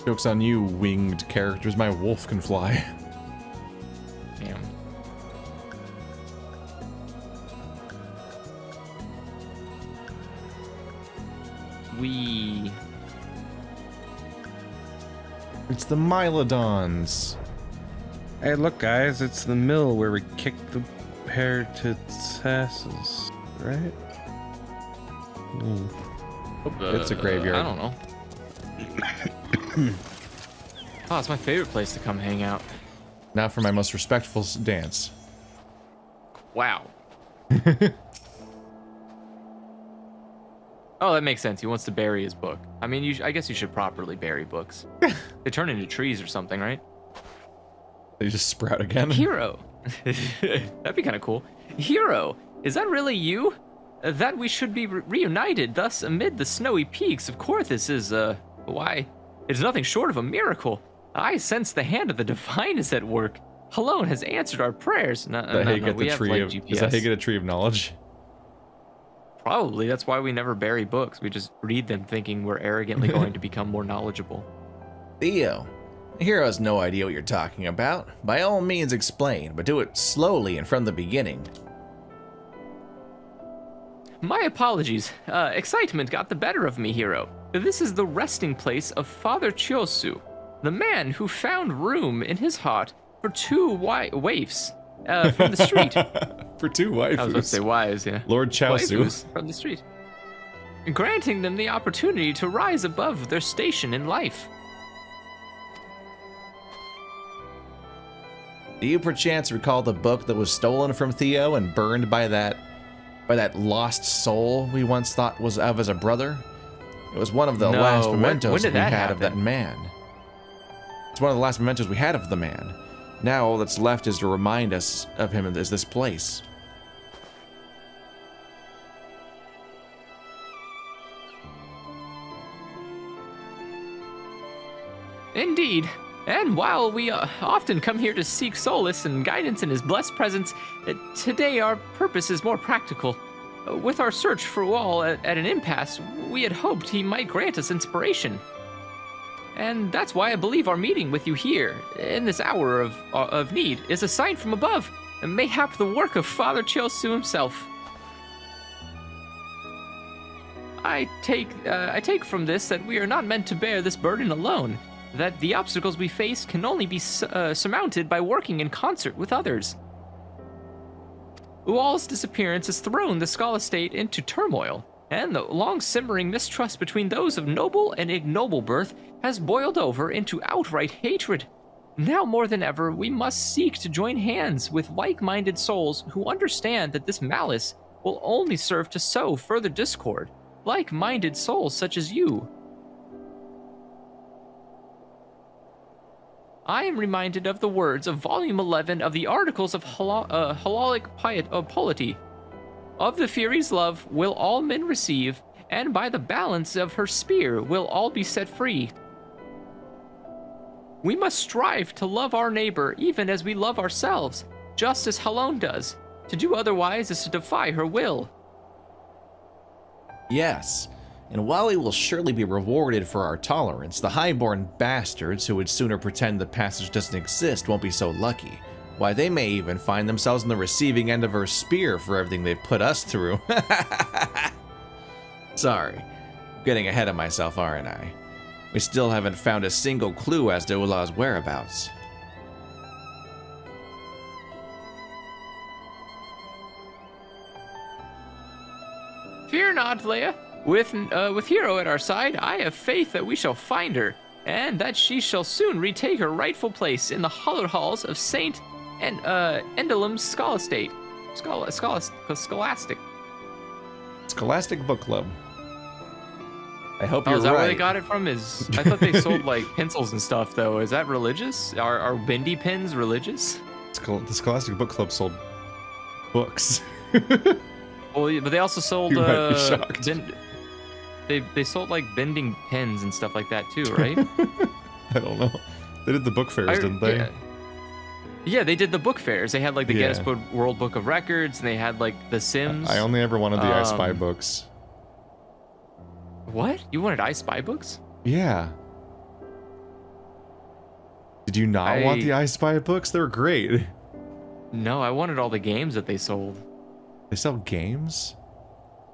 Joke's on you, winged characters. My wolf can fly. Damn. It's the Mylodons. Hey, look, guys, it's the mill where we kicked the compared to Tess's, right? It's a graveyard. I don't know. Oh, it's my favorite place to come hang out. Now for my most respectful dance. Wow. Oh, that makes sense. He wants to bury his book. I mean, I guess you should properly bury books. They turn into trees or something, right? They just sprout again. Hero. That'd be kind of cool. Hero, is that really you? That we should be reunited, thus amid the snowy peaks of Korthus is, why, it's nothing short of a miracle. I sense the hand of the divine is at work. Halone has answered our prayers. No, is that how you get we the have, tree like, of, GPS. is that how you get a tree of knowledge? Probably. That's why we never bury books. We just read them thinking we're arrogantly going to become more knowledgeable. Theo, the hero has no idea what you're talking about. By all means explain, but do it slowly and from the beginning. My apologies. Excitement got the better of me, hero. This is the resting place of Father Chiosu, the man who found room in his heart for two waifs from the street. For two waifus. I was about to say wives, yeah. Lord Chaosu. Waifus from the street. Granting them the opportunity to rise above their station in life. Do you perchance recall the book that was stolen from Theo and burned by that lost soul we once thought was of as a brother? It was one of the last mementos we had of that man. It's one of the last mementos we had of the man. Now all that's left is to remind us of him is this place. Indeed. And while we often come here to seek solace and guidance in his blessed presence, today our purpose is more practical. With our search for Wall at an impasse, we had hoped he might grant us inspiration. And that's why I believe our meeting with you here, in this hour of need, is a sign from above, and mayhap the work of Father Chiosu himself. I take from this that we are not meant to bear this burden alone, that the obstacles we face can only be surmounted by working in concert with others. Ual's disappearance has thrown the Scholasticate into turmoil, and the long-simmering mistrust between those of noble and ignoble birth has boiled over into outright hatred. Now more than ever, we must seek to join hands with like-minded souls who understand that this malice will only serve to sow further discord. Like-minded souls such as you. I am reminded of the words of Volume 11 of the Articles of Halalic Polity. Of the Fury's love will all men receive, and by the balance of her spear will all be set free. We must strive to love our neighbor even as we love ourselves, just as Halone does. To do otherwise is to defy her will. Yes, and while we will surely be rewarded for our tolerance, the highborn bastards who would sooner pretend the passage doesn't exist won't be so lucky. Why, they may even find themselves on the receiving end of her spear for everything they've put us through. Sorry, I'm getting ahead of myself, aren't I? We still haven't found a single clue as to Ula's whereabouts. Fear not, Leia. With Hero at our side, I have faith that we shall find her, and that she shall soon retake her rightful place in the hallowed halls of Saint Endalim's Scholasticate. Scholastic. Scholastic Book Club. I hope you're right. Is that right. where they got it from? I thought they sold like pencils and stuff though. Is that religious? Are bendy pens religious? The Scholastic Book Club sold books. Well, yeah, but they also sold You might be shocked. They sold like bending pens and stuff like that too, right? I don't know. They did the book fairs, didn't they? Yeah, they did the book fairs. They had like the Guinness World Book of Records, and they had like the Sims. I only ever wanted the I Spy books. What? You wanted I Spy books? Yeah. Did you not want the I Spy books? They were great. No, I wanted all the games that they sold. They sell games?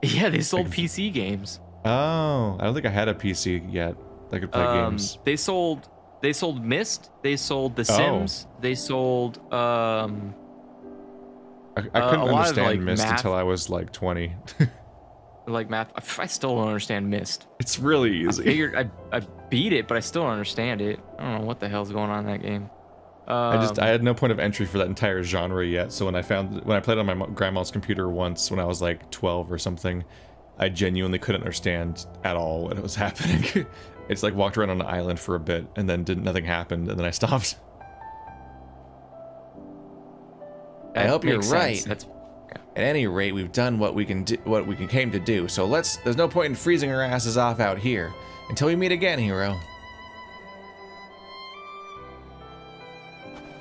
Yeah, they sold PC games. Oh, I don't think I had a PC yet that could play games. They sold Myst. They sold The Sims. They sold I I couldn't lot of, understand like, Myst math. until I was like 20. Like math, I still don't understand Myst. It's really I easy. figured I beat it, but I still don't understand it. I don't know what the hell's going on in that game. I had no point of entry for that entire genre yet. So when I played on my grandma's computer once when I was like 12 or something, I genuinely couldn't understand at all what was happening. It's like walked around on an island for a bit and then nothing happened and then I stopped. I hope you're makes right. sense. That's At any rate, we've done what we came to do. So there's no point in freezing our asses off out here until we meet again, hero.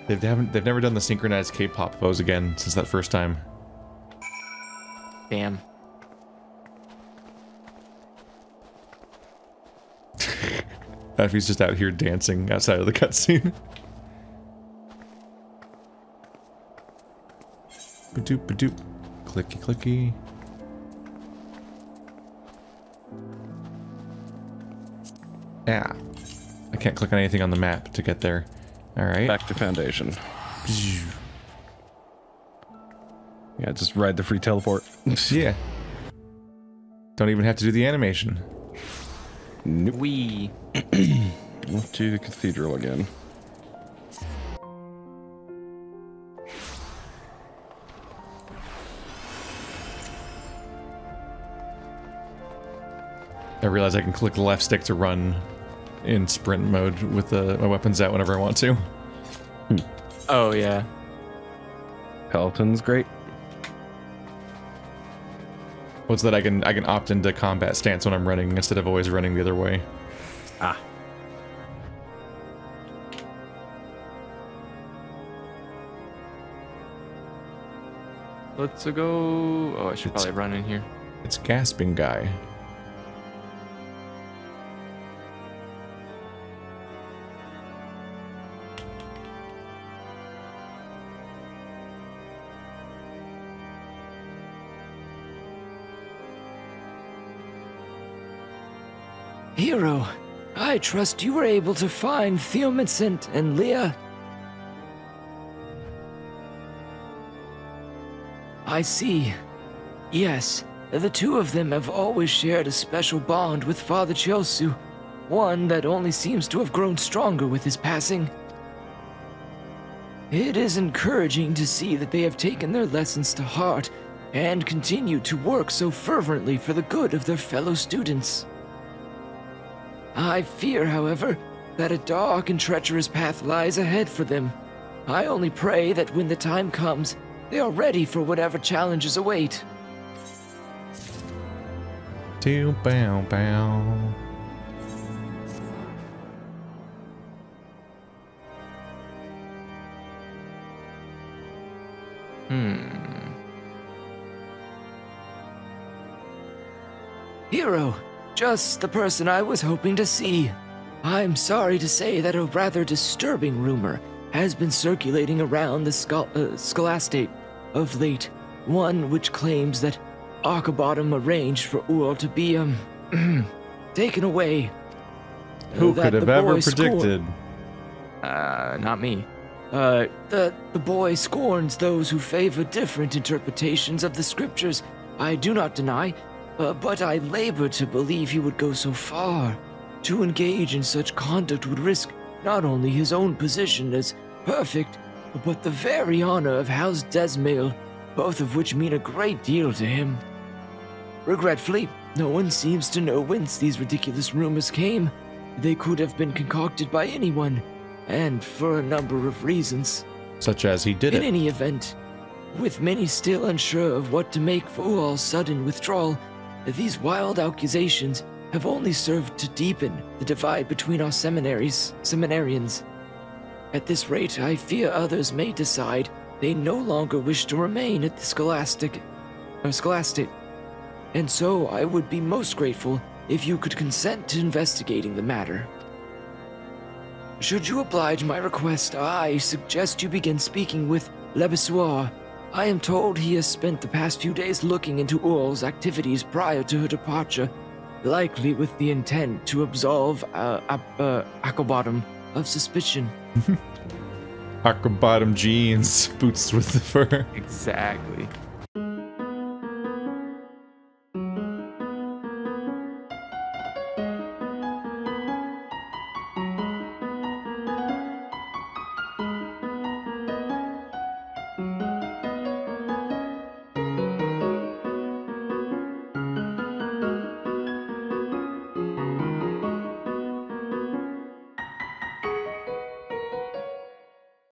They've never done the synchronized K-pop pose again since that first time. damn. Effie's just out here dancing outside of the cutscene. Badoop badoop. Clicky clicky. Yeah. I can't click on anything on the map to get there. Alright. Back to Foundation. Yeah, just ride the free teleport. Yeah. Don't even have to do the animation. Nope. We Off to the cathedral again. I realize I can click the left stick to run in sprint mode with my weapons out whenever I want to. Oh yeah. Peloton's great. What's that? I can opt into combat stance when I'm running instead of always running the other way. Ah. Let's go. Oh, I should probably run in here. It's gasping guy. Hero, I trust you were able to find Theomicent and Leah. I see. Yes, the two of them have always shared a special bond with Father Chiosu, one that only seems to have grown stronger with his passing. It is encouraging to see that they have taken their lessons to heart and continue to work so fervently for the good of their fellow students. I fear, however, that a dark and treacherous path lies ahead for them. I only pray that when the time comes, they are ready for whatever challenges await. Do bow bow. Hero, just the person I was hoping to see. I'm sorry to say that a rather disturbing rumor has been circulating around the Scholasticate of late, one which claims that Arcabottom arranged for Ull to be, taken away. Who That could have the ever boy predicted? Not me. The boy scorns those who favor different interpretations of the scriptures. I do not deny, but I labor to believe he would go so far. To engage in such conduct would risk not only his own position as perfect, but the very honor of House Desmail, both of which mean a great deal to him. Regretfully, no one seems to know whence these ridiculous rumors came. They could have been concocted by anyone, and for a number of reasons. Such as he did In it. any event, with many still unsure of what to make for Ull's sudden withdrawal, these wild accusations have only served to deepen the divide between our seminarians. At this rate, I fear others may decide they no longer wish to remain at the Scholastic. And so I would be most grateful if you could consent to investigating the matter. Should you oblige my request, I suggest you begin speaking with Lebessoir. I am told he has spent the past few days looking into Ull's activities prior to her departure, likely with the intent to absolve Arcabottom of suspicion. Aqua bottom jeans, boots with the fur. Exactly.